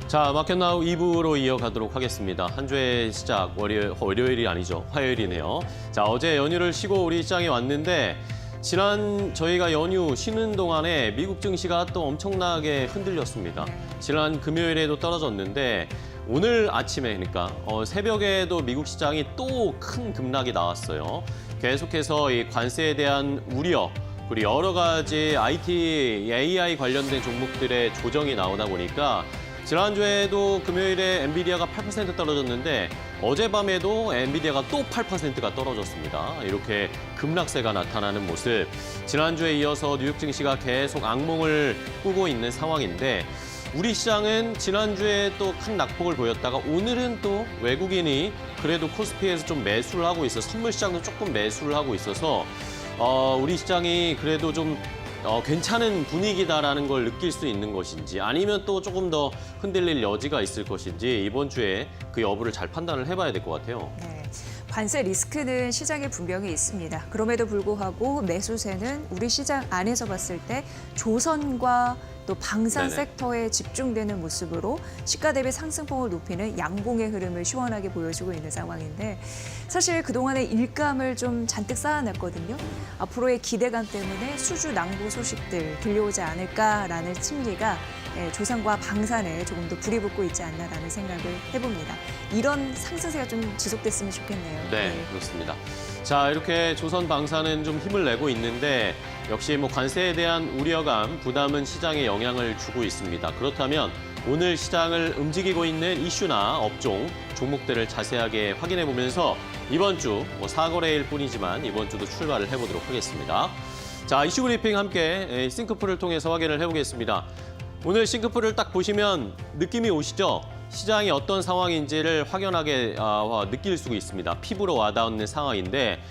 자, 마켓나우 2부로 이어가도록 하겠습니다. 한 주의 시작, 월요일이 아니죠. 화요일이네요. 자, 어제 연휴를 쉬고 우리 시장에 왔는데 지난 저희가 연휴 쉬는 동안에 미국 증시가 또 엄청나게 흔들렸습니다. 지난 금요일에도 떨어졌는데 오늘 아침에 그러니까 새벽에도 미국 시장이 또 큰 급락이 나왔어요. 계속해서 이 관세에 대한 우려 그리고 여러 가지 IT, AI 관련된 종목들의 조정이 나오다 보니까 지난주에도 금요일에 엔비디아가 8% 떨어졌는데 어젯밤에도 엔비디아가 또 8%가 떨어졌습니다. 이렇게 급락세가 나타나는 모습. 지난주에 이어서 뉴욕 증시가 계속 악몽을 꾸고 있는 상황인데 우리 시장은 지난주에 또 큰 낙폭을 보였다가 오늘은 또 외국인이 그래도 코스피에서 좀 매수를 하고 있어서 선물 시장도 조금 매수를 하고 있어서 우리 시장이 그래도 좀 괜찮은 분위기다라는 걸 느낄 수 있는 것인지 아니면 또 조금 더 흔들릴 여지가 있을 것인지 이번 주에 그 여부를 잘 판단을 해봐야 될 것 같아요. 네. 관세 리스크는 시장에 분명히 있습니다. 그럼에도 불구하고 매수세는 우리 시장 안에서 봤을 때 조선과 또 방산 섹터에 집중되는 모습으로 시가 대비 상승폭을 높이는 양봉의 흐름을 시원하게 보여주고 있는 상황인데 사실 그동안의 일감을 좀 잔뜩 쌓아놨거든요. 앞으로의 기대감 때문에 수주 낭보 소식들 들려오지 않을까라는 심리가 조선과 방산에 조금 더 불이 붙고 있지 않나라는 생각을 해봅니다. 이런 상승세가 좀 지속됐으면 좋겠네요. 네, 그렇습니다. 자, 이렇게 조선 방산은 좀 힘을 내고 있는데 역시 뭐 관세에 대한 우려감, 부담은 시장에 영향을 주고 있습니다. 그렇다면 오늘 시장을 움직이고 있는 이슈나 업종, 종목들을 자세하게 확인해 보면서 이번 주 뭐 사거래일 뿐이지만 이번 주도 출발을 해보도록 하겠습니다. 자, 이슈 브리핑 함께 싱크풀을 통해서 확인을 해보겠습니다. 오늘 싱크풀을 딱 보시면 느낌이 오시죠? 시장이 어떤 상황인지를 확연하게 느낄 수가 있습니다. 피부로 와닿는 상황인데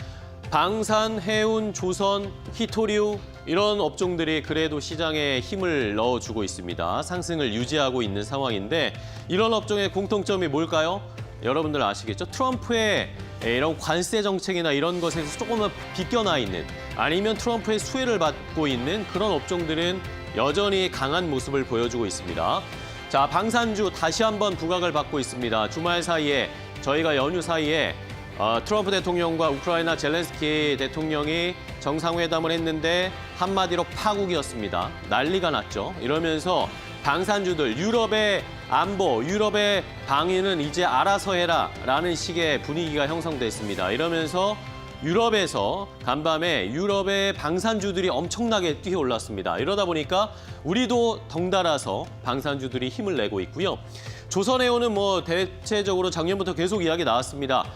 방산, 해운, 조선, 히토류 이런 업종들이 그래도 시장에 힘을 넣어주고 있습니다. 상승을 유지하고 있는 상황인데 이런 업종의 공통점이 뭘까요? 여러분들 아시겠죠? 트럼프의 이런 관세 정책이나 이런 것에서 조금은 비껴나 있는 아니면 트럼프의 수혜를 받고 있는 그런 업종들은 여전히 강한 모습을 보여주고 있습니다. 자, 방산주 다시 한번 부각을 받고 있습니다. 주말 사이에 저희가 연휴 사이에 트럼프 대통령과 우크라이나 젤렌스키 대통령이 정상회담을 했는데 한마디로 파국이었습니다. 난리가 났죠. 이러면서 방산주들 유럽의 안보, 유럽의 방위는 이제 알아서 해라라는 식의 분위기가 형성됐습니다. 이러면서 유럽에서 간밤에 유럽의 방산주들이 엄청나게 뛰어올랐습니다. 이러다 보니까 우리도 덩달아서 방산주들이 힘을 내고 있고요. 조선해운은 뭐 대체적으로 작년부터 계속 이야기 나왔습니다.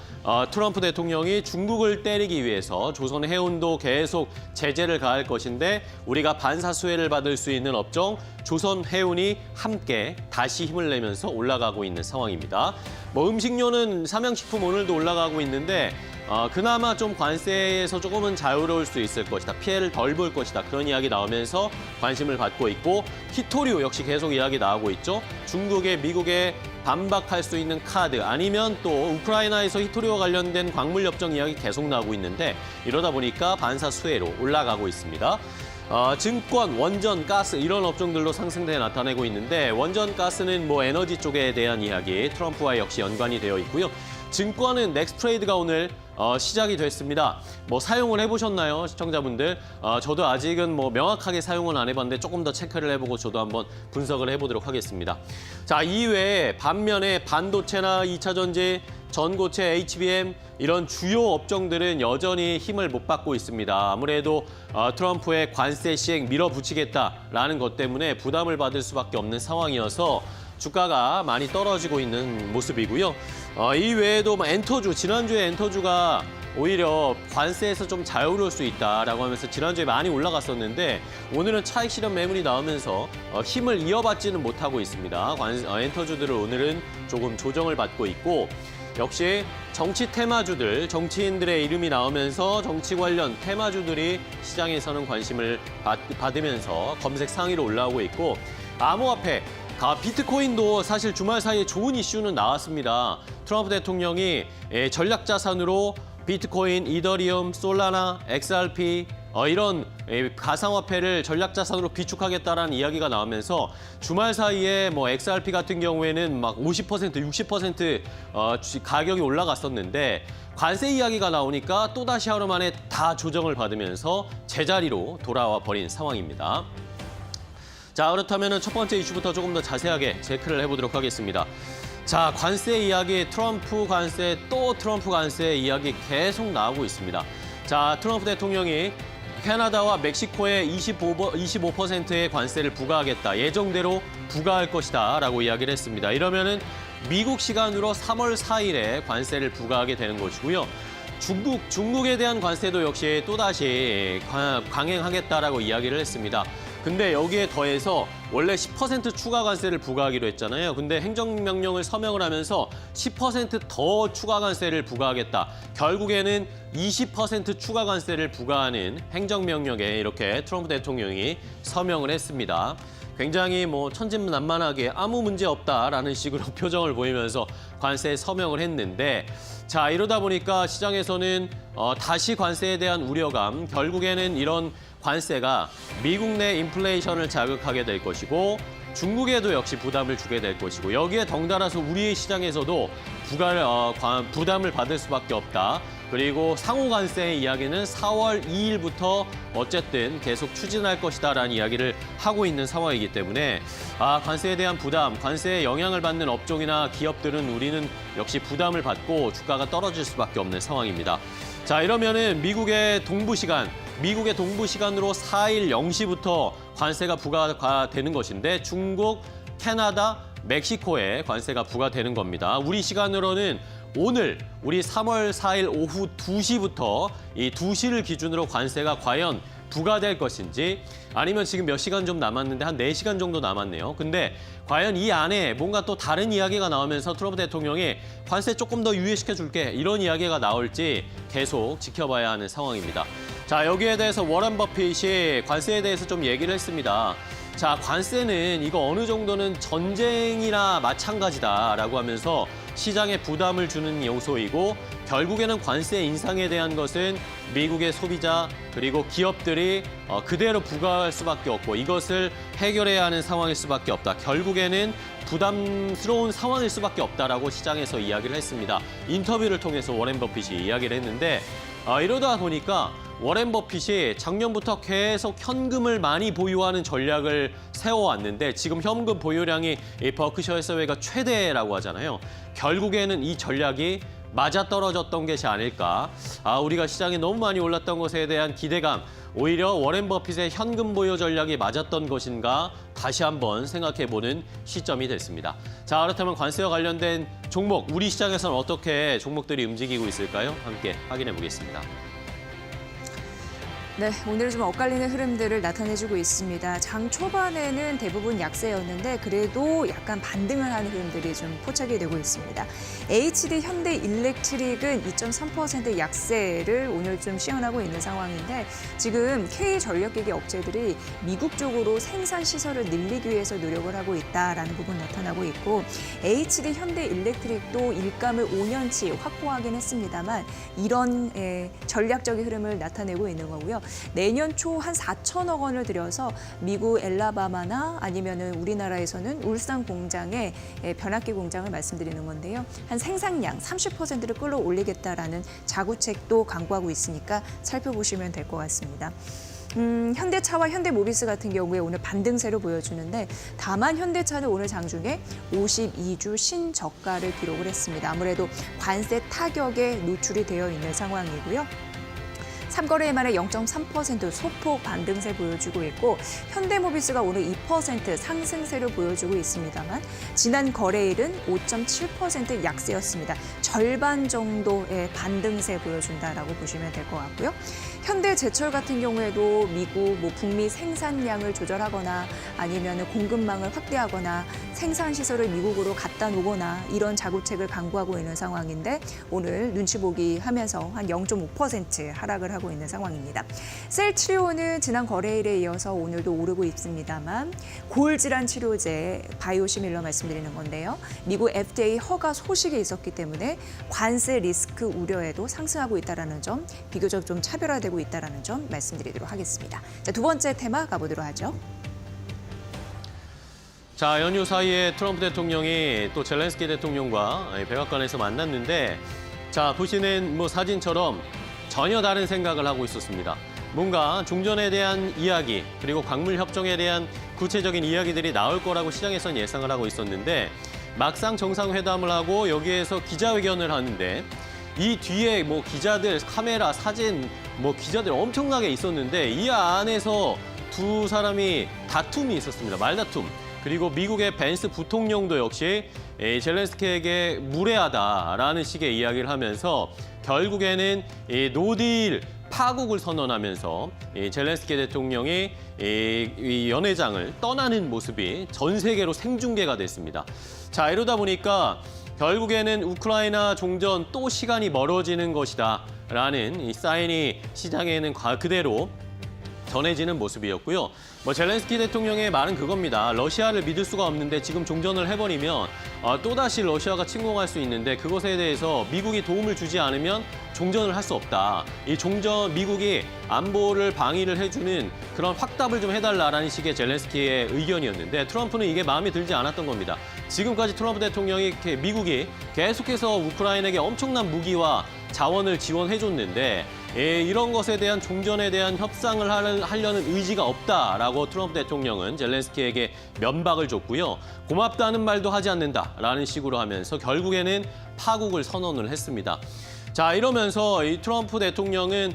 트럼프 대통령이 중국을 때리기 위해서 조선해운도 계속 제재를 가할 것인데 우리가 반사수혜를 받을 수 있는 업종 조선해운이 함께 다시 힘을 내면서 올라가고 있는 상황입니다. 뭐 음식료는 삼양식품 오늘도 올라가고 있는데 그나마 좀 관세에서 조금은 자유로울 수 있을 것이다. 피해를 덜 볼 것이다. 그런 이야기 나오면서 관심을 받고 있고 히토류 역시 계속 이야기 나오고 있죠. 중국에 미국에 반박할 수 있는 카드 아니면 또 우크라이나에서 히토류와 관련된 광물 협정 이야기 계속 나오고 있는데 이러다 보니까 반사 수혜로 올라가고 있습니다. 증권, 원전, 가스 이런 업종들로 상승세 나타내고 있는데 원전, 가스는 뭐 에너지 쪽에 대한 이야기 트럼프와 역시 연관이 되어 있고요. 증권은 넥스트레이드가 오늘 시작이 됐습니다. 뭐 사용을 해보셨나요, 시청자분들? 저도 아직은 뭐 명확하게 사용은 안 해봤는데 조금 더 체크를 해보고 저도 한번 분석을 해보도록 하겠습니다. 자, 이외에 반면에 반도체나 2차 전지, 전고체, HBM 이런 주요 업종들은 여전히 힘을 못 받고 있습니다. 아무래도 트럼프의 관세 시행 밀어붙이겠다라는 것 때문에 부담을 받을 수밖에 없는 상황이어서 주가가 많이 떨어지고 있는 모습이고요. 이외에도 엔터주, 지난주에 엔터주가 오히려 관세에서 좀 자유로울 수 있다라고 하면서 지난주에 많이 올라갔었는데 오늘은 차익 실현 매물이 나오면서 힘을 이어받지는 못하고 있습니다. 엔터주들은 오늘은 조금 조정을 받고 있고 역시 정치 테마주들, 정치인들의 이름이 나오면서 정치 관련 테마주들이 시장에서는 관심을 받으면서 검색 상위로 올라오고 있고 암호화폐, 비트코인도 사실 주말 사이에 좋은 이슈는 나왔습니다. 트럼프 대통령이 전략 자산으로 비트코인, 이더리움, 솔라나, XRP, 이런 가상화폐를 전략자산으로 비축하겠다라는 이야기가 나오면서 주말 사이에 뭐 XRP 같은 경우에는 막 50%, 60% 가격이 올라갔었는데 관세 이야기가 나오니까 또다시 하루 만에 다 조정을 받으면서 제자리로 돌아와 버린 상황입니다. 자, 그렇다면 첫 번째 이슈부터 조금 더 자세하게 체크를 해보도록 하겠습니다. 자, 관세 이야기, 트럼프 관세, 또 트럼프 관세 이야기 계속 나오고 있습니다. 자, 트럼프 대통령이 캐나다와 멕시코에 25%의 관세를 부과하겠다. 예정대로 부과할 것이다 라고 이야기를 했습니다. 이러면은 미국 시간으로 3월 4일에 관세를 부과하게 되는 것이고요. 중국에 대한 관세도 역시 또다시 강행하겠다라고 이야기를 했습니다. 근데 여기에 더해서 원래 10% 추가 관세를 부과하기로 했잖아요. 근데 행정명령을 서명을 하면서 10% 더 추가 관세를 부과하겠다. 결국에는 20% 추가 관세를 부과하는 행정명령에 이렇게 트럼프 대통령이 서명을 했습니다. 굉장히 뭐 천진난만하게 아무 문제 없다라는 식으로 표정을 보이면서 관세에 서명을 했는데 자, 이러다 보니까 시장에서는 다시 관세에 대한 우려감, 결국에는 이런 관세가 미국 내 인플레이션을 자극하게 될 것이고 중국에도 역시 부담을 주게 될 것이고 여기에 덩달아서 우리의 시장에서도 부담을 받을 수밖에 없다. 그리고 상호 관세의 이야기는 4월 2일부터 어쨌든 계속 추진할 것이다라는 이야기를 하고 있는 상황이기 때문에 관세에 대한 부담, 관세에 영향을 받는 업종이나 기업들은 우리는 역시 부담을 받고 주가가 떨어질 수밖에 없는 상황입니다. 자, 이러면은 미국의 동부 시간으로 4일 0시부터 관세가 부과되는 것인데 중국, 캐나다, 멕시코에 관세가 부과되는 겁니다. 우리 시간으로는 오늘 우리 3월 4일 오후 2시부터 이 2시를 기준으로 관세가 과연 부과될 것인지 아니면 지금 몇 시간 좀 남았는데 한 4시간 정도 남았네요. 근데 과연 이 안에 뭔가 또 다른 이야기가 나오면서 트럼프 대통령이 관세 조금 더 유예시켜 줄게 이런 이야기가 나올지 계속 지켜봐야 하는 상황입니다. 자, 여기에 대해서 워런 버핏이 관세에 대해서 좀 얘기를 했습니다. 자, 관세는 이거 어느 정도는 전쟁이나 마찬가지다라고 하면서 시장에 부담을 주는 요소이고 결국에는 관세 인상에 대한 것은 미국의 소비자 그리고 기업들이 그대로 부과할 수밖에 없고 이것을 해결해야 하는 상황일 수밖에 없다. 결국에는 부담스러운 상황일 수밖에 없다라고 시장에서 이야기를 했습니다. 인터뷰를 통해서 워런 버핏이 이야기를 했는데 이러다 보니까 워런 버핏이 작년부터 계속 현금을 많이 보유하는 전략을 세워왔는데 지금 현금 보유량이 이 버크셔 해서웨이가 최대라고 하잖아요. 결국에는 이 전략이 맞아떨어졌던 것이 아닐까. 우리가 시장에 너무 많이 올랐던 것에 대한 기대감, 오히려 워런 버핏의 현금 보유 전략이 맞았던 것인가 다시 한번 생각해보는 시점이 됐습니다. 자, 그렇다면 관세와 관련된 종목, 우리 시장에서는 어떻게 종목들이 움직이고 있을까요? 함께 확인해 보겠습니다. 네, 오늘 좀 엇갈리는 흐름들을 나타내주고 있습니다. 장 초반에는 대부분 약세였는데 그래도 약간 반등을 하는 흐름들이 좀 포착이 되고 있습니다. HD 현대일렉트릭은 2.3% 약세를 오늘 좀 시현하고 있는 상황인데 지금 K전력기기 업체들이 미국 쪽으로 생산 시설을 늘리기 위해서 노력을 하고 있다라는 부분 나타나고 있고 HD 현대일렉트릭도 일감을 5년치 확보하긴 했습니다만 이런 전략적인 흐름을 나타내고 있는 거고요. 내년 초 한 4천억 원을 들여서 미국 엘라바마나 아니면은 우리나라에서는 울산 공장에 변압기 공장을 말씀드리는 건데요. 한 생산량 30%를 끌어올리겠다라는 자구책도 강구하고 있으니까 살펴보시면 될 것 같습니다. 현대차와 현대모비스 같은 경우에 오늘 반등세로 보여주는데 다만 현대차는 오늘 장중에 52주 신저가를 기록을 했습니다. 아무래도 관세 타격에 노출이 되어 있는 상황이고요. 3거래일 만에 0.3% 소폭 반등세 보여주고 있고 현대모비스가 오늘 2% 상승세를 보여주고 있습니다만 지난 거래일은 5.7% 약세였습니다. 절반 정도의 반등세 보여준다라고 보시면 될 것 같고요. 현대제철 같은 경우에도 미국, 북미 생산량을 조절하거나 아니면 공급망을 확대하거나 생산 시설을 미국으로 갖다 놓거나 이런 자구책을 강구하고 있는 상황인데 오늘 눈치 보기 하면서 한 0.5% 하락을 하고 있는 상황입니다. 셀트리온은 지난 거래일에 이어서 오늘도 오르고 있습니다만 고울질환 치료제 바이오시밀러 말씀드리는 건데요. 미국 FDA 허가 소식이 있었기 때문에 관세 리스크 우려에도 상승하고 있다는 점 비교적 좀 차별화되고 보이고 있다는 점 말씀드리도록 하겠습니다. 자, 두 번째 테마 가보도록 하죠. 자, 연휴 사이에 트럼프 대통령이 또 젤렌스키 대통령과 백악관에서 만났는데, 자, 보시는 사진처럼 전혀 다른 생각을 하고 있었습니다. 뭔가 종전에 대한 이야기, 그리고 광물 협정에 대한 구체적인 이야기들이 나올 거라고 시장에선 예상을 하고 있었는데, 막상 정상회담을 하고 여기에서 기자회견을 하는데, 이 뒤에 기자들, 카메라, 사진, 기자들 엄청나게 있었는데, 이 안에서 두 사람이 다툼이 있었습니다. 말다툼. 그리고 미국의 벤스 부통령도 역시 젤렌스키에게 무례하다라는 식의 이야기를 하면서 결국에는 노딜 파국을 선언하면서 젤렌스키 대통령이 이 연회장을 떠나는 모습이 전 세계로 생중계가 됐습니다. 자, 이러다 보니까 결국에는 우크라이나 종전 또 시간이 멀어지는 것이다라는 이 사인이 시장에는 그대로 전해지는 모습이었고요. 젤렌스키 대통령의 말은 그겁니다. 러시아를 믿을 수가 없는데 지금 종전을 해버리면 또다시 러시아가 침공할 수 있는데 그것에 대해서 미국이 도움을 주지 않으면 종전을 할 수 없다. 이 종전, 미국이 안보를 방위를 해주는 그런 확답을 좀 해달라라는 식의 젤렌스키의 의견이었는데 트럼프는 이게 마음에 들지 않았던 겁니다. 지금까지 트럼프 대통령이 미국이 계속해서 우크라이나에게 엄청난 무기와 자원을 지원해줬는데 이런 것에 대한 종전에 대한 협상을 하려는 의지가 없다라고 트럼프 대통령은 젤렌스키에게 면박을 줬고요. 고맙다는 말도 하지 않는다라는 식으로 하면서 결국에는 파국을 선언을 했습니다. 자, 이러면서 이 트럼프 대통령은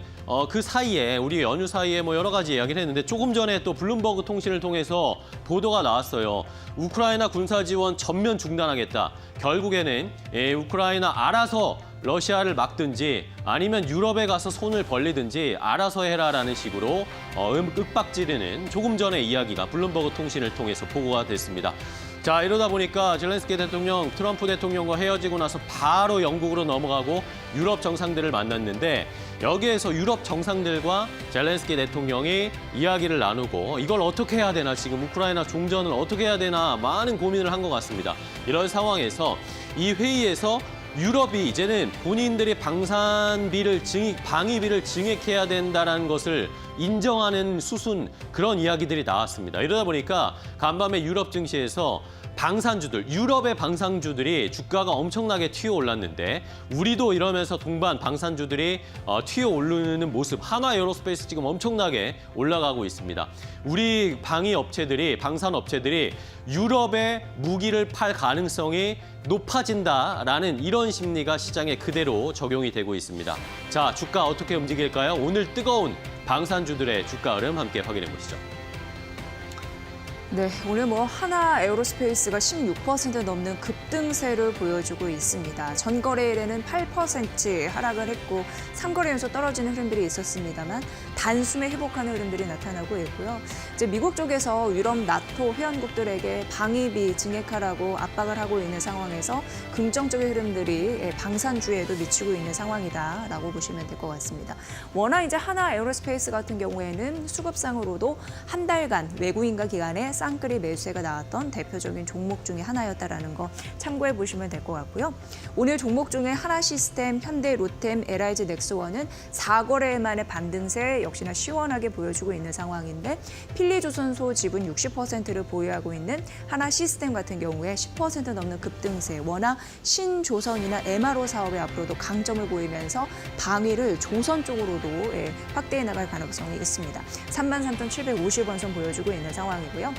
그 사이에 우리 연휴 사이에 여러 가지 이야기를 했는데 조금 전에 또 블룸버그 통신을 통해서 보도가 나왔어요. 우크라이나 군사 지원 전면 중단하겠다. 결국에는 우크라이나 알아서 러시아를 막든지 아니면 유럽에 가서 손을 벌리든지 알아서 해라라는 식으로 윽박지르는 조금 전의 이야기가 블룸버그 통신을 통해서 보고가 됐습니다. 자, 이러다 보니까 젤렌스키 대통령, 트럼프 대통령과 헤어지고 나서 바로 영국으로 넘어가고 유럽 정상들을 만났는데 여기에서 유럽 정상들과 젤렌스키 대통령이 이야기를 나누고 이걸 어떻게 해야 되나, 지금 우크라이나 종전을 어떻게 해야 되나 많은 고민을 한 것 같습니다. 이런 상황에서 이 회의에서 유럽이 이제는 본인들이 방위비를 증액해야 된다는 것을 인정하는 수순, 그런 이야기들이 나왔습니다. 이러다 보니까 간밤에 유럽 증시에서 유럽의 방산주들이 주가가 엄청나게 튀어올랐는데 우리도 이러면서 동반 방산주들이 튀어오르는 모습, 한화 에어로스페이스 지금 엄청나게 올라가고 있습니다. 우리 방산업체들이 유럽에 무기를 팔 가능성이 높아진다라는 이런 심리가 시장에 그대로 적용이 되고 있습니다. 자, 주가 어떻게 움직일까요? 오늘 뜨거운 방산주들의 주가 흐름 함께 확인해 보시죠. 네, 오늘 한화 에어로스페이스가 16% 넘는 급등세를 보여주고 있습니다. 전 거래일에는 8% 하락을 했고 3거래연속 떨어지는 흐름들이 있었습니다만 단숨에 회복하는 흐름들이 나타나고 있고요. 이제 미국 쪽에서 유럽 나토 회원국들에게 방위비 증액하라고 압박을 하고 있는 상황에서 긍정적인 흐름들이 방산주에도 미치고 있는 상황이다라고 보시면 될 것 같습니다. 워낙 이제 한화 에어로스페이스 같은 경우에는 수급상으로도 한 달간 외국인과 기관의 쌍끌이 매수세가 나왔던 대표적인 종목 중에 하나였다라는 거 참고해 보시면 될 것 같고요. 오늘 종목 중에 하나시스템, 현대, 로템, LIG, 넥스원은 4거래일 만에 반등세 역시나 시원하게 보여주고 있는 상황인데 필리조선소 지분 60%를 보유하고 있는 하나시스템 같은 경우에 10% 넘는 급등세, 워낙 신조선이나 MRO 사업에 앞으로도 강점을 보이면서 방위를 조선 쪽으로도 확대해 나갈 가능성이 있습니다. 33,750원 선 보여주고 있는 상황이고요.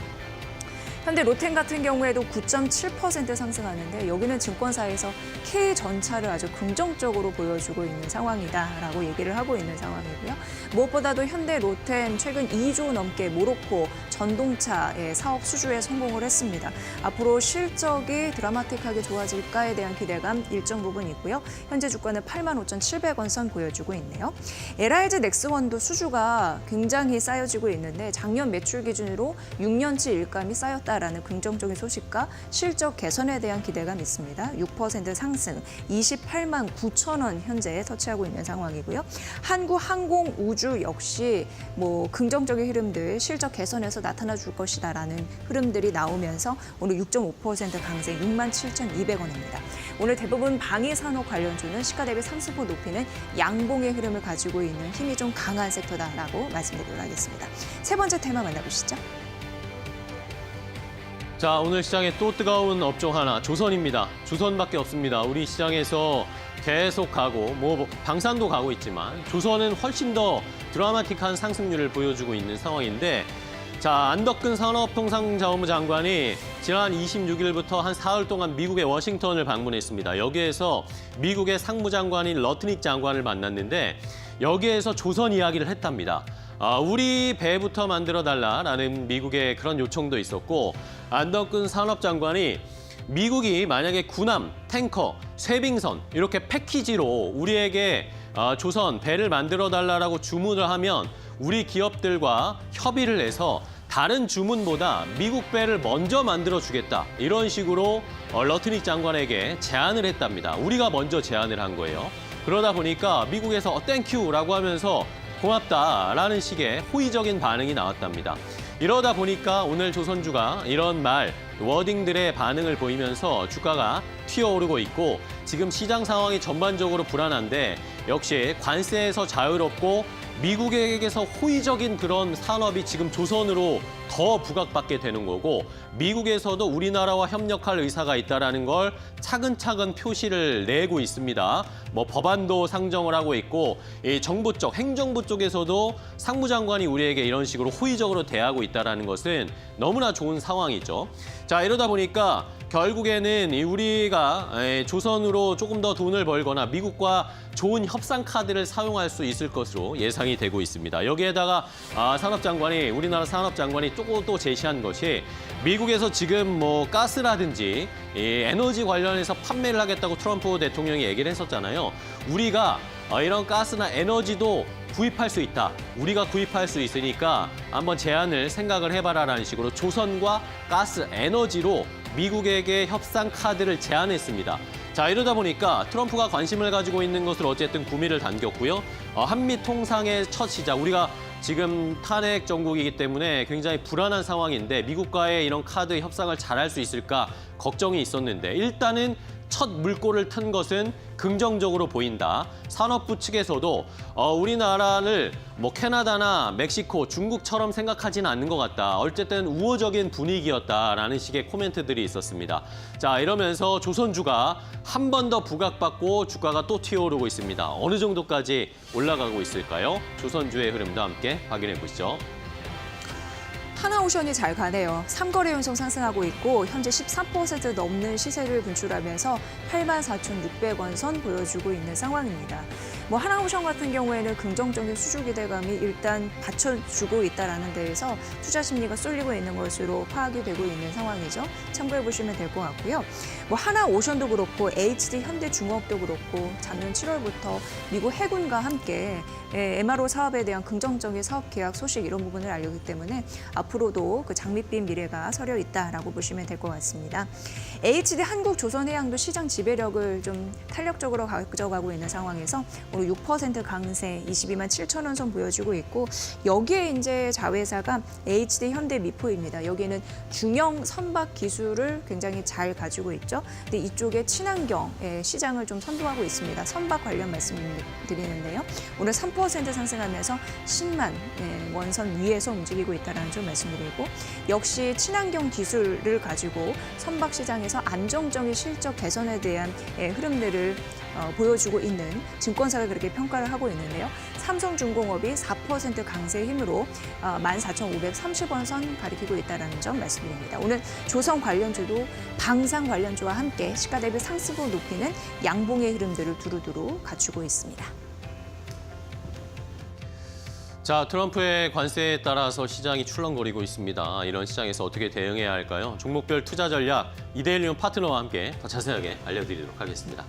현대 로템 같은 경우에도 9.7% 상승하는데 여기는 증권사에서 K전차를 아주 긍정적으로 보여주고 있는 상황이다라고 얘기를 하고 있는 상황이고요. 무엇보다도 현대 로템 최근 2조 넘게 모로코 전동차 사업 수주에 성공을 했습니다. 앞으로 실적이 드라마틱하게 좋아질까에 대한 기대감 일정 부분 있고요. 현재 주가는 85,700원 선 보여주고 있네요. LIG 넥스원도 수주가 굉장히 쌓여지고 있는데 작년 매출 기준으로 6년치 일감이 쌓였다라는 긍정적인 소식과 실적 개선에 대한 기대감이 있습니다. 6% 상승, 28만 9천 원 현재 터치하고 있는 상황이고요. 한국항공우주 역시 긍정적인 흐름들, 실적 개선에서 나타나 줄 것이다라는 흐름들이 나오면서 오늘 6.5% 강세 67,200원입니다. 오늘 대부분 방위 산업 관련주는 시가 대비 상승폭 높이는 양봉의 흐름을 가지고 있는 힘이 좀 강한 섹터다라고 말씀드리도록 하겠습니다. 세 번째 테마 만나보시죠. 자, 오늘 시장에 또 뜨거운 업종 하나, 조선입니다. 조선밖에 없습니다. 우리 시장에서 계속 가고, 방산도 가고 있지만 조선은 훨씬 더 드라마틱한 상승률을 보여주고 있는 상황인데, 자, 안덕근 산업통상자원부 장관이 지난 26일부터 한 사흘 동안 미국의 워싱턴을 방문했습니다. 여기에서 미국의 상무장관인 러트닉 장관을 만났는데 여기에서 조선 이야기를 했답니다. 우리 배부터 만들어달라라는 미국의 그런 요청도 있었고, 안덕근 산업장관이 미국이 만약에 군함, 탱커, 쇄빙선 이렇게 패키지로 우리에게 조선 배를 만들어달라고 주문을 하면 우리 기업들과 협의를 해서 다른 주문보다 미국 배를 먼저 만들어주겠다. 이런 식으로 러트닉 장관에게 제안을 했답니다. 우리가 먼저 제안을 한 거예요. 그러다 보니까 미국에서 땡큐라고 하면서 고맙다라는 식의 호의적인 반응이 나왔답니다. 이러다 보니까 오늘 조선주가 이런 워딩들의 반응을 보이면서 주가가 튀어오르고 있고, 지금 시장 상황이 전반적으로 불안한데 역시 관세에서 자유롭고 미국에게서 호의적인 그런 산업이 지금 조선으로 더 부각받게 되는 거고, 미국에서도 우리나라와 협력할 의사가 있다는 걸 차근차근 표시를 내고 있습니다. 법안도 상정을 하고 있고, 이 정부 쪽, 행정부 쪽에서도 상무장관이 우리에게 이런 식으로 호의적으로 대하고 있다는 것은 너무나 좋은 상황이죠. 자, 이러다 보니까 결국에는 우리가 조선으로 조금 더 돈을 벌거나 미국과 좋은 협상 카드를 사용할 수 있을 것으로 예상이 되고 있습니다. 여기에다가 우리나라 산업장관이 또 제시한 것이, 미국에서 지금 가스라든지 에너지 관련해서 판매를 하겠다고 트럼프 대통령이 얘기를 했었잖아요. 우리가 이런 가스나 에너지도 구입할 수 있다. 우리가 구입할 수 있으니까 한번 제안을 생각을 해봐라라는 식으로 조선과 가스, 에너지로 미국에게 협상 카드를 제안했습니다. 자, 이러다 보니까 트럼프가 관심을 가지고 있는 것을 어쨌든 구미를 당겼고요. 한미 통상의 첫 시작, 우리가 지금 탄핵 정국이기 때문에 굉장히 불안한 상황인데 미국과의 이런 카드 협상을 잘할 수 있을까 걱정이 있었는데, 일단은 첫 물꼬를 튼 것은 긍정적으로 보인다. 산업부 측에서도 우리나라를 캐나다나 멕시코, 중국처럼 생각하지는 않는 것 같다. 어쨌든 우호적인 분위기였다라는 식의 코멘트들이 있었습니다. 자, 이러면서 조선주가 한 번 더 부각받고 주가가 또 튀어오르고 있습니다. 어느 정도까지 올라가고 있을까요? 조선주의 흐름도 함께 확인해 보시죠. 하나오션이 잘 가네요. 3거래 연속 상승하고 있고 현재 13% 넘는 시세를 분출하면서 84,600원 선 보여주고 있는 상황입니다. 하나오션 같은 경우에는 긍정적인 수주 기대감이 일단 받쳐주고 있다는 데에서 투자 심리가 쏠리고 있는 것으로 파악이 되고 있는 상황이죠. 참고해 보시면 될 것 같고요. 하나오션도 그렇고 HD 현대중업도 그렇고 작년 7월부터 미국 해군과 함께 MRO 사업에 대한 긍정적인 사업 계약 소식 이런 부분을 알렸기 때문에 앞으로도 그 장밋빛 미래가 서려 있다라고 보시면 될 것 같습니다. HD 한국조선해양도 시장 지배력을 좀 탄력적으로 가져가고 있는 상황에서 오늘 6% 강세 22만 7천 원 선 보여주고 있고, 여기에 이제 자회사가 HD 현대미포입니다. 여기는 중형 선박 기술을 굉장히 잘 가지고 있죠. 근데 이쪽에 친환경 시장을 좀 선도하고 있습니다. 선박 관련 말씀드리는데요. 오늘 3% 상승하면서 10만 원선 위에서 움직이고 있다는 점 말씀드리고, 역시 친환경 기술을 가지고 선박 시장에서 안정적인 실적 개선에 대한 흐름들을 보여주고 있는 증권사가 그렇게 평가를 하고 있는데요. 삼성중공업이 4% 강세의 힘으로 14,530원 선 가리키고 있다는 점 말씀드립니다. 오늘 조선 관련주도 방산 관련주와 함께 시가 대비 상승폭 높이는 양봉의 흐름들을 두루두루 갖추고 있습니다. 자, 트럼프의 관세에 따라서 시장이 출렁거리고 있습니다. 이런 시장에서 어떻게 대응해야 할까요? 종목별 투자 전략 이데일리온 파트너와 함께 더 자세하게 알려드리도록 하겠습니다.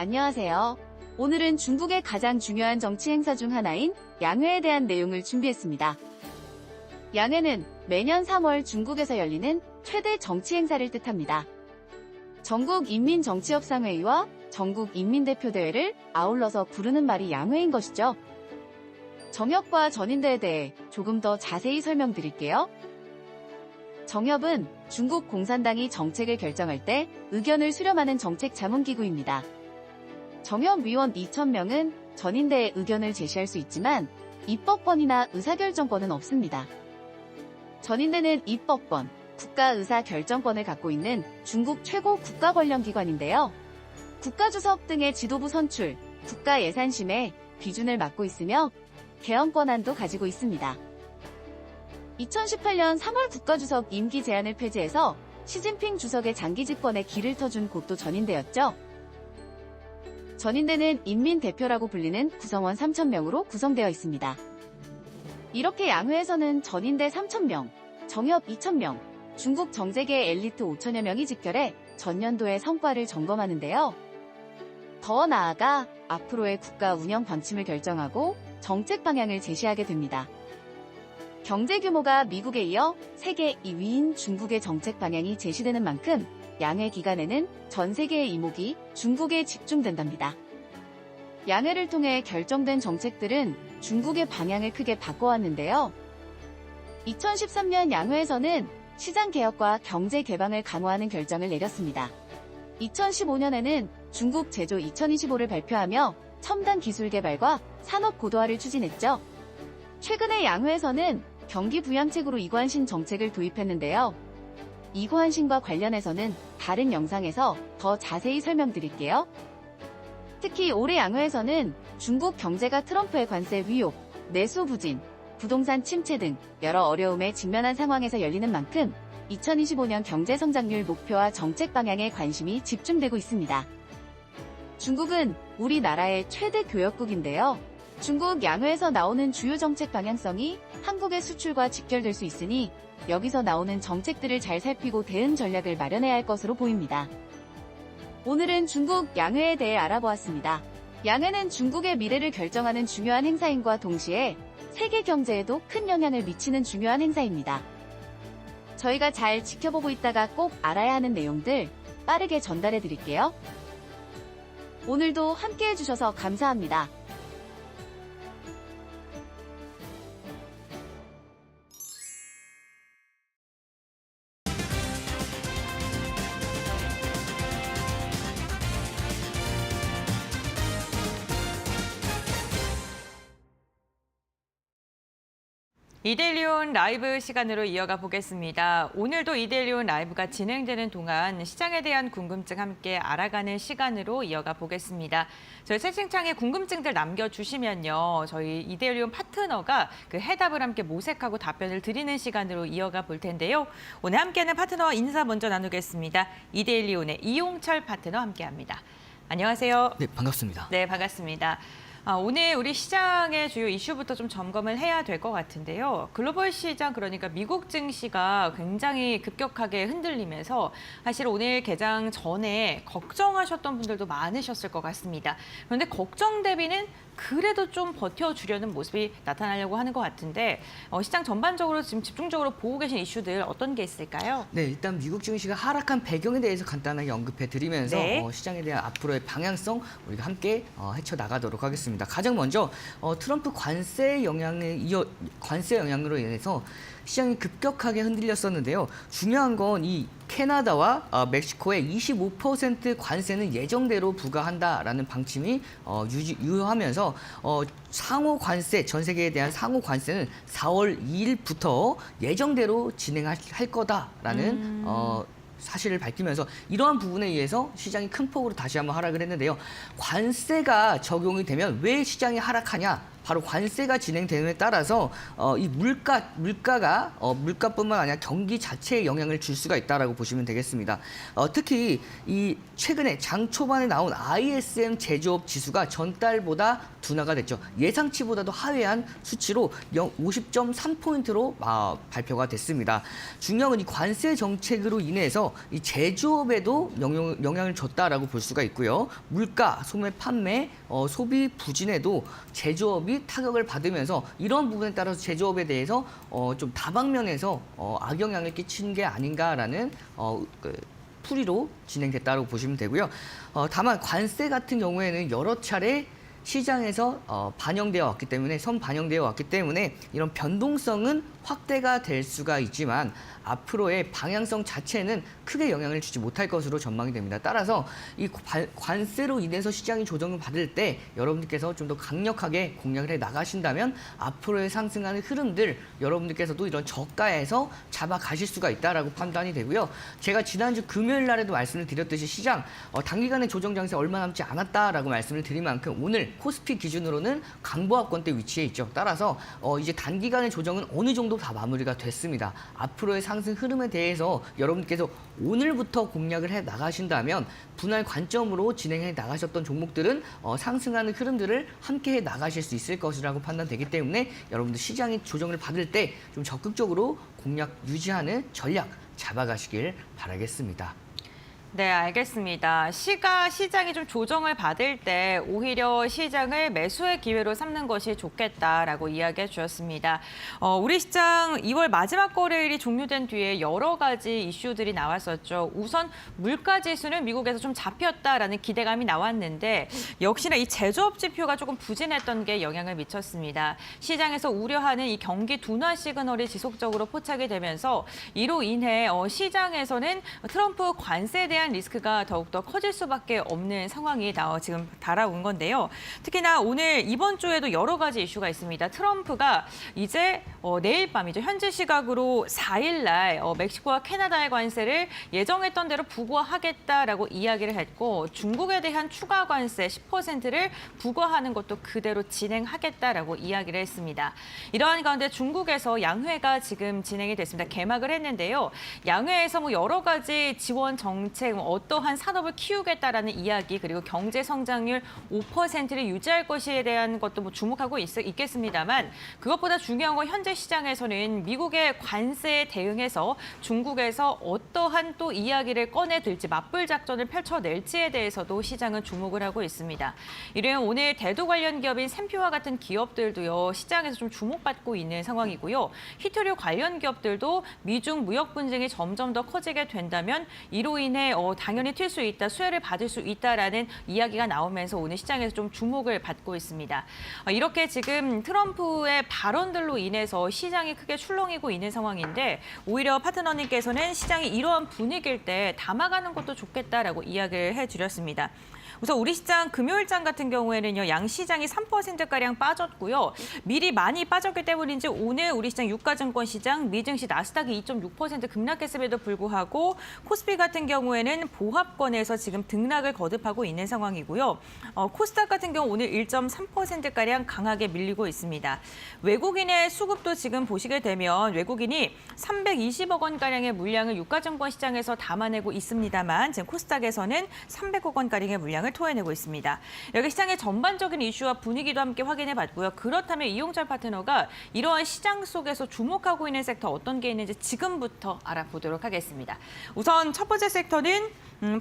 안녕하세요. 오늘은 중국의 가장 중요한 정치 행사 중 하나인 양회에 대한 내용을 준비했습니다. 양회는 매년 3월 중국에서 열리는 최대 정치 행사를 뜻합니다. 전국인민정치협상회의와 전국인민대표대회를 아울러서 부르는 말이 양회인 것이죠. 정협과 전인대에 대해 조금 더 자세히 설명드릴게요. 정협은 중국 공산당이 정책을 결정할 때 의견을 수렴하는 정책 자문기구입니다. 정협위원 2,000명은 전인대에 의견을 제시할 수 있지만 입법권이나 의사결정권은 없습니다. 전인대는 입법권, 국가의사결정권을 갖고 있는 중국 최고 국가권력기관인데요. 국가주석 등의 지도부 선출, 국가예산심의 비준을 맡고 있으며 개헌 권한도 가지고 있습니다. 2018년 3월 국가주석 임기 제한을 폐지해서 시진핑 주석의 장기 집권에 길을 터준 곳도 전인대였죠. 전인대는 인민대표라고 불리는 구성원 3,000명으로 구성되어 있습니다. 이렇게 양회에서는 전인대 3,000명, 정협 2,000명, 중국 정재계 엘리트 5천여 명이 직결해 전년도의 성과를 점검하는데요. 더 나아가 앞으로의 국가 운영 방침을 결정하고 정책 방향을 제시하게 됩니다. 경제 규모가 미국에 이어 세계 2위인 중국의 정책 방향이 제시되는 만큼 양회 기간에는 전 세계의 이목이 중국에 집중된답니다. 양회를 통해 결정된 정책들은 중국의 방향을 크게 바꿔왔는데요. 2013년 양회에서는 시장 개혁과 경제 개방을 강화하는 결정을 내렸습니다. 2015년에는 중국 제조 2025를 발표하며 첨단 기술 개발과 산업 고도화를 추진했죠. 최근에 양회에서는 경기 부양책으로 이관신 정책을 도입했는데요. 이관신과 관련해서는 다른 영상에서 더 자세히 설명드릴게요. 특히 올해 양회에서는 중국 경제가 트럼프의 관세 위협, 내수 부진, 부동산 침체 등 여러 어려움에 직면한 상황에서 열리는 만큼 2025년 경제 성장률 목표와 정책 방향에 관심이 집중되고 있습니다. 중국은 우리나라의 최대 교역국인데요. 중국 양회에서 나오는 주요 정책 방향성이 한국의 수출과 직결될 수 있으니 여기서 나오는 정책들을 잘 살피고 대응 전략을 마련해야 할 것으로 보입니다. 오늘은 중국 양회에 대해 알아보았습니다. 양회는 중국의 미래를 결정하는 중요한 행사인과 동시에 세계 경제에도 큰 영향을 미치는 중요한 행사입니다. 저희가 잘 지켜보고 있다가 꼭 알아야 하는 내용들 빠르게 전달해 드릴게요. 오늘도 함께 해주셔서 감사합니다. 이데일리온 라이브 시간으로 이어가 보겠습니다. 오늘도 이데일리온 라이브가 진행되는 동안 시장에 대한 궁금증 함께 알아가는 시간으로 이어가 보겠습니다. 저희 채팅창에 궁금증들 남겨주시면요. 저희 이데일리온 파트너가 그 해답을 함께 모색하고 답변을 드리는 시간으로 이어가 볼 텐데요. 오늘 함께하는 파트너와 인사 먼저 나누겠습니다. 이데일리온의 이용철 파트너 함께합니다. 안녕하세요. 네, 반갑습니다. 네, 반갑습니다. 오늘 우리 시장의 주요 이슈부터 좀 점검을 해야 될 것 같은데요. 글로벌 시장, 그러니까 미국 증시가 굉장히 급격하게 흔들리면서 사실 오늘 개장 전에 걱정하셨던 분들도 많으셨을 것 같습니다. 그런데 걱정 대비는 그래도 좀 버텨주려는 모습이 나타나려고 하는 것 같은데 시장 전반적으로 지금 집중적으로 보고 계신 이슈들 어떤 게 있을까요? 네, 일단 미국 증시가 하락한 배경에 대해서 간단하게 언급해 드리면서 네. 시장에 대한 앞으로의 방향성 우리가 함께 헤쳐나가도록 하겠습니다. 가장 먼저 트럼프 관세 영향으로 인해서 시장이 급격하게 흔들렸었는데요. 중요한 건 이 캐나다와 멕시코의 25% 관세는 예정대로 부과한다라는 방침이 유효하면서 상호 관세, 전 세계에 대한 상호 관세는 4월 2일부터 예정대로 진행할 거다라는 사실을 밝히면서 이러한 부분에 의해서 시장이 큰 폭으로 다시 한번 하락을 했는데요. 관세가 적용이 되면 왜 시장이 하락하냐? 바로 관세가 진행됨에 따라서 이 물가뿐만 아니라 경기 자체에 영향을 줄 수가 있다라고 보시면 되겠습니다. 특히 이 최근에 장 초반에 나온 ISM 제조업 지수가 전달보다 둔화가 됐죠. 예상치보다도 하회한 수치로 50.3포인트로 발표가 됐습니다. 중요한 건 이 관세 정책으로 인해서 이 제조업에도 영향을 줬다라고 볼 수가 있고요. 물가, 소매 판매, 소비 부진에도 제조업이 타격을 받으면서 이런 부분에 따라서 제조업에 대해서 좀 다방면에서 악영향을 끼친 게 아닌가라는 풀이로 진행됐다고 보시면 되고요. 다만 관세 같은 경우에는 여러 차례 시장에서 반영되어 왔기 때문에 선반영되어 왔기 때문에 이런 변동성은 확대가 될 수가 있지만 앞으로의 방향성 자체는 크게 영향을 주지 못할 것으로 전망이 됩니다. 따라서 이 관세로 인해서 시장이 조정을 받을 때 여러분들께서 좀 더 강력하게 공략을 해 나가신다면 앞으로의 상승하는 흐름들 여러분들께서도 이런 저가에서 잡아가실 수가 있다라고 판단이 되고요. 제가 지난주 금요일 날에도 말씀을 드렸듯이 시장 단기간의 조정 장세 얼마 남지 않았다라고 말씀을 드린 만큼 오늘 코스피 기준으로는 강보합권대 위치해 있죠. 따라서 이제 단기간의 조정은 어느 정도 다 마무리가 됐습니다. 앞으로의 상승 흐름에 대해서 여러분께서 오늘부터 공략을 해 나가신다면 분할 관점으로 진행해 나가셨던 종목들은 상승하는 흐름들을 함께 해 나가실 수 있을 것이라고 판단되기 때문에 여러분들 시장이 조정을 받을 때 좀 적극적으로 공략 유지하는 전략 잡아가시길 바라겠습니다. 네, 알겠습니다. 시장이 좀 조정을 받을 때 오히려 시장을 매수의 기회로 삼는 것이 좋겠다라고 이야기해 주셨습니다. 우리 시장 2월 마지막 거래일이 종료된 뒤에 여러 가지 이슈들이 나왔었죠. 우선 물가 지수는 미국에서 좀 잡혔다라는 기대감이 나왔는데 역시나 이 제조업 지표가 조금 부진했던 게 영향을 미쳤습니다. 시장에서 우려하는 이 경기 둔화 시그널이 지속적으로 포착이 되면서 이로 인해 시장에서는 트럼프 관세에 대한 리스크가 더욱더 커질 수밖에 없는 상황이 지금 달아온 건데요. 특히나 이번 주에도 여러 가지 이슈가 있습니다. 트럼프가 이제 내일 밤이죠. 현지 시각으로 4일 날 멕시코와 캐나다의 관세를 예정했던 대로 부과하겠다라고 이야기를 했고 중국에 대한 추가 관세 10%를 부과하는 것도 그대로 진행하겠다라고 이야기를 했습니다. 이러한 가운데 중국에서 양회가 지금 진행이 됐습니다. 개막을 했는데요. 양회에서 여러 가지 지원 정책 어떠한 산업을 키우겠다라는 이야기 그리고 경제 성장률 5%를 유지할 것에 대한 것도 주목하고 있겠습니다만 그것보다 중요한 건 현재 시장에서는 미국의 관세에 대응해서 중국에서 어떠한 또 이야기를 꺼내들지 맞불 작전을 펼쳐낼지에 대해서도 시장은 주목을 하고 있습니다. 이런 오늘 대도 관련 기업인 샘표와 같은 기업들도요 시장에서 좀 주목받고 있는 상황이고요. 히토류 관련 기업들도 미중 무역 분쟁이 점점 더 커지게 된다면 이로 인해 당연히 튈 수 있다, 수혜를 받을 수 있다라는 이야기가 나오면서 오늘 시장에서 좀 주목을 받고 있습니다. 이렇게 지금 트럼프의 발언들로 인해서 시장이 크게 출렁이고 있는 상황인데 오히려 파트너님께서는 시장이 이러한 분위기일 때 담아가는 것도 좋겠다라고 이야기를 해주셨습니다. 우선 우리 시장 금요일장 같은 경우에는요. 양시장이 3%가량 빠졌고요. 미리 많이 빠졌기 때문인지 오늘 우리 시장 유가증권 시장, 미증시 나스닥이 2.6% 급락했음에도 불구하고 코스피 같은 경우에는 보합권에서 지금 등락을 거듭하고 있는 상황이고요. 코스닥 같은 경우 오늘 1.3%가량 강하게 밀리고 있습니다. 외국인의 수급도 지금 보시게 되면 외국인이 320억 원가량의 물량을 유가증권 시장에서 담아내고 있습니다만 지금 코스닥에서는 300억 원가량의 물량을 토해내고 있습니다. 여기 시장의 전반적인 이슈와 분위기도 함께 확인해 봤고요. 그렇다면 이용철 파트너가 이러한 시장 속에서 주목하고 있는 섹터 어떤 게 있는지 지금부터 알아보도록 하겠습니다. 우선 첫 번째 섹터는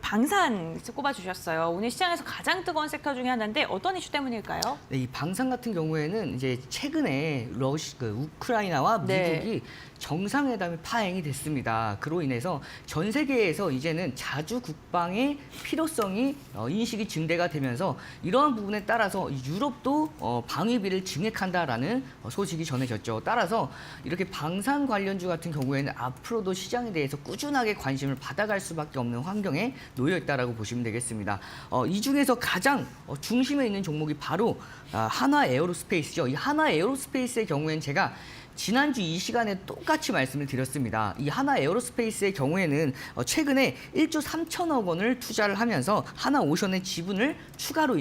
방산 꼽아주셨어요. 오늘 시장에서 가장 뜨거운 섹터 중에 하나인데 어떤 이슈 때문일까요? 네, 이 방산 같은 경우에는 이제 최근에 우크라이나와 미국이 정상회담이 파행이 됐습니다. 그로 인해서 전 세계에서 이제는 자주 국방의 필요성이 인식이 증대가 되면서 이러한 부분에 따라서 유럽도 방위비를 증액한다라는 소식이 전해졌죠. 따라서 이렇게 방산 관련주 같은 경우에는 앞으로도 시장에 대해서 꾸준하게 관심을 받아갈 수밖에 없는 환경에 놓여 있다라고 보시면 되겠습니다. 이 중에서 가장 중심에 있는 종목이 바로 한화 에어로스페이스죠. 이 한화 에어로스페이스의 경우에는 제가 지난주 이 시간에 똑같이 말씀을 드렸습니다. 이 하나 에어로스페이스의 경우에는 최근에 1조 3천억 원을 투자를 하면서 하나오션의 지분을 추가로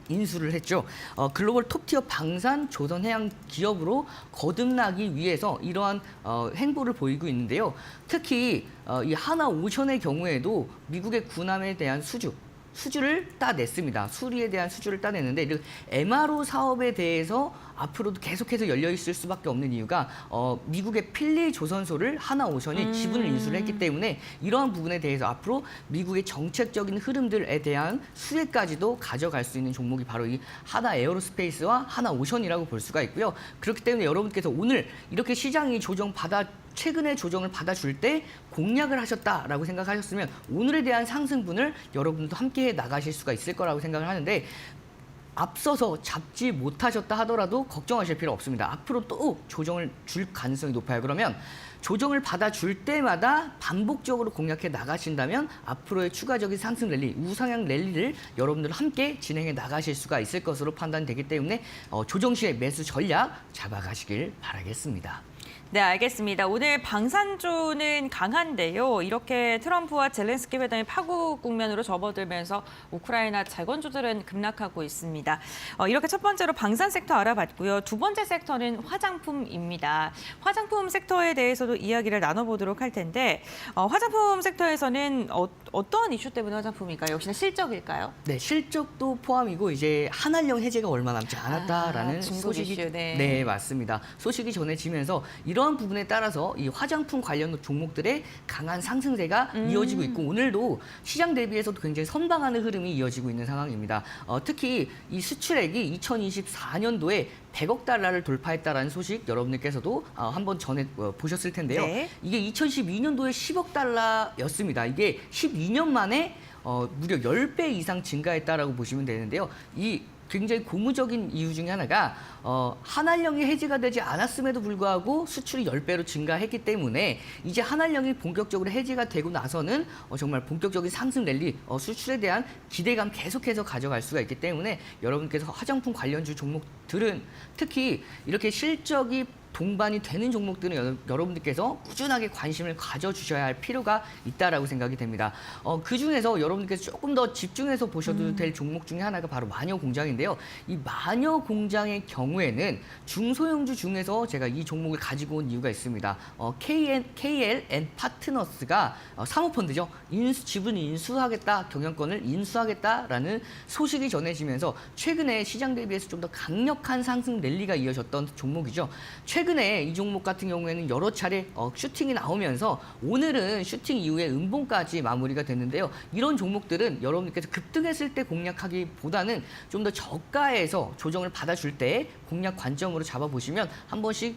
인수를 했죠. 글로벌 톱티어 방산 조선해양 기업으로 거듭나기 위해서 이러한 행보를 보이고 있는데요. 특히 이 하나오션의 경우에도 미국의 군함에 대한 수주를 따냈습니다. 수리에 대한 수주를 따냈는데 이 MRO 사업에 대해서 앞으로도 계속해서 열려 있을 수밖에 없는 이유가 미국의 필리 조선소를 하나오션이 지분을 인수를 했기 때문에 이러한 부분에 대해서 앞으로 미국의 정책적인 흐름들에 대한 수혜까지도 가져갈 수 있는 종목이 바로 이 하나 에어로스페이스와 하나오션이라고 볼 수가 있고요. 그렇기 때문에 여러분께서 오늘 이렇게 시장이 최근에 조정을 받아줄 때 공략을 하셨다라고 생각하셨으면 오늘에 대한 상승분을 여러분도 함께 나가실 수가 있을 거라고 생각을 하는데 앞서서 잡지 못하셨다 하더라도 걱정하실 필요 없습니다. 앞으로 또 조정을 줄 가능성이 높아요. 그러면 조정을 받아줄 때마다 반복적으로 공략해 나가신다면 앞으로의 추가적인 상승 랠리, 우상향 랠리를 여러분들 함께 진행해 나가실 수가 있을 것으로 판단되기 때문에 조정 시에 매수 전략 잡아가시길 바라겠습니다. 네, 알겠습니다. 오늘 방산주는 강한데요. 이렇게 트럼프와 젤렌스키 회담이 파국 국면으로 접어들면서 우크라이나 재건주들은 급락하고 있습니다. 이렇게 첫 번째로 방산 섹터 알아봤고요. 두 번째 섹터는 화장품입니다. 화장품 섹터에 대해서도 이야기를 나눠보도록 할 텐데 화장품 섹터에서는 어떠한 이슈 때문에 화장품일까요? 역시나 실적일까요? 네, 실적도 포함이고 이제 한한령 해제가 얼마 남지 않았다라는 중국 소식이 이슈, 네, 맞습니다. 소식이 전해지면서 이러한 부분에 따라서 이 화장품 관련 종목들의 강한 상승세가 이어지고 있고 오늘도 시장 대비해서도 굉장히 선방하는 흐름이 이어지고 있는 상황입니다. 특히 이 수출액이 2024년도에 100억 달러를 돌파했다라는 소식 여러분들께서도 한번 전에 보셨을 텐데요. 네. 이게 2012년도에 10억 달러였습니다. 이게 12년 만에 무려 10배 이상 증가했다라고 보시면 되는데요. 이 굉장히 고무적인 이유 중에 하나가 한한령이 해제가 되지 않았음에도 불구하고 수출이 10배로 증가했기 때문에 이제 한한령이 본격적으로 해제가 되고 나서는 정말 본격적인 상승 랠리, 수출에 대한 기대감 계속해서 가져갈 수가 있기 때문에 여러분께서 화장품 관련주 종목들은 특히 이렇게 실적이 동반이 되는 종목들은 여러분들께서 꾸준하게 관심을 가져주셔야 할 필요가 있다라고 생각이 됩니다. 그중에서 여러분들께서 조금 더 집중해서 보셔도 될 종목 중에 하나가 바로 마녀공장인데요. 이 마녀공장의 경우에는 중소형주 중에서 제가 이 종목을 가지고 온 이유가 있습니다. KLN 파트너스가 사모펀드죠. 지분 인수하겠다, 경영권을 인수하겠다라는 소식이 전해지면서 최근에 시장 대비해서 좀 더 강력한 상승 랠리가 이어졌던 종목이죠. 최근에 이 종목 같은 경우에는 여러 차례 슈팅이 나오면서 오늘은 슈팅 이후에 음봉까지 마무리가 됐는데요. 이런 종목들은 여러분께서 급등했을 때 공략하기보다는 좀 더 저가에서 조정을 받아줄 때 공략 관점으로 잡아보시면 한 번씩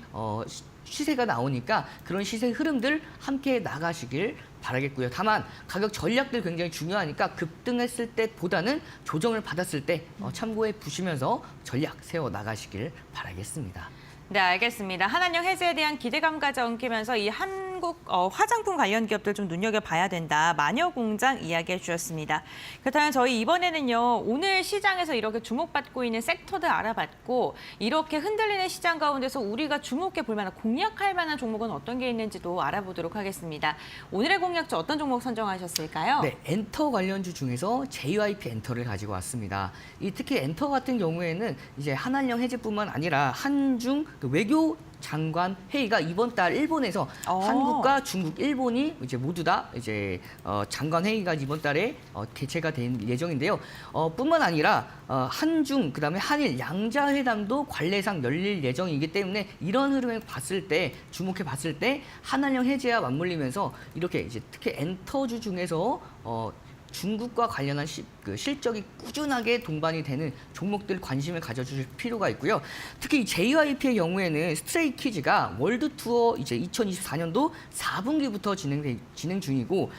시세가 나오니까 그런 시세 흐름들 함께 나가시길 바라겠고요. 다만 가격 전략들 굉장히 중요하니까 급등했을 때보다는 조정을 받았을 때 참고해 보시면서 전략 세워 나가시길 바라겠습니다. 네, 알겠습니다. 한한령 해제에 대한 기대감까지 엉키면서 이 한국 화장품 관련 기업들 좀 눈여겨봐야 된다. 마녀공장 이야기해 주셨습니다. 그렇다면 저희 이번에는요. 오늘 시장에서 이렇게 주목받고 있는 섹터들 알아봤고 이렇게 흔들리는 시장 가운데서 우리가 주목해 볼 만한 공략할 만한 종목은 어떤 게 있는지도 알아보도록 하겠습니다. 오늘의 공략주 어떤 종목 선정하셨을까요? 네, 엔터 관련주 중에서 JYP 엔터를 가지고 왔습니다. 특히 엔터 같은 경우에는 이제 한한령 해제뿐만 아니라 한중 외교 장관 회의가 이번 달 일본에서 한국과 중국, 일본이 이제 모두 다 이제 장관 회의가 이번 달에 개최가 될 예정인데요. 뿐만 아니라 한중 그다음에 한일 양자 회담도 관례상 열릴 예정이기 때문에 이런 흐름을 봤을 때 주목해 봤을 때 한한령 해제와 맞물리면서 이렇게 이제 특히 엔터주 중에서 중국과 관련한 실적이 꾸준하게 동반이 되는 종목들 관심을 가져주실 필요가 있고요. 특히 JYP의 경우에는 스트레이키즈가 월드 투어 이제 2024년도 4분기부터 진행 중이고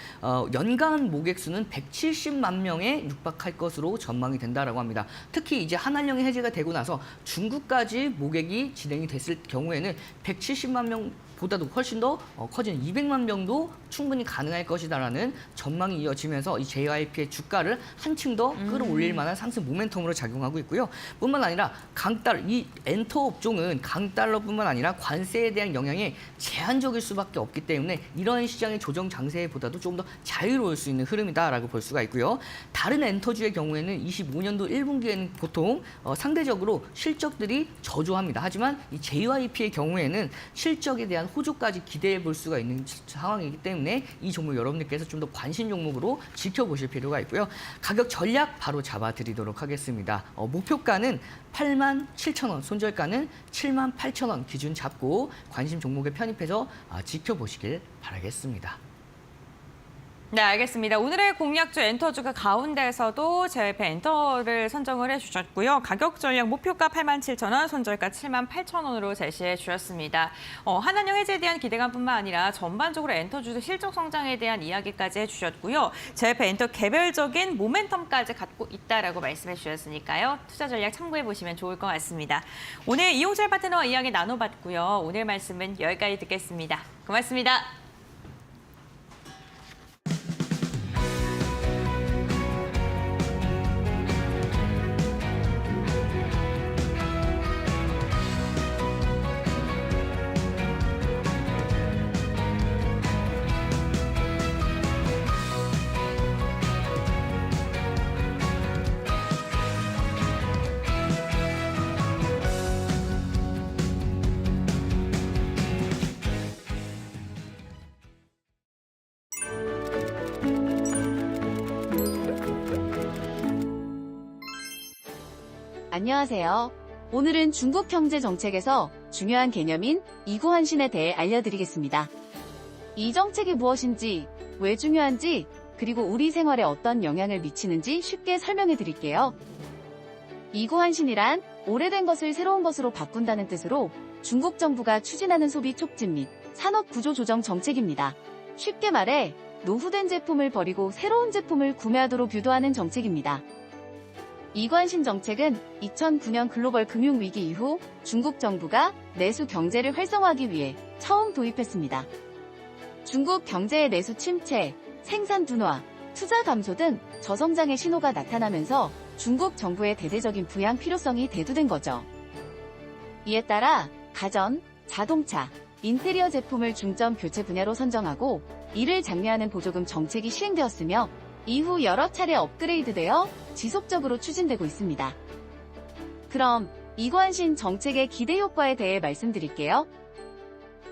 연간 모객 수는 170만 명에 육박할 것으로 전망이 된다라고 합니다. 특히 이제 한한령이 해제가 되고 나서 중국까지 모객이 진행이 됐을 경우에는 170만 명 보다도 훨씬 더 커진 200만 병도 충분히 가능할 것이다라는 전망이 이어지면서 이 JYP의 주가를 한층 더 끌어올릴 만한 상승 모멘텀으로 작용하고 있고요. 뿐만 아니라 이 엔터 업종은 강달러뿐만 아니라 관세에 대한 영향이 제한적일 수밖에 없기 때문에 이러한 시장의 조정 장세보다도 조금 더 자유로울 수 있는 흐름이다라고 볼 수가 있고요. 다른 엔터주의 경우에는 25년도 1분기에는 보통 상대적으로 실적들이 저조합니다. 하지만 이 JYP의 경우에는 실적에 대한 호조까지 기대해 볼 수가 있는 상황이기 때문에 이 종목 여러분들께서 좀 더 관심 종목으로 지켜보실 필요가 있고요. 가격 전략 바로 잡아드리도록 하겠습니다. 목표가는 87,000원, 손절가는 78,000원 기준 잡고 관심 종목에 편입해서 지켜보시길 바라겠습니다. 네, 알겠습니다. 오늘의 공략주 엔터주가 가운데에서도 JYP 엔터를 선정을 해주셨고요. 가격 전략 목표가 87,000원, 손절가 78,000원으로 제시해 주셨습니다. 한한령 해제에 대한 기대감뿐만 아니라 전반적으로 엔터주도 실적 성장에 대한 이야기까지 해주셨고요. JYP 엔터 개별적인 모멘텀까지 갖고 있다라고 말씀해 주셨으니까요. 투자 전략 참고해 보시면 좋을 것 같습니다. 오늘 이용철 파트너와 이야기 나눠봤고요. 오늘 말씀은 여기까지 듣겠습니다. 고맙습니다. 안녕하세요. 오늘은 중국 경제 정책에서 중요한 개념인 이구환신에 대해 알려드리겠습니다. 이 정책이 무엇인지, 왜 중요한지, 그리고 우리 생활에 어떤 영향을 미치는지 쉽게 설명해 드릴게요. 이구환신이란 오래된 것을 새로운 것으로 바꾼다는 뜻으로 중국 정부가 추진하는 소비 촉진 및 산업 구조 조정 정책입니다. 쉽게 말해 노후된 제품을 버리고 새로운 제품을 구매하도록 유도하는 정책입니다. 이관신 정책은 2009년 글로벌 금융위기 이후 중국 정부가 내수 경제를 활성화하기 위해 처음 도입했습니다. 중국 경제의 내수 침체, 생산 둔화, 투자 감소 등 저성장의 신호가 나타나면서 중국 정부의 대대적인 부양 필요성이 대두된 거죠. 이에 따라 가전, 자동차, 인테리어 제품을 중점 교체 분야로 선정하고 이를 장려하는 보조금 정책이 시행되었으며 이후 여러 차례 업그레이드되어 지속적으로 추진되고 있습니다. 그럼 이관신 정책의 기대 효과에 대해 말씀드릴게요.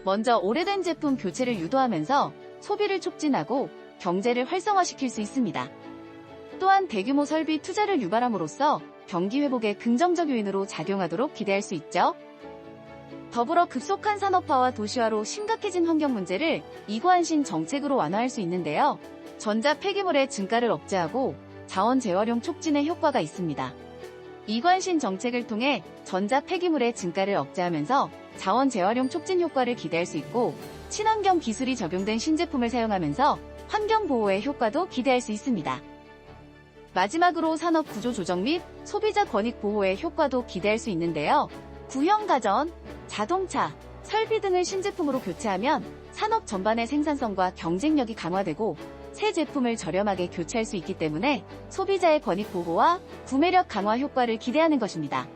먼저 오래된 제품 교체를 유도하면서 소비를 촉진하고 경제를 활성화시킬 수 있습니다. 또한 대규모 설비 투자를 유발함으로써 경기 회복에 긍정적 요인으로 작용하도록 기대할 수 있죠. 더불어 급속한 산업화와 도시화로 심각해진 환경 문제를 이관신 정책으로 완화할 수 있는데요. 전자 폐기물의 증가를 억제하고 자원 재활용 촉진에 효과가 있습니다. 이관신 정책을 통해 전자 폐기물의 증가를 억제하면서 자원 재활용 촉진 효과를 기대할 수 있고 친환경 기술이 적용된 신제품을 사용하면서 환경 보호의 효과도 기대할 수 있습니다. 마지막으로 산업 구조 조정 및 소비자 권익 보호의 효과도 기대할 수 있는데요. 구형 가전, 자동차, 설비 등을 신제품으로 교체하면 산업 전반의 생산성과 경쟁력이 강화되고 새 제품을 저렴하게 교체할 수 있기 때문에 소비자의 권익 보호와 구매력 강화 효과를 기대하는 것입니다.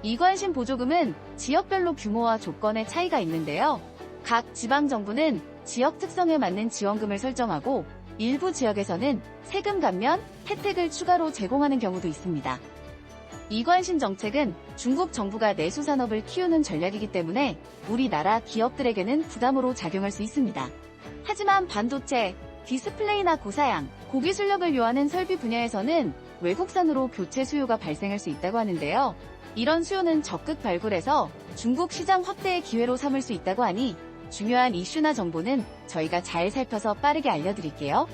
이관신 보조금은 지역별로 규모와 조건의 차이가 있는데요. 각 지방정부는 지역 특성에 맞는 지원금을 설정하고 일부 지역에서는 세금 감면, 혜택을 추가로 제공하는 경우도 있습니다. 이관신 정책은 중국 정부가 내수 산업을 키우는 전략이기 때문에 우리나라 기업들에게는 부담으로 작용할 수 있습니다. 하지만 반도체, 디스플레이나 고사양, 고기술력을 요하는 설비 분야에서는 외국산으로 교체 수요가 발생할 수 있다고 하는데요. 이런 수요는 적극 발굴해서 중국 시장 확대의 기회로 삼을 수 있다고 하니 중요한 이슈나 정보는 저희가 잘 살펴서 빠르게 알려드릴게요.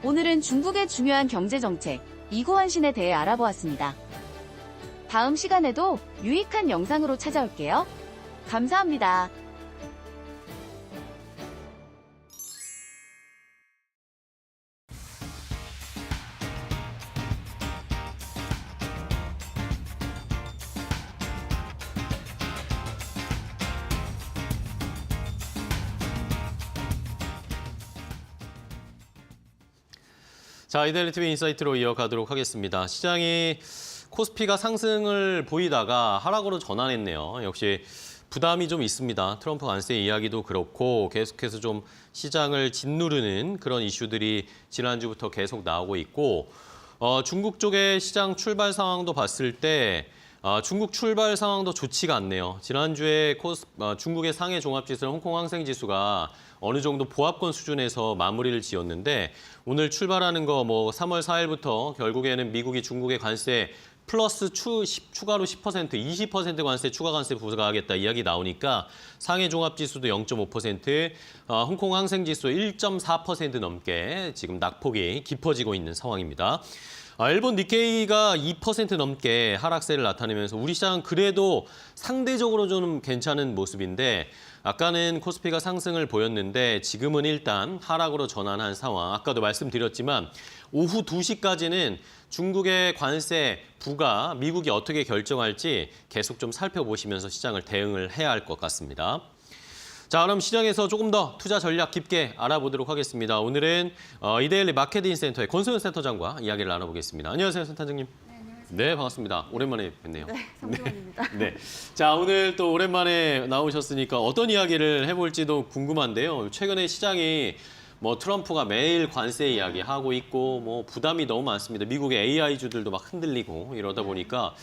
오늘은 중국의 중요한 경제정책, 이구환신에 대해 알아보았습니다. 다음 시간에도 유익한 영상으로 찾아올게요. 감사합니다. 자, 이데일리 TV 인사이트로 이어가도록 하겠습니다. 시장이 코스피가 상승을 보이다가 하락으로 전환했네요. 역시 부담이 좀 있습니다. 트럼프 관세 이야기도 그렇고 계속해서 좀 시장을 짓누르는 그런 이슈들이 지난주부터 계속 나오고 있고 중국 쪽의 시장 출발 상황도 봤을 때 중국 출발 상황도 좋지가 않네요. 지난주에 중국의 상해 종합지수 홍콩 항생지수가 어느 정도 보합권 수준에서 마무리를 지었는데 오늘 출발하는 거 뭐 3월 4일부터 결국에는 미국이 중국의 관세 플러스 추가로 10%, 20% 관세 추가 관세 부과하겠다 이야기 나오니까 상해 종합지수도 0.5%, 홍콩 항생지수 1.4% 넘게 지금 낙폭이 깊어지고 있는 상황입니다. 일본 니케이가 2% 넘게 하락세를 나타내면서 우리 시장은 그래도 상대적으로 좀 괜찮은 모습인데 아까는 코스피가 상승을 보였는데 지금은 일단 하락으로 전환한 상황. 아까도 말씀드렸지만 오후 2시까지는 중국의 관세 부과 미국이 어떻게 결정할지 계속 좀 살펴보시면서 시장을 대응을 해야 할 것 같습니다. 자, 그럼 시장에서 조금 더 투자 전략 깊게 알아보도록 하겠습니다. 오늘은 이데일리 마케팅 센터의 권소연 센터장과 이야기를 나눠보겠습니다. 안녕하세요, 센터장님. 네, 안녕하세요. 네, 반갑습니다. 오랜만에 뵙네요. 네, 성동원입니다. 네. 자, 오늘 또 오랜만에 나오셨으니까 어떤 이야기를 해볼지도 궁금한데요. 최근에 시장이 뭐 트럼프가 매일 관세 이야기 하고 있고 뭐 부담이 너무 많습니다. 미국의 AI주들도 막 흔들리고 이러다 보니까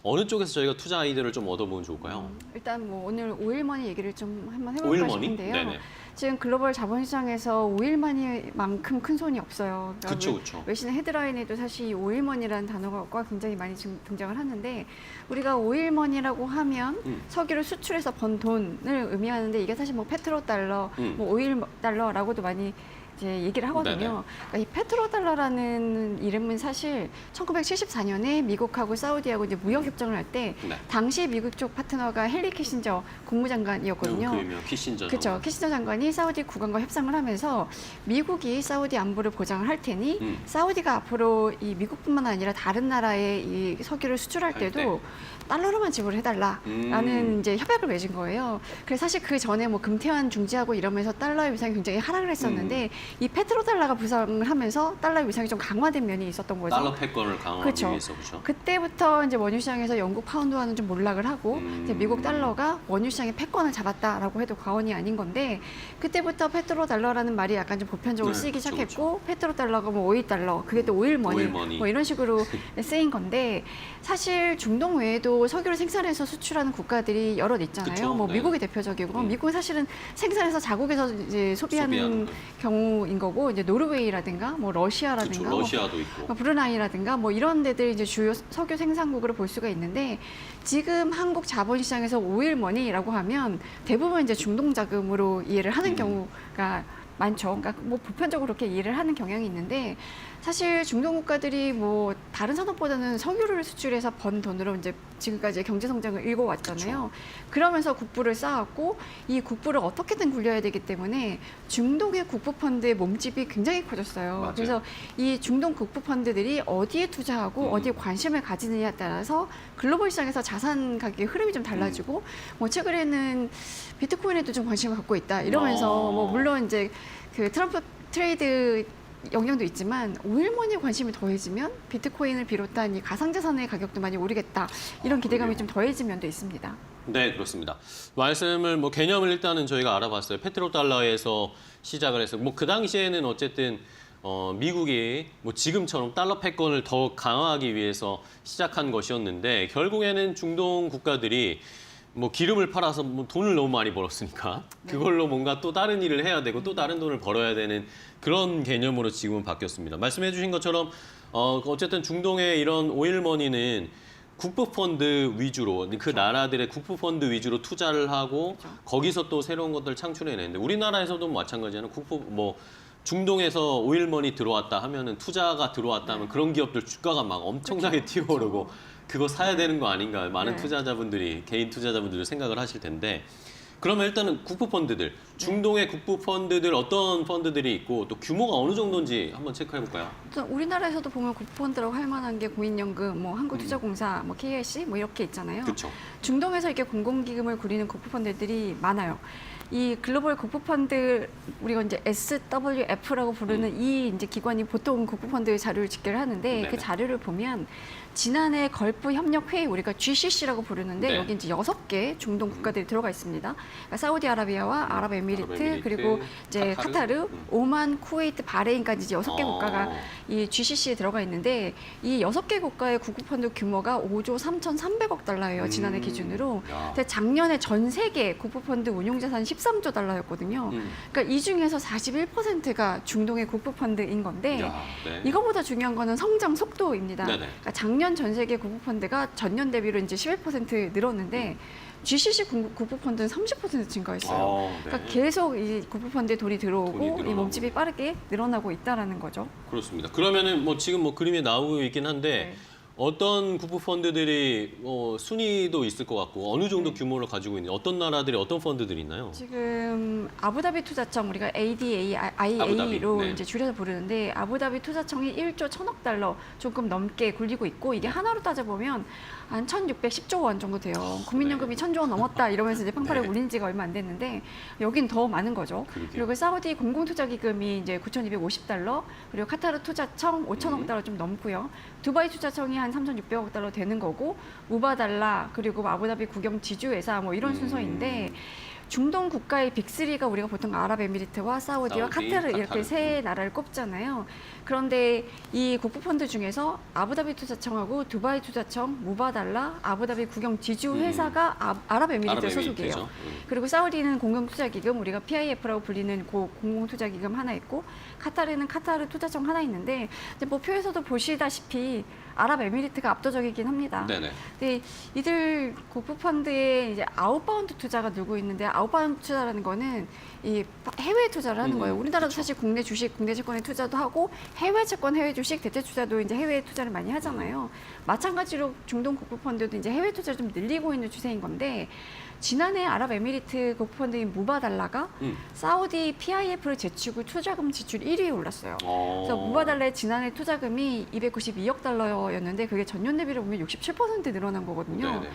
어느 쪽에서 저희가 투자 아이디어를 좀 얻어보면 좋을까요? 일단 뭐 오늘 오일머니 얘기를 좀 한번 해볼까 오일머니? 싶은데요. 네네. 지금 글로벌 자본시장에서 오일머니만큼 큰 손이 없어요. 그러니까 그쵸, 그쵸. 외신 헤드라인에도 사실 이 오일머니라는 단어가 굉장히 많이 지금 등장을 하는데 우리가 오일머니라고 하면 석유를 수출해서 번 돈을 의미하는데 이게 사실 뭐 페트로달러, 뭐 오일 달러라고도 많이 이제 얘기를 하거든요. 네네. 그러니까 이 페트로달러라는 이름은 사실 1974년에 미국하고 사우디하고 이제 무역 협정을 할 때 네. 당시 미국 쪽 파트너가 헨리 키신저 국무장관이었거든요. 그 유명 키신저. 그렇죠. 키신저 장관이 사우디 국왕과 협상을 하면서 미국이 사우디 안보를 보장을 할 테니 사우디가 앞으로 이 미국뿐만 아니라 다른 나라에 이 석유를 수출할 할 때도 달러로만 지불해달라라는 이제 협약을 맺은 거예요. 그래서 사실 그 전에 뭐 금태환 중지하고 이러면서 달러의 위상이 굉장히 하락을 했었는데 이 페트로달러가 부상을 하면서 달러의 위상이 좀 강화된 면이 있었던 거죠. 달러 패권을 강화하기 그렇죠. 위해서 그렇죠. 그때부터 이제 원유 시장에서 영국 파운드와는 좀 몰락을 하고 이제 미국 달러가 원유 시장의 패권을 잡았다라고 해도 과언이 아닌 건데 그때부터 페트로달러라는 말이 약간 좀 보편적으로 네, 쓰이기 그쵸, 시작했고 페트로달러가 뭐 오일달러 그게 또 오일머니 오일머니. 뭐 이런 식으로 쓰인 건데 사실 중동 외에도 석유를 생산해서 수출하는 국가들이 여럿 있잖아요. 그쵸, 뭐 네. 미국이 대표적이고 미국은 사실은 생산해서 자국에서 이제 소비하는 경우인 거고 이제 노르웨이라든가 뭐 러시아라든가 그쵸, 뭐 러시아도 있고. 브루나이라든가 뭐 이런 데들 이제 주요 석유 생산국으로 볼 수가 있는데 지금 한국 자본시장에서 오일머니라고 하면 대부분 이제 중동 자금으로 이해를 하는 경우가 많죠. 그러니까 뭐 보편적으로 그렇게 이해를 하는 경향이 있는데 사실 중동 국가들이 뭐 다른 산업보다는 석유를 수출해서 번 돈으로 이제 지금까지 경제 성장을 일궈왔잖아요. 그러면서 국부를 쌓았고 이 국부를 어떻게든 굴려야 되기 때문에 중동의 국부 펀드의 몸집이 굉장히 커졌어요. 맞아요. 그래서 이 중동 국부 펀드들이 어디에 투자하고 어디에 관심을 가지느냐에 따라서 글로벌 시장에서 자산 가격의 흐름이 좀 달라지고 뭐 최근에는 비트코인에도 좀 관심을 갖고 있다 이러면서 뭐 물론 이제 그 트럼프 트레이드 영향도 있지만 오일머니에 관심이 더해지면 비트코인을 비롯한 이 가상자산의 가격도 많이 오르겠다 이런 기대감이 좀 더해진 면도 있습니다. 네, 그렇습니다. 말씀을 뭐 개념을 일단은 저희가 알아봤어요. 페트로달러에서 시작을 해서 뭐 그 당시에는 어쨌든 미국이 뭐 지금처럼 달러 패권을 더 강화하기 위해서 시작한 것이었는데 결국에는 중동 국가들이 뭐 기름을 팔아서 뭐 돈을 너무 많이 벌었으니까 그걸로 뭔가 또 다른 일을 해야 되고 또 다른 돈을 벌어야 되는 그런 개념으로 지금은 바뀌었습니다. 말씀해 주신 것처럼 어쨌든 중동의 이런 오일머니는 국부펀드 위주로 그 나라들의 국부펀드 위주로 투자를 하고 거기서 또 새로운 것들을 창출해내는데 우리나라에서도 마찬가지잖아요. 중동에서 오일머니 들어왔다 하면은 투자가 들어왔다 하면 그런 기업들 주가가 막 엄청나게 튀어오르고 그거 사야 되는 거 아닌가 많은 투자자분들이 개인 투자자분들이 생각을 하실 텐데 그러면 일단은 국부펀드들 중동의 국부펀드들 어떤 펀드들이 있고 또 규모가 어느 정도인지 한번 체크해 볼까요? 우리나라에서도 보면 국부펀드라고 할 만한 게 국민연금, 뭐 한국투자공사, 뭐 KIC 뭐 이렇게 있잖아요. 그렇죠. 중동에서 이렇게 공공기금을 굴리는 국부펀드들이 많아요. 이 글로벌 국부펀드 우리가 이제 SWF라고 부르는 이 이제 기관이 보통 국부펀드 자료를 집계를 하는데 네네. 그 자료를 보면 지난해 걸프 협력 회의 우리가 GCC라고 부르는데 네. 여기 이제 6개 중동 국가들이 들어가 있습니다. 그러니까 사우디아라비아와 아랍에미리트, 아랍에미리트, 그리고 이제 카타르, 오만, 쿠웨이트, 바레인까지 이제 6개 국가가 이 GCC에 들어가 있는데 이 6개 국가의 국부펀드 규모가 5조 3,300억 달러예요. 지난해 기준으로. 야. 근데 작년에 전 세계 국부펀드 운용자산 13조 달러였거든요. 그러니까 이 중에서 41%가 중동의 국부펀드인 건데 야, 네. 이거보다 중요한 거는 성장 속도입니다. 네네. 그러니까 작년 전 세계 국부펀드가 전년 대비로 이제 11% 늘었는데 GCC 국부펀드는 30% 증가했어요. 네. 그러니까 계속 이 국부펀드에 돈이 돈이 들어오고 늘어나고. 이 몸집이 빠르게 늘어나고 있다라는 거죠. 그렇습니다. 그러면은 뭐 지금 뭐 그림에 나오고 있긴 한데 네. 어떤 국부 펀드들이 순위도 있을 것 같고 어느 정도 네. 규모를 가지고 있는 어떤 나라들이 어떤 펀드들이 있나요? 지금 아부다비 투자청 우리가 ADA, 아부다비, IA로 네. 이제 줄여서 부르는데 아부다비 투자청이 1조 1,000억 달러 조금 넘게 굴리고 있고 이게 하나로 따져보면 한 1,610조 원 정도 돼요. 국민연금이 1,000조 원 넘었다 이러면서 이제 팡파를 네. 울린 지가 얼마 안 됐는데 여긴 더 많은 거죠. 그러게요. 그리고 사우디 공공투자기금이 이제 9,250달러, 그리고 카타르 투자청 5,000억 달러 좀 넘고요. 두바이 투자청이 한 3,600억 달러 되는 거고, 무바달라, 그리고 아부다비 국영 지주회사 뭐 이런 순서인데 중동 국가의 빅3가 우리가 보통 아랍에미리트와 사우디와 사우디, 카타르 이렇게 카타르. 세 나라를 꼽잖아요. 그런데 이 국부펀드 중에서 아부다비 투자청하고 두바이 투자청, 무바달라, 아부다비 국영 지주회사가 아랍에미리트 소속이에요. 아랍에미리트죠. 그리고 사우디는 공공투자기금, 우리가 PIF라고 불리는 공공투자기금 하나 있고, 카타르는 카타르 투자청 하나 있는데, 이제 뭐 표에서도 보시다시피 아랍에미리트가 압도적이긴 합니다. 네네. 근데 이들 국부펀드에 이제 아웃바운드 투자가 늘고 있는데, 아웃바운드 투자라는 거는 이 해외 투자를 하는 거예요. 우리나라도 사실 국내 주식, 국내 채권에 투자도 하고, 해외 채권, 해외 주식, 대체 투자도 이제 해외 투자를 많이 하잖아요. 마찬가지로 중동 국부펀드도 이제 해외 투자를 좀 늘리고 있는 추세인 건데, 지난해 아랍에미리트 국부펀드인 무바달라가 사우디 PIF를 제치고 투자금 지출 1위에 올랐어요. 그래서 무바달라의 지난해 투자금이 292억 달러였는데 그게 전년 대비로 보면 67% 늘어난 거거든요. 네네.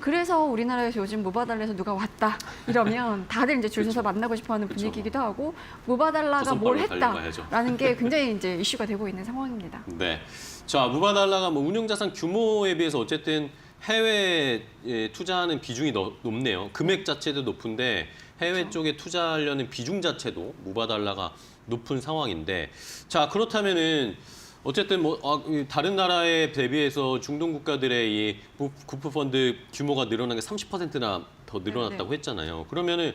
그래서 우리나라에서 요즘 무바달라에서 누가 왔다 이러면 다들 이제 줄 서서 만나고 싶어하는 그쵸. 분위기이기도 하고, 무바달라가 뭘 조선발로 달려가야죠. 했다라는 게 굉장히 이제 이슈가 되고 있는 상황입니다. 네. 자, 무바달라가 뭐 운용자산 규모에 비해서 어쨌든 해외에 투자하는 비중이 높네요. 금액 자체도 높은데 해외 그렇죠. 쪽에 투자하려는 비중 자체도 무바달라가 높은 상황인데, 자, 그렇다면은 어쨌든 뭐 다른 나라에 대비해서 중동 국가들의 이 국부펀드 규모가 늘어난 게 30%나 더 늘어났다고 네. 했잖아요. 그러면은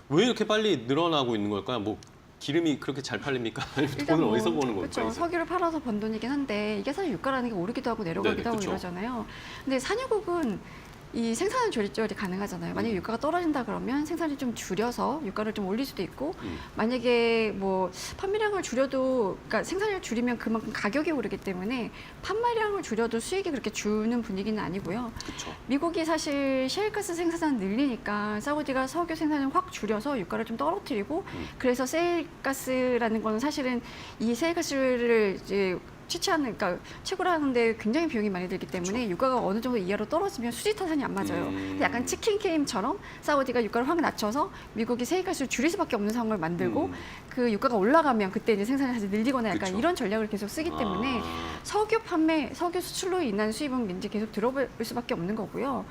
왜 이렇게 빨리 늘어나고 있는 걸까요? 뭐 기름이 그렇게 잘 팔립니까? 돈을 어디서 버는 걸까요? 그렇죠. 이제? 석유를 팔아서 번 돈이긴 한데 이게 사실 유가라는 게 오르기도 하고 내려가기도 네네, 하고 그쵸. 이러잖아요. 근데 산유국은 이 생산을 조절이 가능하잖아요. 만약에 유가가 떨어진다 그러면 생산을 좀 줄여서 유가를 좀 올릴 수도 있고, 만약에 뭐 판매량을 줄여도, 그러니까 생산을 줄이면 그만큼 가격이 오르기 때문에 판매량을 줄여도 수익이 그렇게 주는 분위기는 아니고요. 그쵸. 미국이 사실 셰일가스 생산을 늘리니까 사우디가 석유 생산을 확 줄여서 유가를 좀 떨어뜨리고, 그래서 셰일가스라는 거는 사실은 이 셰일가스를 이제 취취하는, 그러니까 채굴 하는데 굉장히 비용이 많이 들기 때문에 유가가 어느 정도 이하로 떨어지면 수지 타산이 안 맞아요. 근데 약간 치킨 게임처럼 사우디가 유가를 확 낮춰서 미국이 세계가스를 줄일 수밖에 없는 상황을 만들고, 그 유가가 올라가면 그때 이제 생산을 다시 늘리거나 약간 그쵸. 이런 전략을 계속 쓰기 때문에 석유 판매, 석유 수출로 인한 수입은 이제 계속 들어올 수밖에 없는 거고요.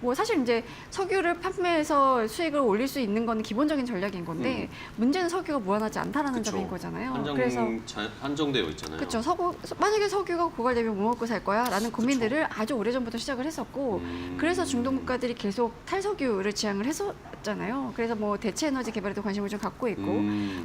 뭐 사실 이제 석유를 판매해서 수익을 올릴 수 있는 건 기본적인 전략인 건데, 문제는 석유가 무한하지 않다라는 그쵸. 점인 거잖아요. 그래서 한정되어 있잖아요. 그렇죠. 만약에 석유가 고갈되면 뭐 먹고 살 거야라는 고민들을 아주 오래전부터 시작을 했었고, 그래서 중동 국가들이 계속 탈석유를 지향을 했었잖아요. 그래서 뭐 대체 에너지 개발에도 관심을 좀 갖고 있고,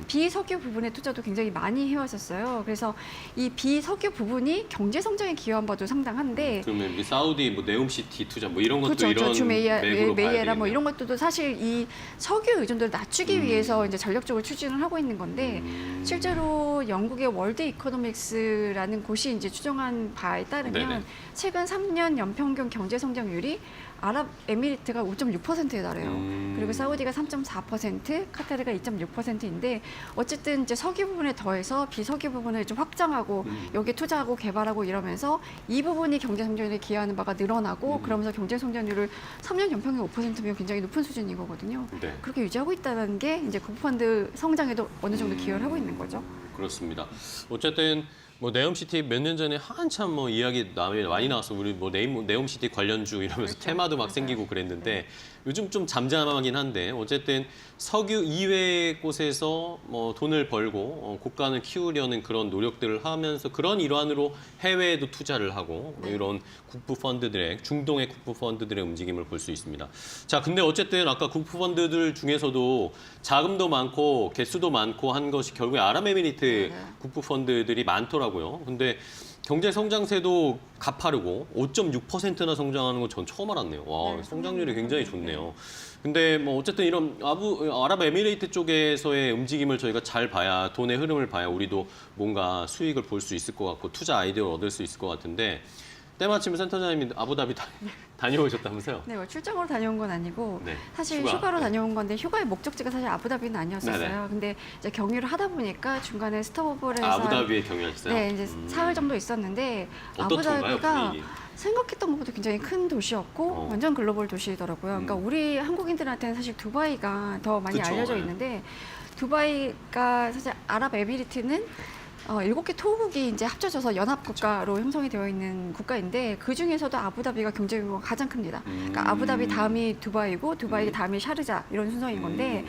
비석유 부분의 투자도 굉장히 많이 해왔었어요. 그래서 이 비석유 부분이 경제 성장에 기여한 바도 상당한데, 그러면 우리 사우디 뭐 네옴시티 투자 뭐 이런 것도 그렇죠. 이런 맥으로 봐야 메이에라 뭐 되겠네요. 이런 것들도 사실 이 석유 의존도를 낮추기 위해서 이제 전략적으로 추진을 하고 있는 건데, 실제로 영국의 월드 이코노믹스라는 곳이 이제 추정한 바에 따르면 네네. 최근 3년 연평균 경제 성장률이 아랍에미리트가 5.6%에 달해요. 음. 그리고 사우디가 3.4%, 카타르가 2.6%인데 어쨌든 이제 석유 부분에 더해서 비석유 부분을 좀 확장하고 여기 투자하고 개발하고 이러면서 이 부분이 경제 성장률에 기여하는 바가 늘어나고 그러면서 경제 성장률을 3년 연평균 5%면 굉장히 높은 수준인 거거든요. 네. 그렇게 유지하고 있다는 게 이제 국부펀드 성장에도 어느 정도 기여를 하고 있는 거죠. 그렇습니다. 어쨌든 뭐 네옴시티 몇 년 전에 한참 뭐 이야기 많이 나왔어. 우리 뭐 네옴시티 관련주 이러면서 그렇죠. 테마도 막 생기고 그랬는데 요즘 좀 잠잠하긴 한데 어쨌든 석유 이외의 곳에서 뭐 돈을 벌고 국가는 키우려는 그런 노력들을 하면서 그런 일환으로 해외에도 투자를 하고 뭐 이런 국부 펀드들의 중동의 국부 펀드들의 움직임을 볼 수 있습니다. 자, 근데 어쨌든 아까 국부 펀드들 중에서도 자금도 많고 개수도 많고 한 것이 결국에 아랍에미리트 국부 펀드들이 많더라고요. 근데 경제 성장세도 가파르고 5.6%나 성장하는 건 전 처음 알았네요. 와, 네, 성장률이 굉장히 좋네요. 근데 뭐 어쨌든 이런 아랍에미레이트 쪽에서의 움직임을 저희가 잘 봐야 돈의 흐름을 봐야 우리도 뭔가 수익을 볼 수 있을 것 같고 투자 아이디어를 얻을 수 있을 것 같은데 때마침 센터장님이 아부다비 다녀오셨다면서요? 네, 뭐 출장으로 다녀온 건 아니고 네. 사실 휴가. 휴가로 네. 다녀온 건데 휴가의 목적지가 사실 아부다비는 아니었었어요. 네네. 근데 이제 경유를 하다 보니까 중간에 스톱을 해서 아부다비에 경유하셨어요? 네, 이제 사흘 정도 있었는데 어떻던가요, 아부다비가 분위기? 생각했던 것보다 굉장히 큰 도시였고 완전 글로벌 도시더라고요. 그러니까 우리 한국인들한테는 사실 두바이가 더 많이 그쵸, 알려져 네. 있는데 두바이가 사실 아랍에미리트는 7개 토국이 이제 합쳐져서 연합국가로 형성이 되어 있는 국가인데 그 중에서도 아부다비가 경제 규모가 가장 큽니다. 그러니까 아부다비 다음이 두바이고 두바이 다음이 샤르자 이런 순서인 건데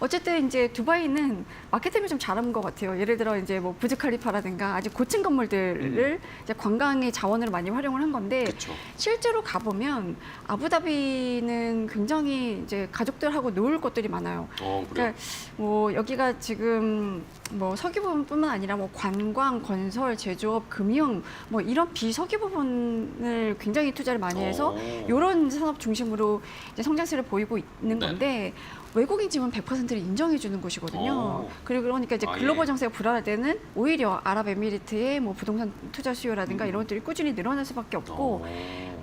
어쨌든 이제 두바이는 마케팅을 좀 잘한 것 같아요. 예를 들어 이제 뭐 부즈칼리파라든가 아주 고층 건물들을 이제 관광의 자원으로 많이 활용을 한 건데 그쵸. 실제로 가보면 아부다비는 굉장히 이제 가족들하고 놀 것들이 많아요. 그래요? 그러니까 뭐 여기가 지금 뭐 석유 부분뿐만 아니라 뭐 관광, 건설, 제조업, 금융 뭐 이런 비석유 부분을 굉장히 투자를 많이 해서 이런 산업 중심으로 이제 성장세를 보이고 있는 네. 건데 외국인 지분 100%를 인정해 주는 곳이거든요. 그리고 그러니까 이제 글로벌 예. 정세가 불안할 때는 오히려 아랍에미리트의 뭐 부동산 투자 수요라든가 이런 것들이 꾸준히 늘어날 수밖에 없고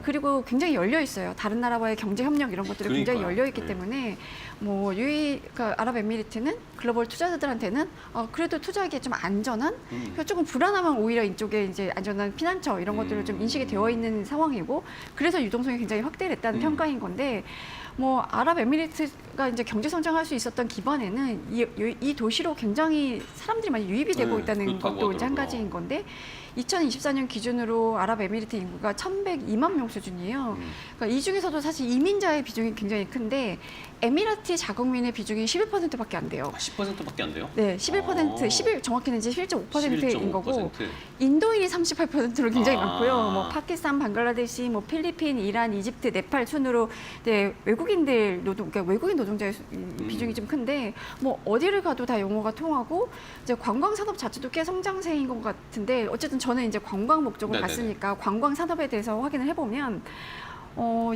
그리고 굉장히 열려 있어요. 다른 나라와의 경제 협력 이런 것들이 굉장히 그러니까요. 열려 있기 네. 때문에 뭐 그러니까 아랍에미리트는 글로벌 투자자들한테는 그래도 투자하기에 좀 안전한 그러니까 조금 불안하면 오히려 이쪽에 이제 안전한 피난처 이런 것들을 좀 인식이 되어 있는 상황이고 그래서 유동성이 굉장히 확대됐다는 평가인 건데 뭐 아랍에미리트가 이제 경제 성장할 수 있었던 기반에는 이 도시로 굉장히 사람들이 많이 유입이 되고 네, 있다는 그렇다고 것도 이제 한 하더라고요. 가지인 건데 2024년 기준으로 아랍에미리트 인구가 1,102만 명 수준이에요. 그러니까 이 중에서도 사실 이민자의 비중이 굉장히 큰데 에미라티 자국민의 비중이 11%밖에 안 돼요. 10%밖에 안 돼요? 네, 11%, 11 정확히는 이제 11.5%인 거고 11.5%. 인도인이 38%로 굉장히 아. 많고요. 뭐 파키스탄, 방글라데시, 뭐 필리핀, 이란, 이집트, 네팔 순으로 네, 외국인들 그러니까 외국인 노동자의 비중이 좀 큰데 뭐 어디를 가도 다 영어가 통하고 이제 관광 산업 자체도 꽤 성장세인 것 같은데 어쨌든 저는 이제 관광 목적으로 네네네. 갔으니까 관광 산업에 대해서 확인을 해보면.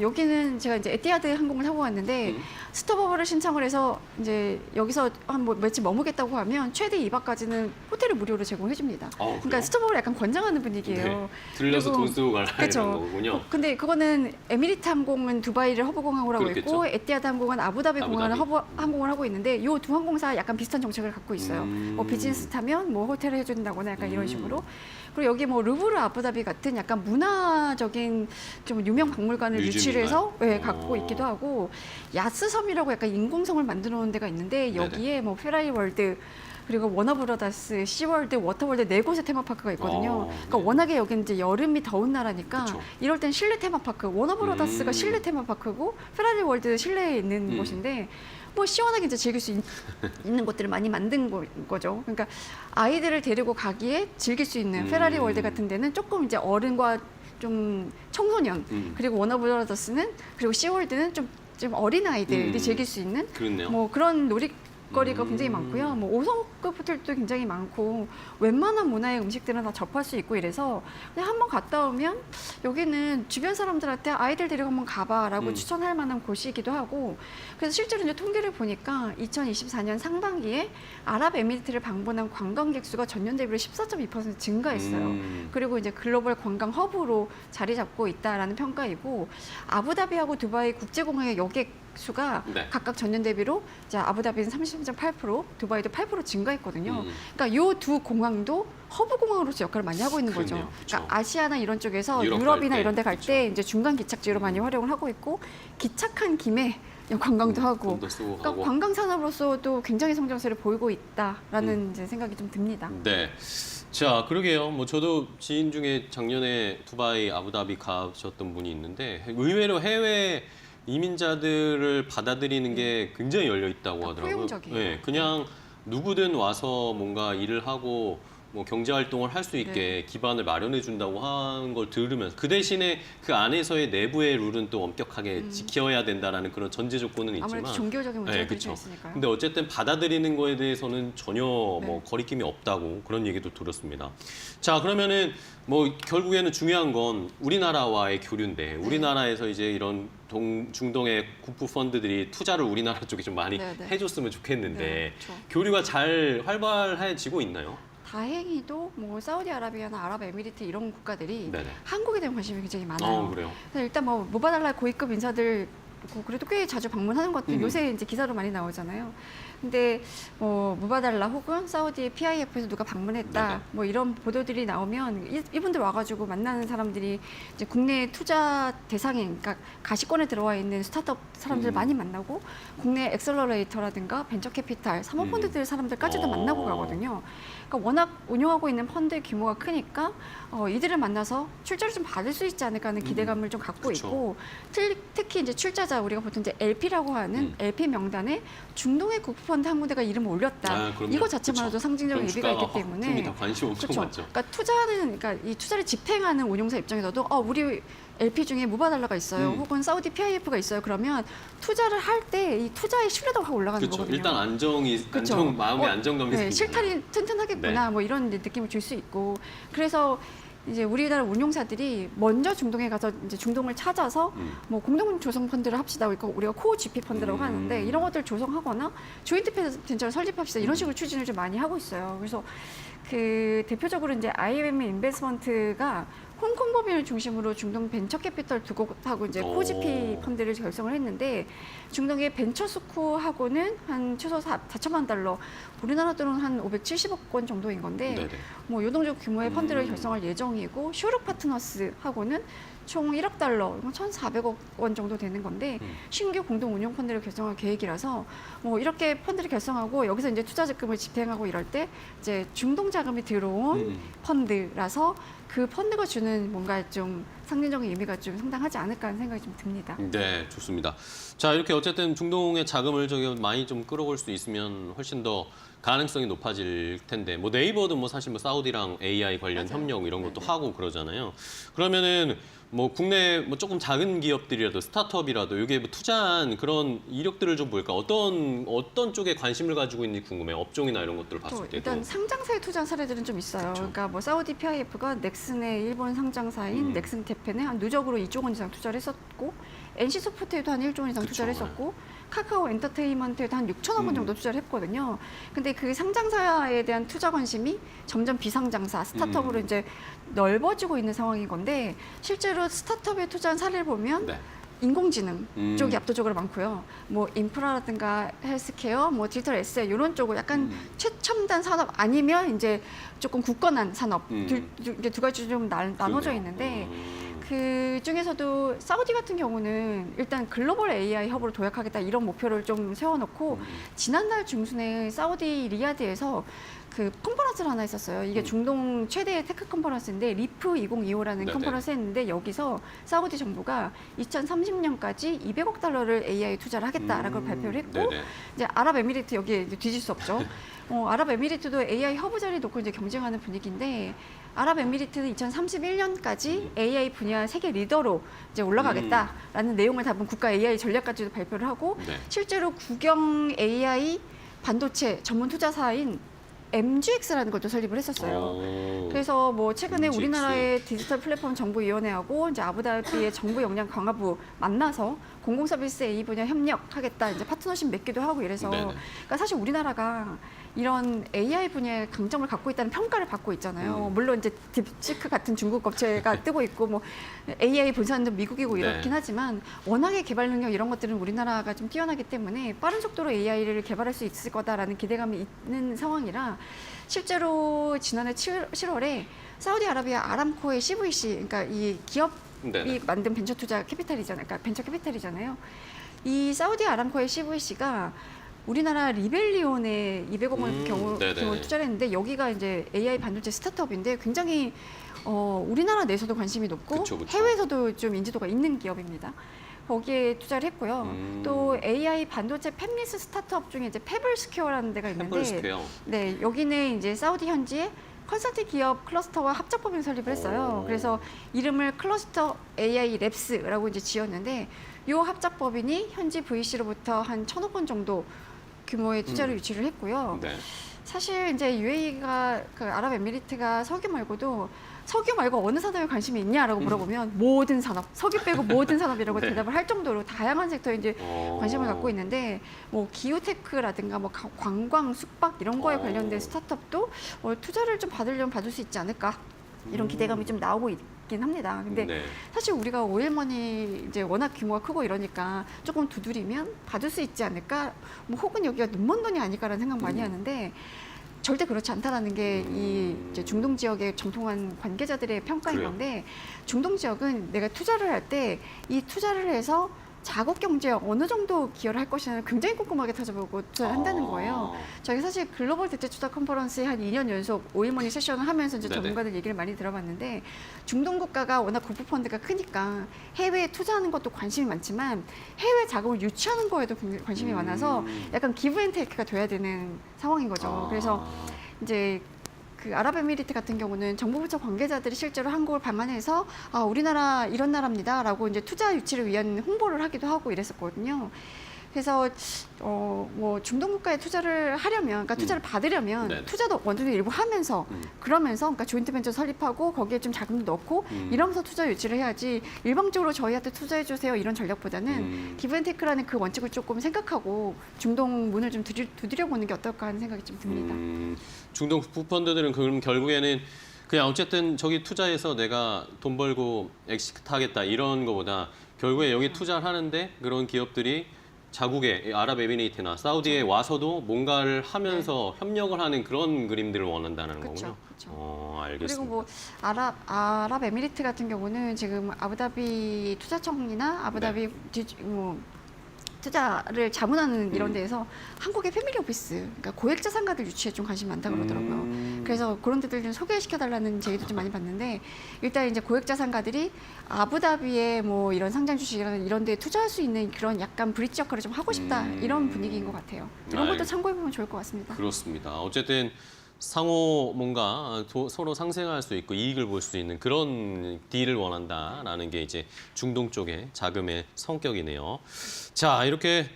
여기는 제가 이제 에티하드 항공을 타고 갔는데 스톱오버를 신청을 해서 이제 여기서 한 뭐 며칠 머무겠다고 하면 최대 2박까지는 호텔을 무료로 제공해 줍니다. 그러니까 그래요? 스톱오버를 약간 권장하는 분위기예요. 네. 들려서 그리고- 돈 쓰고 가라 그쵸. 이런 거군요. 근데 그거는 에미리트 항공은 두바이를 허브공항으로 하고 그렇겠죠. 있고 에티하드 항공은 아부다비 공항을 아부다비. 항공을 하고 있는데 이 두 항공사 약간 비슷한 정책을 갖고 있어요. 뭐 비즈니스 타면 뭐 호텔을 해준다거나 약간 이런 식으로. 그리고 여기 뭐 루브르 아부다비 같은 약간 문화적인 좀 유명 박물관을 유치를 해서 네, 갖고 있기도 하고 야스섬이라고 약간 인공성을 만들어 놓은 데가 있는데 여기에 뭐 페라리 월드 그리고 워너브러더스, 시월드, 워터월드 4곳의 테마파크가 있거든요. 그러니까 네. 워낙에 여기는 이제 여름이 더운 나라니까 그쵸. 이럴 땐 실내 테마파크, 워너브러더스가 실내 테마파크고 페라리 월드 실내에 있는 곳인데 뭐 시원하게 이제 즐길 수 있는 것들을 많이 만든 거죠. 그러니까 아이들을 데리고 가기에 즐길 수 있는 페라리 월드 같은 데는 조금 이제 어른과 좀 청소년 그리고 워너브러더스는 그리고 시월드는 좀 어린 아이들이 즐길 수 있는 그렇네요. 뭐 그런 놀이거리가 굉장히 많고요. 뭐 5성급 고급 호텔도 굉장히 많고 웬만한 문화의 음식들은 다 접할 수 있고 이래서 그냥 한번 갔다 오면 여기는 주변 사람들한테 아이들 데리고 한번 가봐라고 추천할 만한 곳이기도 하고 그래서 실제로 이제 통계를 보니까 2024년 상반기에 아랍에미리트를 방문한 관광객 수가 전년 대비로 14.2% 증가했어요. 그리고 이제 글로벌 관광 허브로 자리 잡고 있다라는 평가이고 아부다비하고 두바이 국제공항의 여객 수가 네. 각각 전년 대비로 이제 아부다비는 33.8%, 두바이도 8% 증가했거든요. 그러니까 요 두 공항도 허브 공항으로서 역할을 많이 하고 있는 거죠. 그렇네요. 그렇죠. 그러니까 아시아나 이런 쪽에서 유럽 유럽이나 갈 때, 이런 데 갈 그렇죠. 때 이제 중간 기착지로 많이 활용을 하고 있고 기착한 김에 관광도 하고 돈도 쓰고 그러니까 하고. 관광 산업으로서도 굉장히 성장세를 보이고 있다라는 이제 생각이 좀 듭니다. 네. 자, 그러게요. 뭐 저도 지인 중에 작년에 두바이, 아부다비 가셨던 분이 있는데 의외로 해외 이민자들을 받아들이는 게 굉장히 열려 있다고 하더라고요. 포용적이에요. 네, 그냥 누구든 와서 뭔가 일을 하고 뭐 경제 활동을 할 수 있게 기반을 마련해 준다고 하는 걸 들으면서 그 대신에 그 안에서의 내부의 룰은 또 엄격하게 지켜야 된다라는 그런 전제 조건은 있지만 아무래도 종교적인 문제가 네, 될 수 그쵸. 있으니까요. 근데 어쨌든 받아들이는 거에 대해서는 전혀 네. 뭐 거리낌이 없다고 그런 얘기도 들었습니다. 자, 그러면은 뭐 결국에는 중요한 건 우리나라와의 교류인데 우리나라에서 이제 이런 중동의 국부 펀드들이 투자를 우리나라 쪽에 좀 많이 네, 네. 해줬으면 좋겠는데 네, 그렇죠. 교류가 잘 활발해지고 있나요? 다행히도 뭐 사우디아라비아나 아랍에미리트 이런 국가들이 네네. 한국에 대한 관심이 굉장히 많아요. 그래요. 그래서 일단 뭐 무바달라 고위급 인사들 그래도 꽤 자주 방문하는 것들 요새 이제 기사로 많이 나오잖아요. 근데 뭐 무바달라 혹은 사우디의 PIF에서 누가 방문했다 네네. 뭐 이런 보도들이 나오면 이분들 와가지고 만나는 사람들이 이제 국내 투자 대상인 그러니까 가시권에 들어와 있는 스타트업 사람들 많이 만나고 국내 엑셀러레이터라든가 벤처캐피탈 사모펀드들 사람들까지도 만나고 가거든요. 그러니까 워낙 운용하고 있는 펀드의 규모가 크니까 이들을 만나서 출자를 좀 받을 수 있지 않을까 하는 기대감을 좀 갖고 그쵸. 있고 특히 이제 출자자 우리가 보통 이제 LP라고 하는 LP 명단에 중동의 국부펀드 한 군데가 이름을 올렸다. 그럼요. 이거 자체만으로도 그쵸. 상징적인 그럼 의미가 있기 주가가 때문에 큽니다. 관심 엄청 그렇죠. 많죠. 그러니까 그러니까 이 투자를 집행하는 운용사 입장에서도 우리 LP 중에 무바달라가 있어요. 혹은 사우디 PIF가 있어요. 그러면 투자를 할 때 이 투자의 신뢰도가 확 올라가는 그렇죠. 거거든요. 일단 그쵸. 마음의 안정감이 네, 생기죠. 실타리 튼튼하겠구나 네. 뭐 이런 느낌을 줄 수 있고 그래서 이제 우리나라 운용사들이 먼저 중동에 가서 이제 중동을 찾아서 뭐 공동 조성 펀드를 합시다. 그러니까 우리가 코 GP 펀드라고 하는데 이런 것들 조성하거나 조인트 벤처를 설립합시다. 이런 식으로 추진을 좀 많이 하고 있어요. 그래서 그 대표적으로 이제 IM 인베스트먼트가 홍콩법인을 중심으로 중동 벤처 캐피털 두 곳하고 이제 코지피 펀드를 결성을 했는데 중동의 벤처 스코어하고는 한 최소 4천만 달러, 우리나라 돈은 한 570억 원 정도인 건데 네네. 뭐 요동적 규모의 펀드를 결성할 예정이고 슈룩 파트너스하고는 총 1억 달러, 1,400억 원 정도 되는 건데 신규 공동 운용 펀드를 결성할 계획이라서 뭐 이렇게 펀드를 결성하고 여기서 이제 투자 자금을 집행하고 이럴 때 이제 중동 자금이 들어온 펀드라서 그 펀드가 주는 뭔가 좀 상징적인 의미가 좀 상당하지 않을까 하는 생각이 좀 듭니다. 네, 좋습니다. 자, 이렇게 어쨌든 중동의 자금을 많이 좀 끌어올 수 있으면 훨씬 더 가능성이 높아질 텐데, 뭐 네이버도 뭐 사실 뭐 사우디랑 AI 관련 협력 이런 것도 하고 그러잖아요. 그러면은 뭐 국내 뭐 조금 작은 기업들이라도 스타트업이라도 이게 뭐 투자한 그런 이력들을 좀 볼까? 어떤 쪽에 관심을 가지고 있는지 궁금해요. 업종이나 이런 것들을 봤을 때도. 일단 상장사에 투자한 사례들은 좀 있어요. 그쵸. 그러니까 뭐 사우디 PIF가 넥슨의 일본 상장사인 넥슨 재팬에 한 누적으로 2조 원 이상 투자를 했었고 NC 소프트에도 한 1조 원 이상 그쵸. 투자를 했었고 카카오 엔터테인먼트에도 한 6천억 원 정도 투자를 했거든요. 근데 그 상장사에 대한 투자 관심이 점점 비상장사, 스타트업으로 이제 넓어지고 있는 상황인 건데 실제로 스타트업에 투자한 사례를 보면 네. 인공지능 쪽이 압도적으로 많고요. 뭐 인프라라든가 헬스케어, 뭐 디지털 에셋 이런 쪽은 약간 최첨단 산업 아니면 이제 조금 굳건한 산업 이게 두 가지 좀 나눠져 있는데 그 중에서도 사우디 같은 경우는 일단 글로벌 AI 허브로 도약하겠다 이런 목표를 좀 세워놓고 지난달 중순에 사우디 리야드에서 그 컨퍼런스를 하나 했었어요. 이게 중동 최대의 테크 컨퍼런스인데 리프 2025라는 네네. 컨퍼런스 했는데 여기서 사우디 정부가 2030년까지 200억 달러를 AI 투자를 하겠다라고 발표를 했고 네네. 이제 아랍에미리트 여기에 이제 뒤질 수 없죠. 아랍에미리트도 AI 허브 자리 놓고 이제 경쟁하는 분위기인데 아랍에미리트는 2031년까지 AI 분야 세계 리더로 이제 올라가겠다라는 내용을 담은 국가 AI 전략까지도 발표를 하고 네. 실제로 국영 AI 반도체 전문 투자사인 MGX라는 것도 설립을 했었어요. 오. 그래서 뭐 최근에 MGX. 우리나라의 디지털 플랫폼 정보위원회하고 이제 아부다비의 정부 역량 강화부 만나서 공공서비스 A 분야 협력하겠다 이제 파트너십 맺기도 하고 이래서 네네. 그러니까 사실 우리나라가 이런 AI 분야의 강점을 갖고 있다는 평가를 받고 있잖아요. 물론 이제 딥시크 같은 중국 업체가 뜨고 있고 뭐 AI 본사는 미국이고 이렇긴 네. 하지만 워낙에 개발 능력 이런 것들은 우리나라가 좀 뛰어나기 때문에 빠른 속도로 AI를 개발할 수 있을 거다라는 기대감이 있는 상황이라 실제로 지난해 7월에 사우디아라비아 아람코의 CVC 그러니까 이 기업이 네네. 만든 벤처 투자 캐피탈이잖아요. 그러니까 벤처 캐피탈이잖아요. 이 사우디 아람코의 CVC가 우리나라 리벨리온에 200억 원 네네. 규모를 투자를 했는데 여기가 이제 AI 반도체 스타트업인데 굉장히 우리나라 내에서도 관심이 높고 그쵸, 그쵸. 해외에서도 좀 인지도가 있는 기업입니다. 거기에 투자를 했고요. 또 AI 반도체 팹리스 스타트업 중에 이제 페블스퀘어라는 데가 있는데 햄버스퀘어. 네, 여기는 이제 사우디 현지에 컨설팅 기업 클러스터와 합작법인 설립을 했어요. 오. 그래서 이름을 클러스터 AI 랩스라고 이제 지었는데 이 합작법인이 현지 VC로부터 한 1,000억 원 정도 규모의 투자를 유치를 했고요. 네. 사실 이제 UAE가 그 아랍에미리트가 석유 말고 어느 산업에 관심이 있냐라고 물어보면 모든 산업, 석유 빼고 모든 산업이라고 네. 대답을 할 정도로 다양한 섹터에 이제 어. 관심을 갖고 있는데 뭐 기후테크라든가 뭐 관광, 숙박 이런 거에 관련된 스타트업도 투자를 좀 받으려면 받을 수 있지 않을까 이런 기대감이 좀 나오고 있긴 합니다. 근데 네. 사실 우리가 오일머니 이제 워낙 규모가 크고 이러니까 조금 두드리면 받을 수 있지 않을까 뭐 혹은 여기가 눈먼 돈이 아닐까라는 생각 많이 하는데 절대 그렇지 않다라는 게 이 중동 지역의 정통한 관계자들의 평가인 그래요. 건데 중동 지역은 내가 투자를 할 때 이 투자를 해서 자국 경제에 어느 정도 기여를 할 것이냐를 굉장히 꼼꼼하게 따져보고 투자를 한다는 거예요. 저희 사실 글로벌 대체 투자 컨퍼런스에 한 2년 연속 오일머니 세션을 하면서 이제 네네. 전문가들 얘기를 많이 들어봤는데 중동 국가가 워낙 국부 펀드가 크니까 해외에 투자하는 것도 관심이 많지만 해외 자금을 유치하는 거에도 굉장히 관심이 많아서 약간 기브 앤 테이크가 돼야 되는 상황인 거죠. 그래서 이제 그 아랍에미리트 같은 경우는 정부부처 관계자들이 실제로 한국을 방문해서 우리나라 이런 나라입니다라고 이제 투자 유치를 위한 홍보를 하기도 하고 이랬었거든요. 그래서 뭐 중동 국가에 투자를 하려면, 그러니까 투자를 받으려면 네네. 투자도 원전을 일부 하면서 그러면서, 그러니까 조인트 벤처 설립하고 거기에 좀 자금도 넣고 이러면서 투자 유치를 해야지 일방적으로 저희한테 투자해 주세요 이런 전략보다는 기브앤테이크라는 그 원칙을 조금 생각하고 중동 문을 좀 두드려 보는 게 어떨까 하는 생각이 좀 듭니다. 중동 북펀드들은 그럼 결국에는 그냥 어쨌든 저기 투자해서 내가 돈 벌고 엑시트하겠다 이런 거보다 결국에 여기 투자를 하는데 그런 기업들이 자국의 아랍에미리트나 사우디에 와서도 뭔가를 하면서 협력을 하는 그런 그림들을 원한다는 그쵸, 거군요. 그쵸. 알겠습니다. 그리고 뭐 아랍에미리트 같은 경우는 지금 아부다비 투자청이나 아부다비 투자를 자문하는 이런 데에서 한국의 패밀리 오피스, 그러니까 고액 자산가들 유치에 좀 관심이 많다 그러더라고요. 그래서 그런 데들 좀 소개시켜달라는 제의도 좀 많이 받는데 일단 이제 고액 자산가들이 아부다비의 뭐 이런 상장 주식이나 이런 데에 투자할 수 있는 그런 약간 브릿지 역할을 좀 하고 싶다 이런 분위기인 것 같아요. 이런 것도 참고해보면 좋을 것 같습니다. 그렇습니다. 어쨌든 상호 뭔가 서로 상생할 수 있고 이익을 볼 수 있는 그런 딜을 원한다라는 게 이제 중동 쪽의 자금의 성격이네요. 자, 이렇게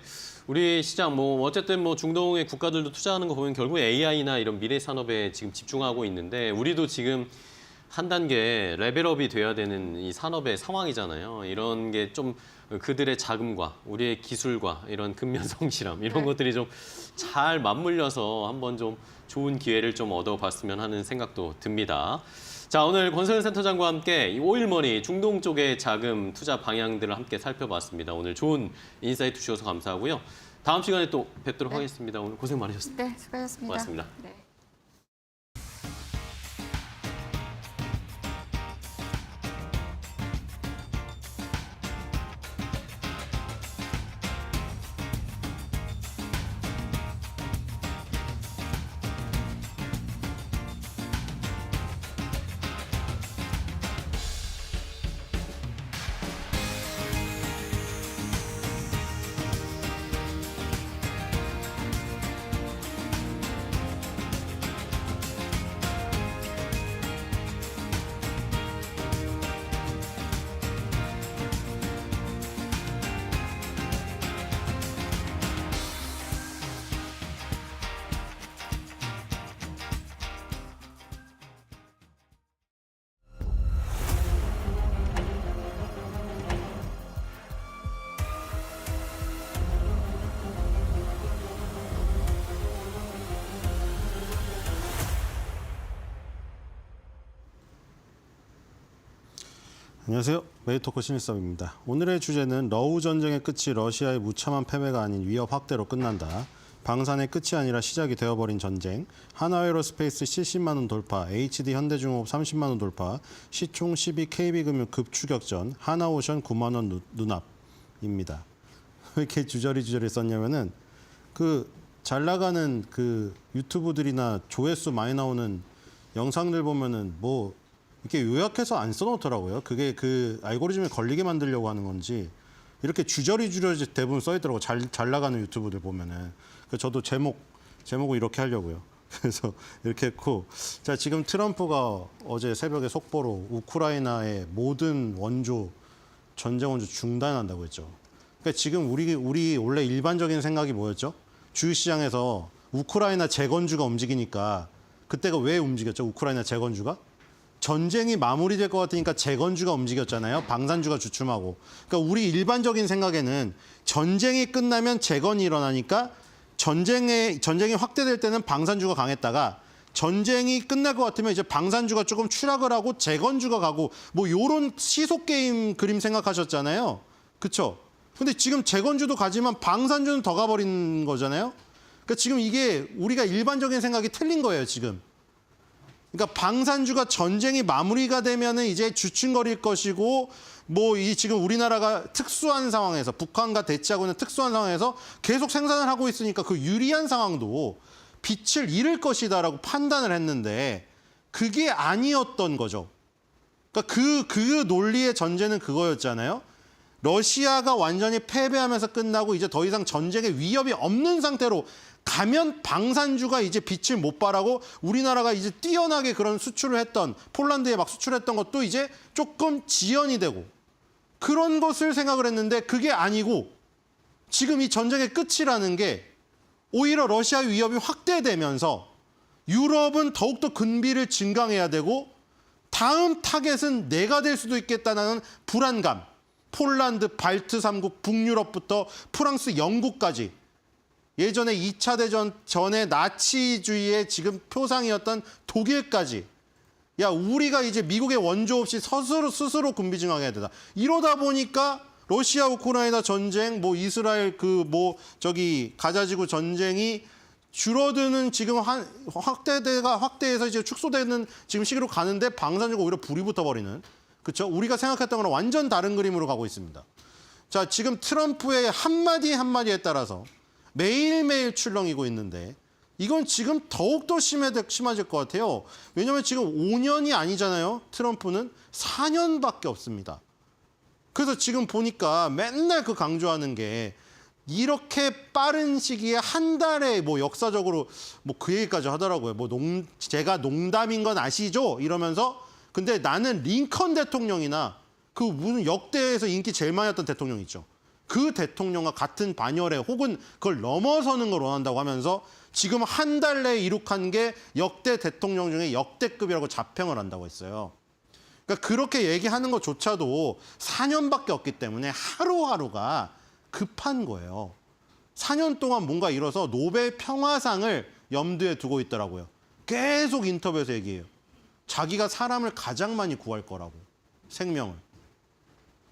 우리 시장 뭐 어쨌든 뭐 중동의 국가들도 투자하는 거 보면 결국 AI나 이런 미래 산업에 지금 집중하고 있는데 우리도 지금 한 단계 레벨업이 돼야 되는 이 산업의 상황이잖아요. 이런 게 좀 그들의 자금과 우리의 기술과 이런 근면성실함 이런 것들이 좀 잘 맞물려서 한번 좀 좋은 기회를 좀 얻어봤으면 하는 생각도 듭니다. 자, 오늘 권소연 센터장과 함께 이 오일머니 중동 쪽의 자금 투자 방향들을 함께 살펴봤습니다. 오늘 좋은 인사이트 주셔서 감사하고요. 다음 시간에 또 뵙도록 하겠습니다. 오늘 고생 많으셨습니다. 네, 수고하셨습니다. 고맙습니다. 네. 안녕하세요. 메이토크 신일섭입니다. 오늘의 주제는 러우 전쟁의 끝이 러시아의 무참한 패배가 아닌 위협 확대로 끝난다. 방산의 끝이 아니라 시작이 되어버린 전쟁. 하나에어로스페이스 70만 원 돌파, HD 현대중공업 30만 원 돌파, 시총 12 KB금융 급추격전, 하나오션 9만 원 눈앞입니다. 왜 이렇게 주저리 썼냐면은 잘 나가는 유튜브들이나 조회수 많이 나오는 영상들 보면은 뭐 이렇게 요약해서 안 써놓더라고요. 그게 알고리즘에 걸리게 만들려고 하는 건지 이렇게 주저리 대부분 써있더라고요. 잘 나가는 유튜브들 보면은. 그래서 저도 제목을 이렇게 하려고요. 그래서 이렇게 했고, 자, 지금 트럼프가 어제 새벽에 속보로 우크라이나의 모든 전쟁 원조 중단한다고 했죠. 그러니까 지금 우리 원래 일반적인 생각이 뭐였죠? 주식시장에서 우크라이나 재건주가 움직이니까 그때가 왜 움직였죠? 우크라이나 재건주가? 전쟁이 마무리될 것 같으니까 재건주가 움직였잖아요. 방산주가 주춤하고. 그러니까 우리 일반적인 생각에는 전쟁이 끝나면 재건이 일어나니까 전쟁이 확대될 때는 방산주가 강했다가 전쟁이 끝날 것 같으면 이제 방산주가 조금 추락을 하고 재건주가 가고 뭐 요런 시속 게임 그림 생각하셨잖아요. 그렇죠? 근데 지금 재건주도 가지만 방산주는 더 가버린 거잖아요. 그러니까 지금 이게 우리가 일반적인 생각이 틀린 거예요, 지금. 그러니까 방산주가 전쟁이 마무리가 되면은 이제 주춤거릴 것이고 뭐 지금 우리나라가 특수한 상황에서 북한과 대치하고 있는 특수한 상황에서 계속 생산을 하고 있으니까 그 유리한 상황도 빛을 잃을 것이다라고 판단을 했는데 그게 아니었던 거죠. 그러니까 그 논리의 전제는 그거였잖아요. 러시아가 완전히 패배하면서 끝나고 이제 더 이상 전쟁의 위협이 없는 상태로 가면 방산주가 이제 빛을 못 발하고 우리나라가 이제 뛰어나게 그런 수출을 했던 폴란드에 막 수출했던 것도 이제 조금 지연이 되고 그런 것을 생각을 했는데 그게 아니고 지금 이 전쟁의 끝이라는 게 오히려 러시아 위협이 확대되면서 유럽은 더욱더 군비를 증강해야 되고 다음 타겟은 내가 될 수도 있겠다는 불안감. 폴란드, 발트 3국, 북유럽부터 프랑스, 영국까지 예전에 2차 대전 전에 나치주의의 지금 표상이었던 독일까지 야 우리가 이제 미국의 원조 없이 스스로 군비 증강해야 되다. 이러다 보니까 러시아 우크라이나 전쟁, 뭐 이스라엘 가자지구 전쟁이 줄어드는 지금 확대해서 이제 축소되는 지금 시기로 가는데 방산주가 오히려 불이 붙어버리는 그렇죠? 우리가 생각했던 거랑 완전 다른 그림으로 가고 있습니다. 자, 지금 트럼프의 한마디에 따라서 매일매일 출렁이고 있는데 이건 지금 더욱더 심해질 것 같아요. 왜냐하면 지금 5년이 아니잖아요. 트럼프는 4년밖에 없습니다. 그래서 지금 보니까 맨날 강조하는 게 이렇게 빠른 시기에 한 달에 뭐 역사적으로 뭐 그 얘기까지 하더라고요. 제가 농담인 건 아시죠? 이러면서 근데 나는 링컨 대통령이나 무슨 역대에서 인기 제일 많이 했던 대통령 있죠. 그 대통령과 같은 반열에 혹은 그걸 넘어서는 걸 원한다고 하면서 지금 한 달 내에 이룩한 게 역대 대통령 중에 역대급이라고 자평을 한다고 했어요. 그러니까 그렇게 얘기하는 것조차도 4년밖에 없기 때문에 하루하루가 급한 거예요. 4년 동안 뭔가 이뤄서 노벨 평화상을 염두에 두고 있더라고요. 계속 인터뷰에서 얘기해요. 자기가 사람을 가장 많이 구할 거라고, 생명을.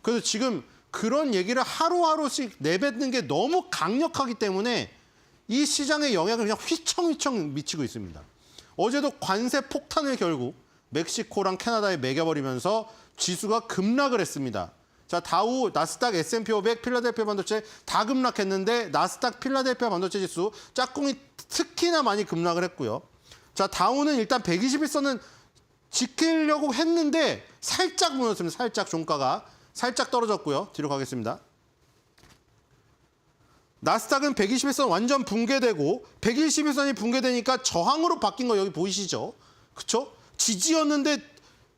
그래서 지금 그런 얘기를 하루하루씩 내뱉는 게 너무 강력하기 때문에 이 시장의 영향을 그냥 휘청휘청 미치고 있습니다. 어제도 관세 폭탄을 결국 멕시코랑 캐나다에 매겨버리면서 지수가 급락을 했습니다. 자, 다우, 나스닥, S&P 500, 필라델피아 반도체 다 급락했는데 나스닥, 필라델피아 반도체 지수 짝꿍이 특히나 많이 급락을 했고요. 자, 다우는 일단 121선은 지키려고 했는데 살짝 무너졌습니다. 살짝 종가가 살짝 떨어졌고요. 뒤로 가겠습니다. 나스닥은 121선 완전 붕괴되고 121선이 붕괴되니까 저항으로 바뀐 거 여기 보이시죠? 그렇죠? 지지였는데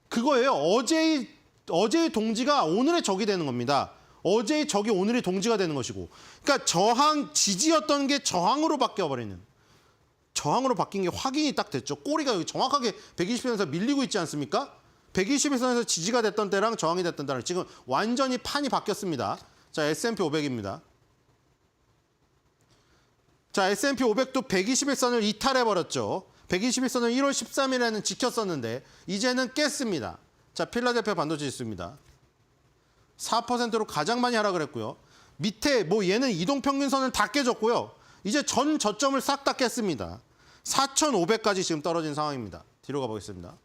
그거예요. 어제의 동지가 오늘의 적이 되는 겁니다. 어제의 적이 오늘의 동지가 되는 것이고. 그러니까 지지였던 게 저항으로 바뀌어버리는. 저항으로 바뀐 게 확인이 딱 됐죠. 꼬리가 여기 정확하게 120선에서 밀리고 있지 않습니까? 121선에서 지지가 됐던 때랑 저항이 됐던 때랑 지금 완전히 판이 바뀌었습니다. 자, S&P 500입니다. 자, S&P 500도 121선을 이탈해버렸죠. 121선을 1월 13일에는 지켰었는데 이제는 깼습니다. 자, 필라델피아 반도체 지수입니다. 4%로 가장 많이 하락을 했고요. 밑에 뭐 얘는 이동평균선을 다 깨졌고요. 이제 전 저점을 싹 다 깼습니다. 4,500까지 지금 떨어진 상황입니다. 뒤로 가보겠습니다.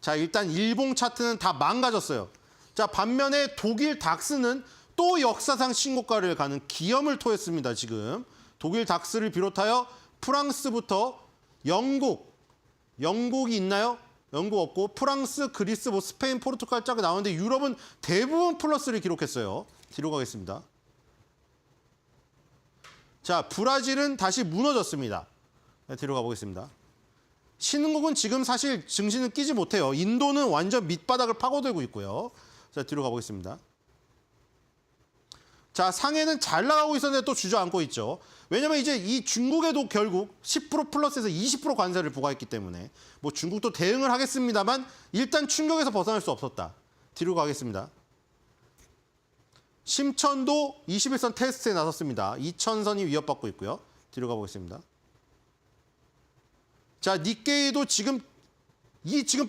자, 일단 일봉 차트는 다 망가졌어요. 자, 반면에 독일 닥스는 또 역사상 신고가를 가는 기염을 토했습니다. 지금 독일 닥스를 비롯하여 프랑스부터 영국이 있나요? 영국 없고 프랑스, 그리스, 뭐 스페인, 포르투갈 쫙 나오는데 유럽은 대부분 플러스를 기록했어요. 뒤로 가겠습니다. 자, 브라질은 다시 무너졌습니다. 네, 뒤로 가보겠습니다. 신흥국은 지금 사실 증시는 끼지 못해요. 인도는 완전 밑바닥을 파고들고 있고요. 자, 뒤로 가보겠습니다. 자, 상해는 잘 나가고 있었는데 또 주저앉고 있죠. 왜냐면 이제 이 중국에도 결국 10% 플러스에서 20% 관세를 부과했기 때문에 뭐 중국도 대응을 하겠습니다만 일단 충격에서 벗어날 수 없었다. 뒤로 가겠습니다. 심천도 21선 테스트에 나섰습니다. 2000선이 위협받고 있고요. 뒤로 가보겠습니다. 자, 니케이도 지금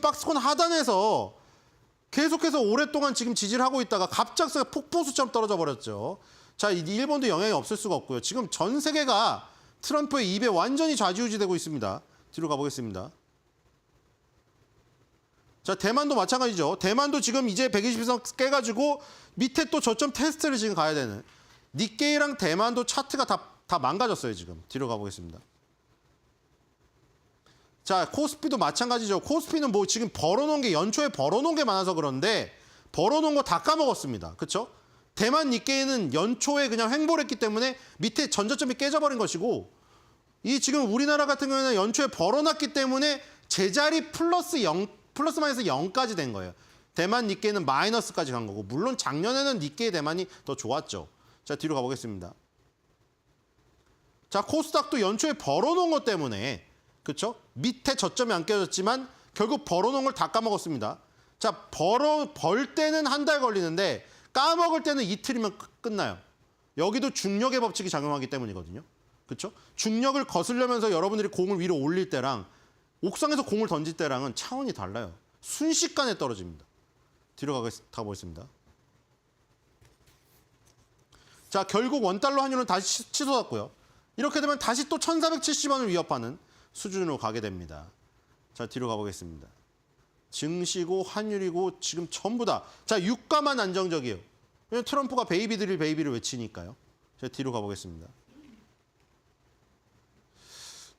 박스권 하단에서 계속해서 오랫동안 지금 지지를 하고 있다가 갑작스레 폭포수처럼 떨어져 버렸죠. 자, 일본도 영향이 없을 수가 없고요. 지금 전 세계가 트럼프의 입에 완전히 좌지우지되고 있습니다. 뒤로 가보겠습니다. 자, 대만도 마찬가지죠. 대만도 지금 이제 120선 깨가지고 밑에 또 저점 테스트를 지금 가야 되는. 니케이랑 대만도 차트가 다 망가졌어요, 지금. 뒤로 가보겠습니다. 자, 코스피도 마찬가지죠. 코스피는 뭐 지금 벌어놓은 게 연초에 벌어놓은 게 많아서 그런데 벌어놓은 거 다 까먹었습니다. 그렇죠? 대만 니케이는 연초에 그냥 횡보를 했기 때문에 밑에 전저점이 깨져버린 것이고 이 지금 우리나라 같은 경우에는 연초에 벌어놨기 때문에 제자리 플러스 마이너스 0까지 된 거예요. 대만 니케이는 마이너스까지 간 거고 물론 작년에는 니케이 대만이 더 좋았죠. 자, 뒤로 가보겠습니다. 자, 코스닥도 연초에 벌어놓은 것 때문에 그렇죠? 밑에 저점이 안 깨졌지만 결국 벌어놓은 걸 다 까먹었습니다. 자, 벌 때는 한 달 걸리는데 까먹을 때는 이틀이면 끝나요. 여기도 중력의 법칙이 작용하기 때문이거든요. 그렇죠? 중력을 거스르면서 여러분들이 공을 위로 올릴 때랑 옥상에서 공을 던질 때랑은 차원이 달라요. 순식간에 떨어집니다. 뒤로 가보겠습니다. 자, 결국 원달러 환율은 다시 치솟았고요. 이렇게 되면 다시 또 1,470원을 위협하는 수준으로 가게 됩니다. 자, 뒤로 가보겠습니다. 증시고 환율이고 지금 전부 다. 자, 유가만 안정적이에요. 왜냐면 트럼프가 베이비들이 베이비를 외치니까요. 자, 뒤로 가보겠습니다.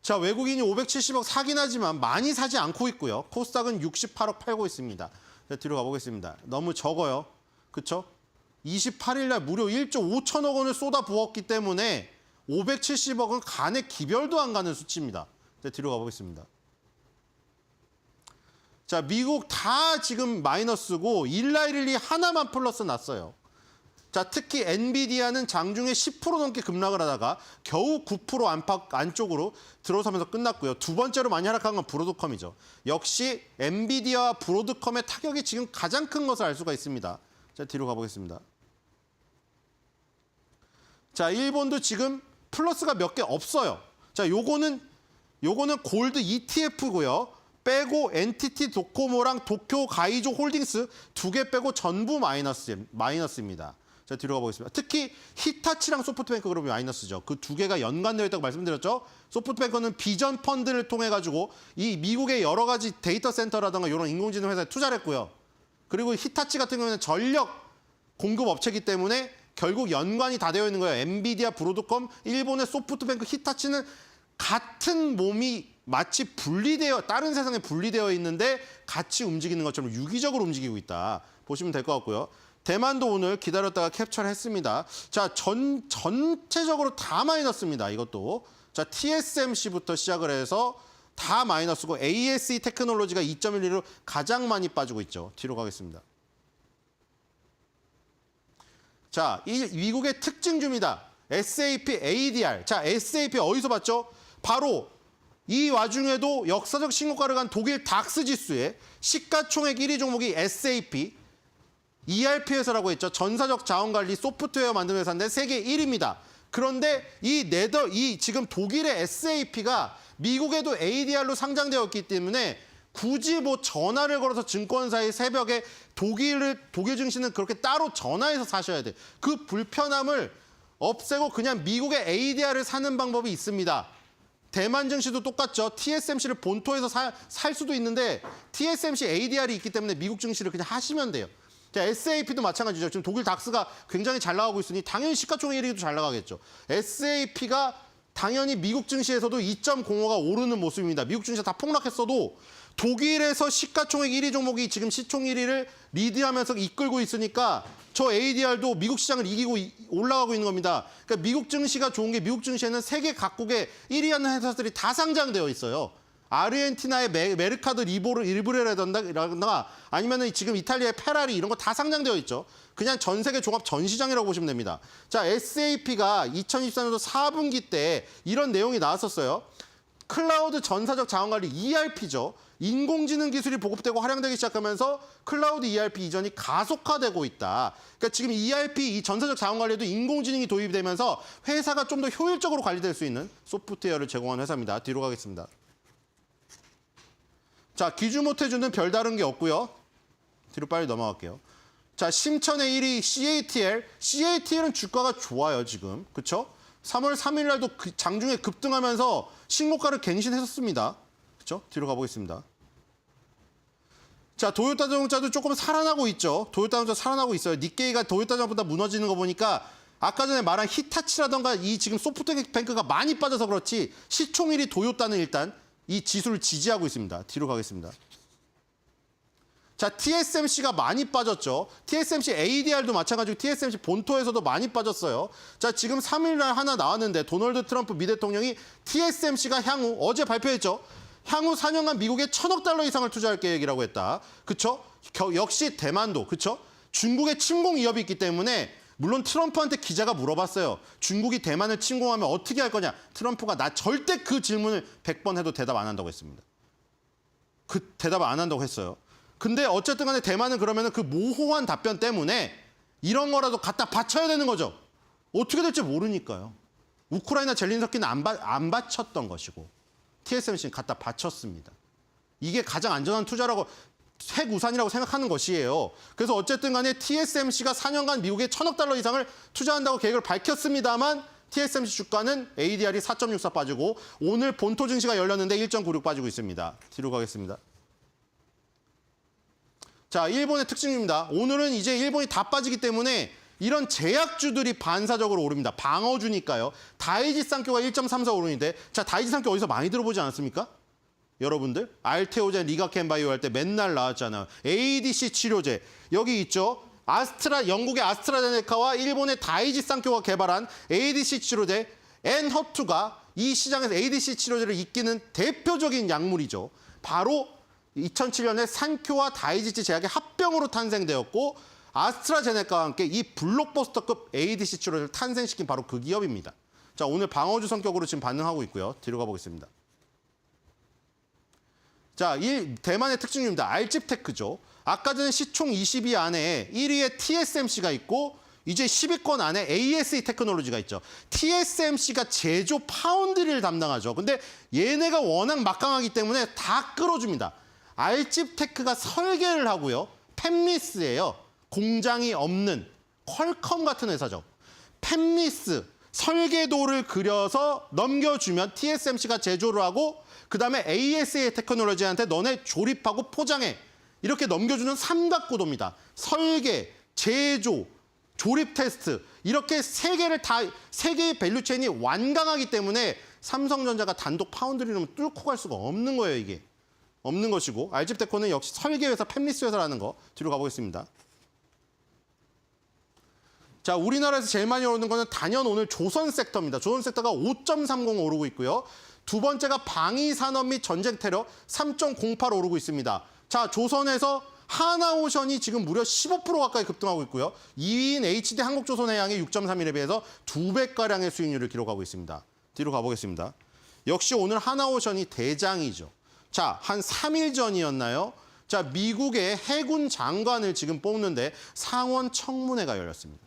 자, 외국인이 570억 사긴 하지만 많이 사지 않고 있고요. 코스닥은 68억 팔고 있습니다. 자, 뒤로 가보겠습니다. 너무 적어요. 그렇죠? 28일 날 무려 1조 5천억 원을 쏟아 부었기 때문에 570억은 간에 기별도 안 가는 수치입니다. 자, 뒤로 가보겠습니다. 자, 미국 다 지금 마이너스고 일라일리 하나만 플러스 났어요. 자, 특히 엔비디아는 장중에 10% 넘게 급락을 하다가 겨우 9% 안팎 안쪽으로 들어서면서 끝났고요. 두 번째로 많이 하락한 건 브로드컴이죠. 역시 엔비디아와 브로드컴의 타격이 지금 가장 큰 것을 알 수가 있습니다. 자, 뒤로 가보겠습니다. 자, 일본도 지금 플러스가 몇 개 없어요. 자, 요거는 골드 ETF고요. 빼고 NTT 도코모랑 도쿄 가이조 홀딩스 두 개 빼고 전부 마이너스입니다. 자, 뒤로 가보겠습니다. 특히 히타치랑 소프트뱅크 그룹이 마이너스죠. 그 두 개가 연관되어 있다고 말씀드렸죠. 소프트뱅크는 비전 펀드를 통해 가지고 이 미국의 여러 가지 데이터 센터라든가 이런 인공지능 회사에 투자를 했고요. 그리고 히타치 같은 경우에는 전력 공급 업체이기 때문에 결국 연관이 다 되어 있는 거예요. 엔비디아, 브로드컴, 일본의 소프트뱅크, 히타치는 같은 몸이 마치 다른 세상에 분리되어 있는데 같이 움직이는 것처럼 유기적으로 움직이고 있다. 보시면 될 것 같고요. 대만도 오늘 기다렸다가 캡처를 했습니다. 자, 전체적으로 다 마이너스입니다. 이것도. 자, TSMC부터 시작을 해서 다 마이너스고 ASE 테크놀로지가 2.12로 가장 많이 빠지고 있죠. 뒤로 가겠습니다. 자, 이 미국의 특징주입니다. SAP, ADR. 자, SAP 어디서 봤죠? 바로 이 와중에도 역사적 신고가를 간 독일 닥스 지수의 시가총액 1위 종목이 SAP, ERP 회사라고 했죠. 전사적 자원관리 소프트웨어 만드는 회사인데 세계 1위입니다. 그런데 이 지금 독일의 SAP가 미국에도 ADR로 상장되었기 때문에 굳이 뭐 전화를 걸어서 증권사의 새벽에 독일 증시는 그렇게 따로 전화해서 사셔야 돼. 그 불편함을 없애고 그냥 미국의 ADR을 사는 방법이 있습니다. 대만 증시도 똑같죠. TSMC를 본토에서 살 수도 있는데 TSMC ADR이 있기 때문에 미국 증시를 그냥 하시면 돼요. 자, SAP도 마찬가지죠. 지금 독일 닥스가 굉장히 잘 나가고 있으니 당연히 시가총액 1위도 잘 나가겠죠. SAP가 당연히 미국 증시에서도 2.05가 오르는 모습입니다. 미국 증시가 다 폭락했어도 독일에서 시가총액 1위 종목이 지금 시총 1위를 리드하면서 이끌고 있으니까 저 ADR도 미국 시장을 이기고 올라가고 있는 겁니다. 그러니까 미국 증시가 좋은 게 미국 증시에는 세계 각국의 1위 하는 회사들이 다 상장되어 있어요. 아르헨티나의 메르카도 리브레라든가 아니면 지금 이탈리아의 페라리 이런 거 다 상장되어 있죠. 그냥 전 세계 종합 전시장이라고 보시면 됩니다. 자, SAP가 2024년도 4분기 때 이런 내용이 나왔었어요. 클라우드 전사적 자원관리 ERP죠. 인공지능 기술이 보급되고 활용되기 시작하면서 클라우드 ERP 이전이 가속화되고 있다. 그러니까 지금 ERP, 이 전사적 자원관리에도 인공지능이 도입되면서 회사가 좀 더 효율적으로 관리될 수 있는 소프트웨어를 제공하는 회사입니다. 뒤로 가겠습니다. 자, 기주모테주는 별다른 게 없고요. 뒤로 빨리 넘어갈게요. 자, 심천의 1위 CATL. CATL은 주가가 좋아요, 지금. 그렇죠? 3월 3일 날도 장중에 급등하면서 신고가를 갱신했었습니다. 그렇죠? 뒤로 가보겠습니다. 자, 도요타 자동차도 조금 살아나고 있죠. 도요타 자동차 살아나고 있어요. 니케이가 도요타 자동차보다 무너지는 거 보니까 아까 전에 말한 히타치라던가 이 지금 소프트뱅크가 많이 빠져서 그렇지 시총 1위 도요타는 일단 이 지수를 지지하고 있습니다. 뒤로 가겠습니다. 자, TSMC가 많이 빠졌죠. TSMC ADR도 마찬가지고 TSMC 본토에서도 많이 빠졌어요. 자, 지금 3일 날 하나 나왔는데 도널드 트럼프 미 대통령이 TSMC가 향후 어제 발표했죠. 향후 4년간 미국에 1,000억 달러 이상을 투자할 계획이라고 했다. 그쵸? 역시 대만도, 그쵸? 중국의 침공 위협이 있기 때문에 물론 트럼프한테 기자가 물어봤어요. 중국이 대만을 침공하면 어떻게 할 거냐? 트럼프가 나 절대 그 질문을 100번 해도 대답 안 한다고 했습니다. 그 대답 안 한다고 했어요. 근데 어쨌든 간에 대만은 그러면 그 모호한 답변 때문에 이런 거라도 갖다 바쳐야 되는 거죠. 어떻게 될지 모르니까요. 우크라이나 젤린스키는 안 바쳤던 것이고 TSMC는 갖다 바쳤습니다. 이게 가장 안전한 투자라고 핵우산이라고 생각하는 것이에요. 그래서 어쨌든 간에 TSMC가 4년간 미국에 1,000억 달러 이상을 투자한다고 계획을 밝혔습니다만 TSMC 주가는 ADR이 4.64 빠지고 오늘 본토 증시가 열렸는데 1.96 빠지고 있습니다. 뒤로 가겠습니다. 자, 일본의 특징입니다. 오늘은 이제 일본이 다 빠지기 때문에 이런 제약주들이 반사적으로 오릅니다. 방어주니까요. 다이지 산큐가 1.34 오르는데 자, 다이지 산큐 어디서 많이 들어보지 않았습니까? 여러분들 알테오젠 리가켄 바이오 할 때 맨날 나왔잖아요. ADC 치료제 여기 있죠. 영국의 아스트라제네카와 일본의 다이지 산큐가 개발한 ADC 치료제 엔허투가 이 시장에서 ADC 치료제를 이끄는 대표적인 약물이죠. 바로 2007년에 산큐와 다이지치 제약의 합병으로 탄생되었고 아스트라제네카와 함께 이 블록버스터급 ADC 치료제를 탄생시킨 바로 그 기업입니다. 자, 오늘 방어주 성격으로 지금 반응하고 있고요. 뒤로 가보겠습니다. 자, 대만의 특징입니다. 알집테크죠. 아까 전에 시총 20위 안에 1위에 TSMC가 있고 이제 10위권 안에 ASE 테크놀로지가 있죠. TSMC가 제조 파운드리를 담당하죠. 근데 얘네가 워낙 막강하기 때문에 다 끌어줍니다. 알집테크가 설계를 하고요. 팹리스예요. 공장이 없는 퀄컴 같은 회사죠. 팹리스 설계도를 그려서 넘겨주면 TSMC가 제조를 하고 그다음에 ASE 테크놀로지한테 너네 조립하고 포장해. 이렇게 넘겨주는 삼각구도입니다. 설계, 제조, 조립 테스트 이렇게 세 개의 밸류체인이 완강하기 때문에 삼성전자가 단독 파운드리를 뚫고 갈 수가 없는 거예요, 이게. 없는 것이고 알집테크는 역시 설계회사, 팹리스 회사라는 거 뒤로 가보겠습니다. 자, 우리나라에서 제일 많이 오르는 거는 단연 오늘 조선 섹터입니다. 조선 섹터가 5.30 오르고 있고요. 두 번째가 방위산업 및 전쟁 테러 3.08 오르고 있습니다. 자, 조선에서 하나오션이 지금 무려 15% 가까이 급등하고 있고요. 2위인 HD 한국조선해양이 6.31에 비해서 2배가량의 수익률을 기록하고 있습니다. 뒤로 가보겠습니다. 역시 오늘 하나오션이 대장이죠. 자, 한 3일 전이었나요? 자, 미국의 해군 장관을 지금 뽑는데 상원 청문회가 열렸습니다.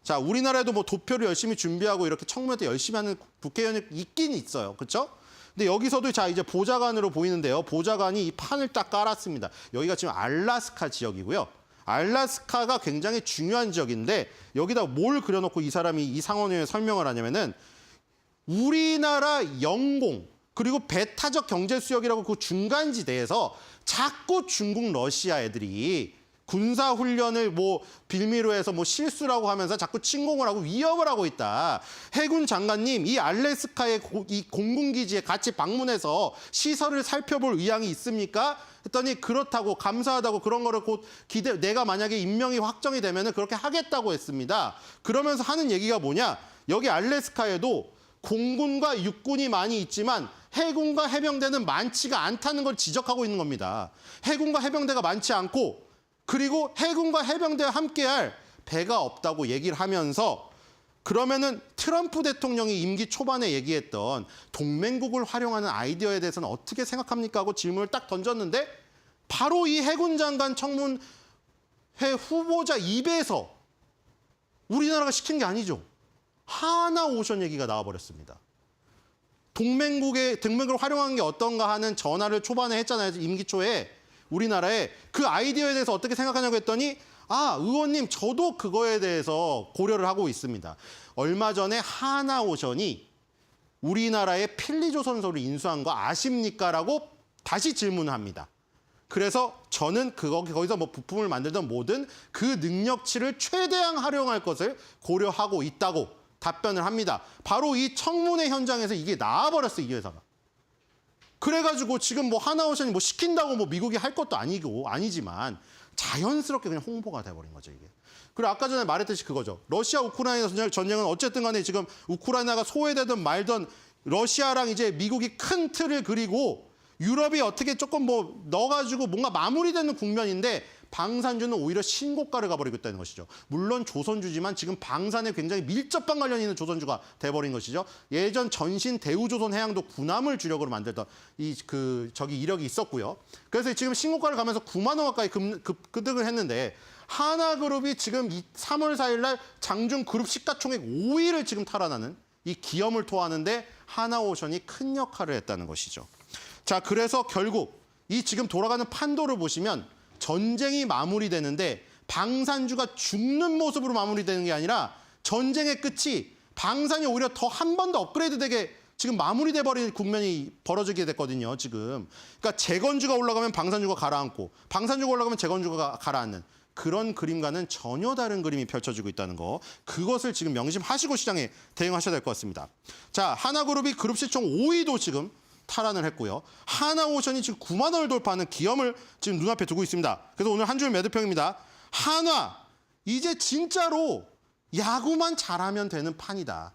자, 우리나라에도 뭐 도표를 열심히 준비하고 이렇게 청문회 때 열심히 하는 국회의원이 있긴 있어요. 그렇죠? 근데 여기서도 자 이제 보좌관으로 보이는데요. 보좌관이 이 판을 딱 깔았습니다. 여기가 지금 알라스카 지역이고요. 알라스카가 굉장히 중요한 지역인데 여기다 뭘 그려놓고 이 사람이 이 상원의원에 설명을 하냐면은 우리나라 영공 그리고 배타적 경제 수역이라고 그 중간지대에서 자꾸 중국 러시아 애들이 군사 훈련을 뭐 빌미로 해서 뭐 실수라고 하면서 자꾸 침공을 하고 위협을 하고 있다. 해군 장관님, 이 알래스카의 이 공군기지에 같이 방문해서 시설을 살펴볼 의향이 있습니까? 했더니 그렇다고 감사하다고 그런 거를 곧 내가 만약에 임명이 확정이 되면은 그렇게 하겠다고 했습니다. 그러면서 하는 얘기가 뭐냐? 여기 알래스카에도 공군과 육군이 많이 있지만 해군과 해병대는 많지가 않다는 걸 지적하고 있는 겁니다. 해군과 해병대가 많지 않고 그리고 해군과 해병대와 함께할 배가 없다고 얘기를 하면서 그러면은 트럼프 대통령이 임기 초반에 얘기했던 동맹국을 활용하는 아이디어에 대해서는 어떻게 생각합니까? 하고 질문을 딱 던졌는데 바로 이 해군 장관 청문회 후보자 입에서 우리나라가 시킨 게 아니죠. 하나오션 얘기가 나와버렸습니다. 동맹국을 활용한 게 어떤가 하는 전화를 초반에 했잖아요. 임기 초에. 우리나라에 그 아이디어에 대해서 어떻게 생각하냐고 했더니 의원님 저도 그거에 대해서 고려를 하고 있습니다. 얼마 전에 하나오션이 우리나라의 필리조선소를 인수한 거 아십니까? 라고 다시 질문을 합니다. 그래서 저는 거기서 뭐 부품을 만들든 뭐든 그 능력치를 최대한 활용할 것을 고려하고 있다고 답변을 합니다. 바로 이 청문회 현장에서 이게 나와버렸어요, 이 회사가. 그래가지고 지금 뭐 하나오션이 뭐 시킨다고 뭐 미국이 할 것도 아니지만 자연스럽게 그냥 홍보가 돼버린 거죠, 이게. 그리고 아까 전에 말했듯이 그거죠. 러시아 우크라이나 전쟁은 어쨌든 간에 지금 우크라이나가 소외되든 말든 러시아랑 이제 미국이 큰 틀을 그리고 유럽이 어떻게 조금 뭐 넣어가지고 뭔가 마무리되는 국면인데 방산주는 오히려 신고가를 가버리고 있다는 것이죠. 물론 조선주지만 지금 방산에 굉장히 밀접한 관련이 있는 조선주가 돼버린 것이죠. 예전 전신 대우조선 해양도 군함을 주력으로 만들던 이력이 있었고요. 그래서 지금 신고가를 가면서 9만 원 가까이 급등을 했는데 하나그룹이 지금 3월 4일 날 장중 그룹 시가총액 5위를 지금 탈환하는 이 기염을 토하는데 하나오션이 큰 역할을 했다는 것이죠. 자, 그래서 결국 이 지금 돌아가는 판도를 보시면 전쟁이 마무리되는데 방산주가 죽는 모습으로 마무리되는 게 아니라 전쟁의 끝이 방산이 오히려 더 한 번 더 업그레이드되게 지금 마무리돼 버린 국면이 벌어지게 됐거든요, 지금. 그러니까 재건주가 올라가면 방산주가 가라앉고 방산주가 올라가면 재건주가 가라앉는 그런 그림과는 전혀 다른 그림이 펼쳐지고 있다는 거. 그것을 지금 명심하시고 시장에 대응하셔야 될 것 같습니다. 자, 하나그룹이 그룹 시총 5위도 지금 탈환을 했고요. 하나오션이 지금 9만 원을 돌파하는 기염을 지금 눈앞에 두고 있습니다. 그래서 오늘 한 줄 매도평입니다. 한화, 이제 진짜로 야구만 잘하면 되는 판이다.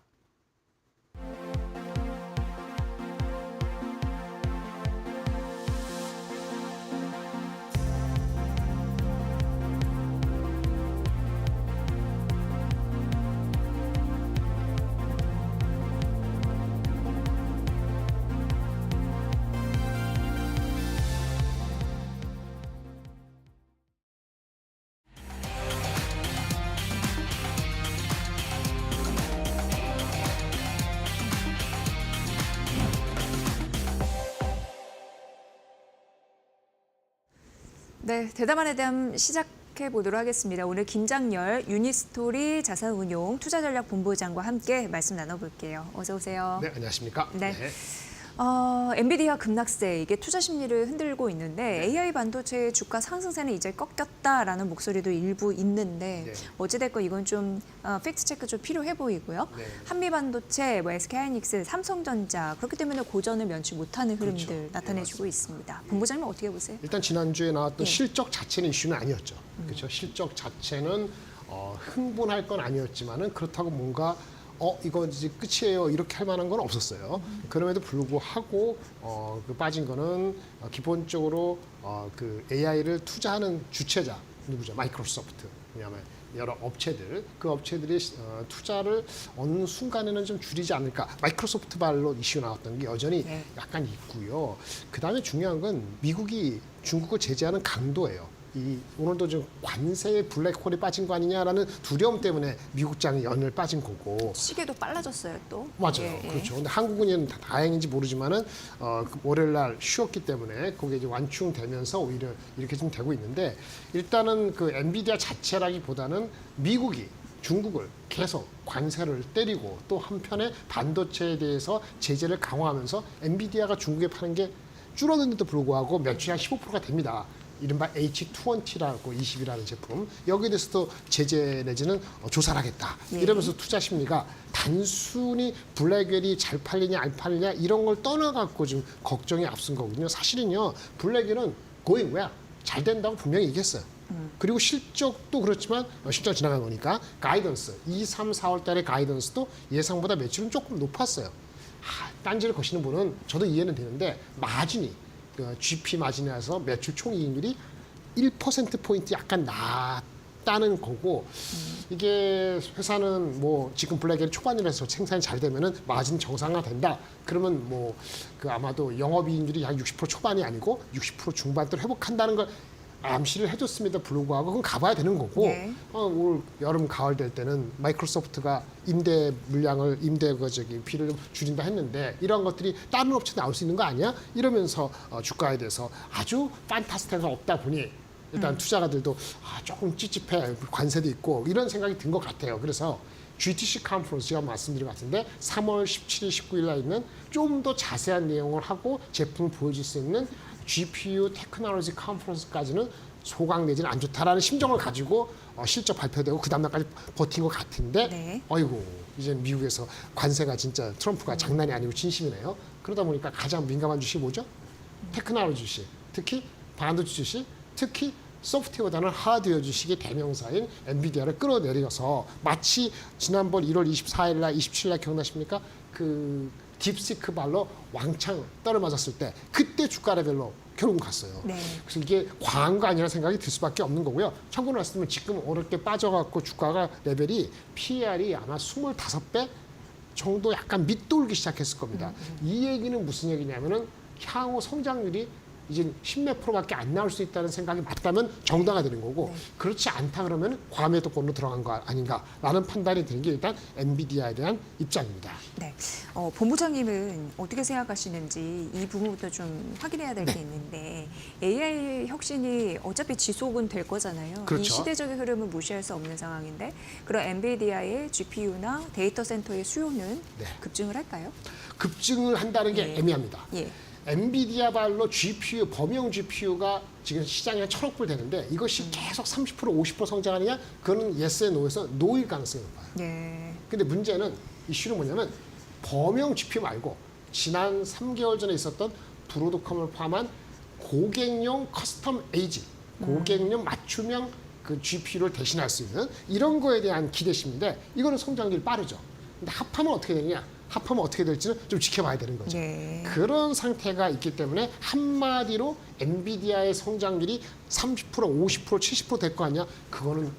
네, 대담한에 대한 시작해 보도록 하겠습니다. 오늘 김장열 유니스토리 자산운용 투자전략본부장과 함께 말씀 나눠볼게요. 어서 오세요. 네, 안녕하십니까? 네. 엔비디아 급락세 이게 투자 심리를 흔들고 있는데 AI 반도체의 주가 상승세는 이제 꺾였다라는 목소리도 일부 있는데 어찌됐건 이건 좀 팩트 체크 좀 필요해 보이고요. 한미 반도체, 뭐 SK하이닉스, 삼성전자 그렇기 때문에 고전을 면치 못하는 흐름들 나타내주고 있습니다. 본부장님 어떻게 보세요? 일단 지난주에 나왔던 실적 자체는 이슈는 아니었죠. 그렇죠? 실적 자체는 흥분할 건 아니었지만은 그렇다고 뭔가 이거 이제 끝이에요. 이렇게 할 만한 건 없었어요. 그럼에도 불구하고 그 빠진 거는 기본적으로 그 AI를 투자하는 주체자 누구죠? 마이크로소프트. 왜냐하면 여러 업체들, 그 업체들이 투자를 어느 순간에는 좀 줄이지 않을까. 마이크로소프트 발로 이슈 나왔던 게 여전히 약간 있고요. 그다음에 중요한 건 미국이 중국을 제재하는 강도예요. 이 오늘도 좀 관세의 블랙홀이 빠진 거 아니냐라는 두려움 때문에 미국장이 연일 빠진 거고. 시계도 빨라졌어요 또. 맞아요. 예, 예. 그렇죠. 근데 한국은 다행인지 모르지만은 그 월요일 날 쉬었기 때문에 그게 이제 완충되면서 오히려 이렇게 좀 되고 있는데 일단은 그 엔비디아 자체라기보다는 미국이 중국을 계속 관세를 때리고 또 한편에 반도체에 대해서 제재를 강화하면서 엔비디아가 중국에 파는 게 줄어드는데도 불구하고 매출이 한 15%가 됩니다. 이른바 H20라고 20이라는 제품 여기에 대해서도 제재 내지는 조사를 하겠다. 이러면서 투자 심리가 단순히 블랙웰이 잘 팔리냐 안 팔리냐 이런 걸 떠나갖고 지금 걱정이 앞선 거거든요. 사실은요 블랙웰은 going where 잘 된다고 분명히 얘기했어요. 그리고 실적도 그렇지만 실적 지나간 거니까 가이던스 2, 3, 4월 달의 가이던스도 예상보다 매출은 조금 높았어요. 딴지를 거시는 분은 저도 이해는 되는데 마진이 GP 마진에서 매출 총이익률이 1%포인트 약간 낮다는 거고 이게 회사는 뭐 지금 블랙웰 초반이라서 생산이 잘 되면은 마진 정상화된다. 그러면 뭐 그 아마도 영업이익률이 한 60% 초반이 아니고 60% 중반대로 회복한다는 걸 암시를 해줬음에도 불구하고 그건 가봐야 되는 거고 네. 올 여름 가을 될 때는 마이크로소프트가 임대 물량을 비를 줄인다 했는데 이런 것들이 다른 업체 나올 수 있는 거 아니야? 이러면서 주가에 대해서 아주 판타스티가 없다 보니 일단 투자가들도 조금 찝찝해 관세도 있고 이런 생각이 든 것 같아요. 그래서 GTC 컨퍼런스 제가 말씀드린 것 같은데 3월 17일, 19일 날 있는 좀 더 자세한 내용을 하고 제품을 보여줄 수 있는 GPU 테크놀로지 컨퍼런스까지는 소강 내지는 안 좋다라는 심정을 가지고 실적 발표되고 그 다음날까지 버틴 것 같은데 네. 어이구 이제 미국에서 관세가 진짜 트럼프가 장난이 아니고 진심이네요. 그러다 보니까 가장 민감한 주식이 뭐죠? 테크놀로지 주식, 특히 반도체 주식, 특히 소프트웨어보다는 하드웨어 주식의 대명사인 엔비디아를 끌어내려서 마치 지난번 1월 24일 날 27일 날 기억나십니까? 그 딥시크 발로 왕창 떨어맞았을 때 그때 주가 레벨로 결국 갔어요. 네. 그래서 이게 과한 거 아니라는 생각이 들 수밖에 없는 거고요. 참고로 말씀드리면 지금 어렵게 빠져갖고 주가가 레벨이 PER이 아마 25배 정도 약간 밑돌기 시작했을 겁니다. 이 얘기는 무슨 얘기냐면은 향후 성장률이 이제 10몇 프로밖에 안 나올 수 있다는 생각이 맞다면 정당화 되는 거고 그렇지 않다 그러면 과매도권으로 들어간 거 아닌가라는 판단이 드는 게 일단 엔비디아에 대한 입장입니다. 네. 본부장님은 어떻게 생각하시는지 이 부분부터 좀 확인해야 될 게 있는데 AI 혁신이 어차피 지속은 될 거잖아요. 그렇죠. 이 시대적인 흐름은 무시할 수 없는 상황인데 그럼 엔비디아의 GPU나 데이터 센터의 수요는 급증을 할까요? 급증을 한다는 게 애매합니다. 예. 엔비디아 발로 GPU, 범용 GPU가 지금 시장에 한 1,000억 불 되는데 이것이 계속 30%, 50% 성장하느냐? 그거는 예스에 노에서 노일 가능성이 높아요. 네. 근데 문제는 이슈는 뭐냐면 범용 GPU 말고 지난 3개월 전에 있었던 브로드컴을 포함한 고객용 커스텀 에이지, 고객용 맞춤형 그 GPU를 대신할 수 있는 이런 거에 대한 기대심인데 이거는 성장률이 빠르죠. 근데 합하면 어떻게 되느냐? 합하면 어떻게 될지는 좀 지켜봐야 되는 거죠. 네. 그런 상태가 있기 때문에 한마디로 엔비디아의 성장률이 30%, 50%, 70% 될 거 아니야? 그거는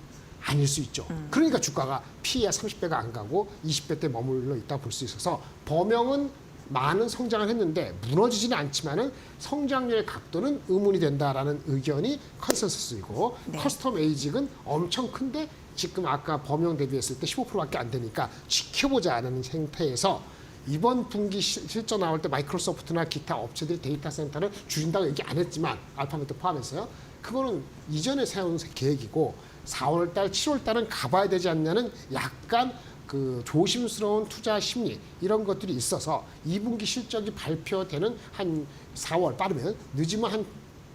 아닐 수 있죠. 그러니까 주가가 PE가 30배가 안 가고 20배대 머물러 있다 볼 수 있어서 범용은 많은 성장을 했는데 무너지지는 않지만은 성장률의 각도는 의문이 된다라는 의견이 컨센서스이고 네. 커스텀 에이직은 엄청 큰데 지금 아까 범용 대비했을 때 15%밖에 안 되니까 지켜보자는 상태에서 이번 분기 실적 나올 때 마이크로소프트나 기타 업체들이 데이터 센터를 줄인다고 얘기 안 했지만 알파벳도 포함해서요. 그거는 이전에 세운 계획이고 4월 달, 7월 달은 가봐야 되지 않냐는 약간 그 조심스러운 투자 심리 이런 것들이 있어서 2분기 실적이 발표되는 한 4월 빠르면 늦으면 한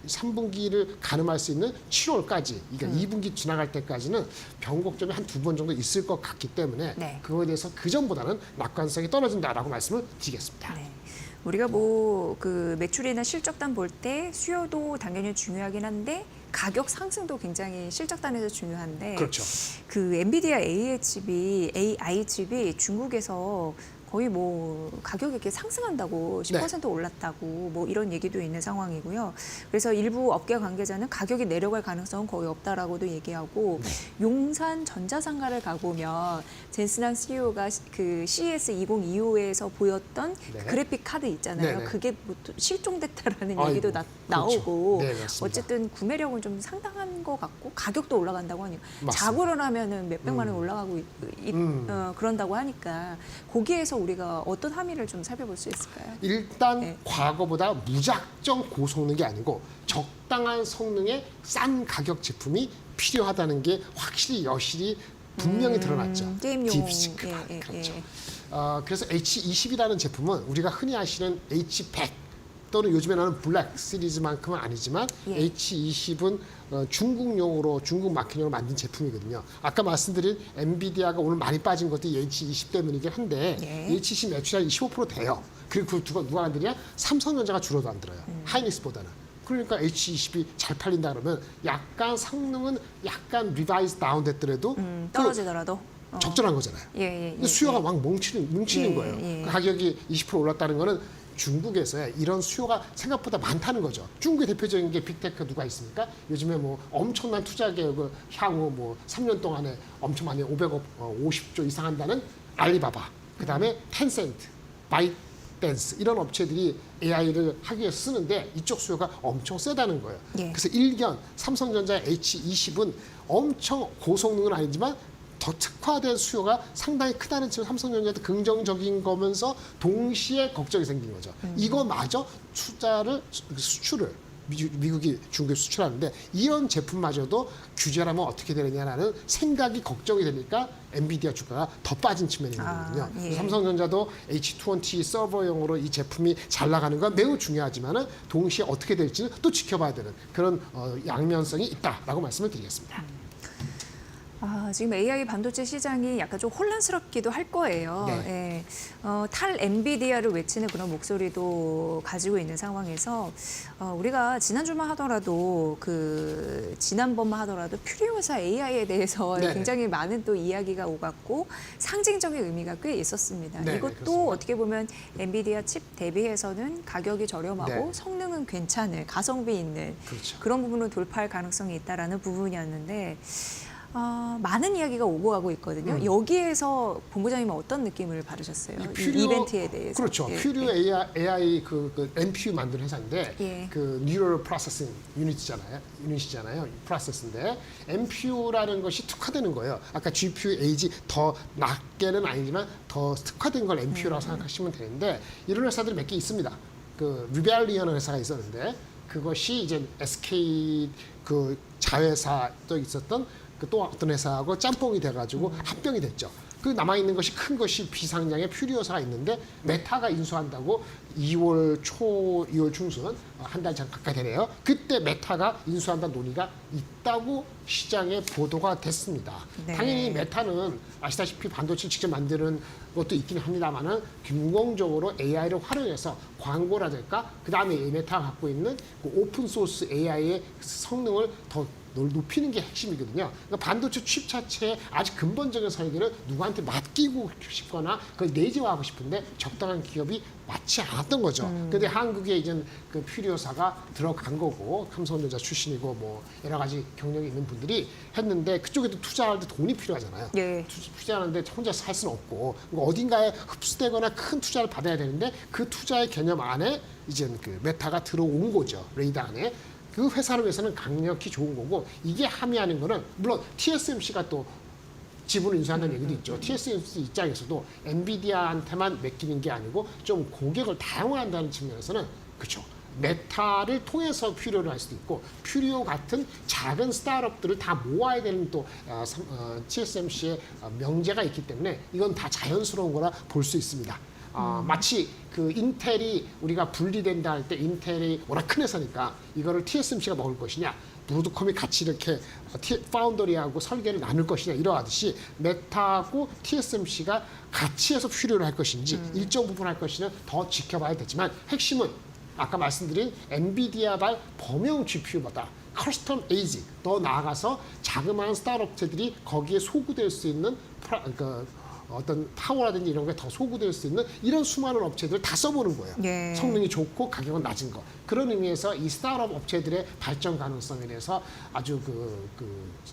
3분기를 가늠할 수 있는 7월까지 그러니까 2분기 지나갈 때까지는 변곡점이 한 2번 정도 있을 것 같기 때문에 네. 그거에 대해서 그전보다는 낙관성이 떨어진다라고 말씀을 드리겠습니다. 네. 우리가 뭐 그 매출이나 실적단 볼 때 수요도 당연히 중요하긴 한데 가격 상승도 굉장히 실적단에서 중요한데 그렇죠. 그 엔비디아 AI 칩이 중국에서 거의 뭐 가격이 이렇게 상승한다고 10% 올랐다고 뭐 이런 얘기도 있는 상황이고요. 그래서 일부 업계 관계자는 가격이 내려갈 가능성은 거의 없다라고도 얘기하고 용산 전자상가를 가보면 젠슨항 CEO가 그 CES 2025에서 보였던 네. 그 그래픽 카드 있잖아요. 네네. 그게 뭐 실종됐다라는 아이고, 얘기도 나오고 그렇죠. 네, 맞습니다. 어쨌든 구매력은 좀 상당한 것 같고 가격도 올라간다고 하니까 맞습니다. 자고를 하면은 몇백만 원 올라가고 그런다고 하니까 거기에서 우리가 어떤 함의를 좀 살펴볼 수 있을까요? 일단 네. 과거보다 무작정 고성능이 아니고 적당한 성능의 싼 가격 제품이 필요하다는 게 확실히 여실히 분명히 드러났죠. 게임용. 딥시크가. 예, 예, 그렇죠. 예. 그래서 H20이라는 제품은 우리가 흔히 아시는 H100 또는 요즘에 나오는 블랙 시리즈만큼은 아니지만 예. H20은 중국용으로 중국 마켓용으로 만든 제품이거든요. 아까 말씀드린 엔비디아가 오늘 많이 빠진 것도 이 H20 때문이긴 한데 예. H20 매출량이 25% 돼요. 그리고 그 누가 만드냐? 삼성전자가 주로 만들어요. 하이닉스보다는. 그러니까 H20이 잘 팔린다 그러면 약간 성능은 약간 리바이즈 다운 됐더라도 떨어지더라도 적절한 거잖아요. 예, 예, 근데 수요가 막 뭉치는 예, 거예요. 예. 그 가격이 20% 올랐다는 거는 중국에서 이런 수요가 생각보다 많다는 거죠. 중국의 대표적인 게 빅테크 누가 있습니까? 요즘에 뭐 엄청난 투자 계획을 향후 뭐 3년 동안에 엄청 많이 500억, 50조 이상 한다는 알리바바, 그 다음에 텐센트, 바이댄스 이런 업체들이 AI를 하기 위해서 쓰는데 이쪽 수요가 엄청 세다는 거예요. 예. 그래서 일견 삼성전자 H20은 엄청 고성능은 아니지만 더 특화된 수요가 상당히 크다는 지금 삼성전자도 긍정적인 거면서 동시에 걱정이 생긴 거죠. 이거마저 수출을 미국이 중국에 수출하는데 이런 제품마저도 규제라면 어떻게 되느냐라는 생각이 걱정이 되니까 엔비디아 주가가 더 빠진 측면이 있는 거거든요. 예. 삼성전자도 H20 서버용으로 이 제품이 잘 나가는 건 매우 중요하지만 동시에 어떻게 될지는 또 지켜봐야 되는 그런 양면성이 있다라고 말씀을 드리겠습니다. 지금 AI 반도체 시장이 약간 좀 혼란스럽기도 할 거예요. 네. 예. 탈 엔비디아를 외치는 그런 목소리도 가지고 있는 상황에서 우리가 지난주만 하더라도 지난번만 하더라도 퓨리오사 AI에 대해서 네. 굉장히 많은 또 이야기가 오갔고 상징적인 의미가 꽤 있었습니다. 네, 이것도 그렇습니다. 어떻게 보면 엔비디아 칩 대비해서는 가격이 저렴하고 네. 성능은 괜찮은 가성비 있는 그렇죠. 그런 부분을 돌파할 가능성이 있다라는 부분이었는데 많은 이야기가 오고 가고 있거든요. 여기에서 본부장님은 어떤 느낌을 받으셨어요? 이 이벤트에 대해서. 그렇죠. 예, 퓨리오 예. AI 그 NPU 만드는 회사인데 예. 그 Neural Processing 유닛이잖아요. 프로세스인데 NPU라는 것이 특화되는 거예요. 아까 GPU 에이지 더 낮게는 아니지만 더 특화된 걸 NPU라고 생각하시면 되는데 이런 회사들이 몇 개 있습니다. 그 리벨리언이라는 회사가 있었는데 그것이 이제 SK 그 자회사 또 있었던 그 또 어떤 회사하고 짬뽕이 돼가지고 합병이 됐죠. 그 남아있는 것이 큰 것이 비상장의 퓨리오사가 있는데 메타가 인수한다고 2월 초, 2월 중순 한 달 전 가까이 되네요. 그때 메타가 인수한다는 논의가 있다고 시장에 보도가 됐습니다. 네. 당연히 메타는 아시다시피 반도체 직접 만드는 것도 있긴 합니다만은 균공적으로 AI를 활용해서 광고라든가 그 다음에 메타가 갖고 있는 그 오픈 소스 AI의 성능을 더 높이는 게 핵심이거든요. 그러니까 반도체 칩 자체의 아주 근본적인 설계를 누구한테 맡기고 싶거나 그걸 내재화하고 싶은데 적당한 기업이 맞지 않았던 거죠. 그런데 한국에 이제 그 퓨리오사가 들어간 거고 삼성전자 출신이고 뭐 여러 가지 경력이 있는 분들이 했는데 그쪽에도 투자할 때 돈이 필요하잖아요. 예. 투자하는데 혼자서 할 수는 없고 그러니까 어딘가에 흡수되거나 큰 투자를 받아야 되는데 그 투자의 개념 안에 이제 그 메타가 들어온 거죠. 레이더 안에. 그 회사를 위해서는 강력히 좋은 거고 이게 함의하는 거는 물론 TSMC가 또 지분을 인수한다는 얘기도 있죠. TSMC 입장에서도 엔비디아한테만 맡기는 게 아니고 좀 고객을 다양화한다는 측면에서는 그렇죠. 메타를 통해서 퓨리오를 할 수도 있고 퓨리오 같은 작은 스타트업들을 다 모아야 되는 또 TSMC의 명제가 있기 때문에 이건 다 자연스러운 거라 볼 수 있습니다. 마치 그 인텔이 우리가 분리된다 할 때 인텔이 워낙 큰 회사니까 이거를 TSMC가 먹을 것이냐 브로드컴이 같이 이렇게 파운더리하고 설계를 나눌 것이냐 이러하듯이 메타하고 TSMC가 같이 해서 퓨리오를 할 것인지 일정 부분 할 것이냐 더 지켜봐야 되지만 핵심은 아까 말씀드린 엔비디아발 범용 GPU보다 커스텀 에이지 더 나아가서 자그마한 스타트업체들이 거기에 소구될 수 있는 어떤 파워라든지 이런 거에 더 소구될 수 있는 이런 수많은 업체들을 다 써보는 거예요. 예. 성능이 좋고 가격은 낮은 거. 그런 의미에서 이 스타트업 업체들의 발전 가능성에 대해서 아주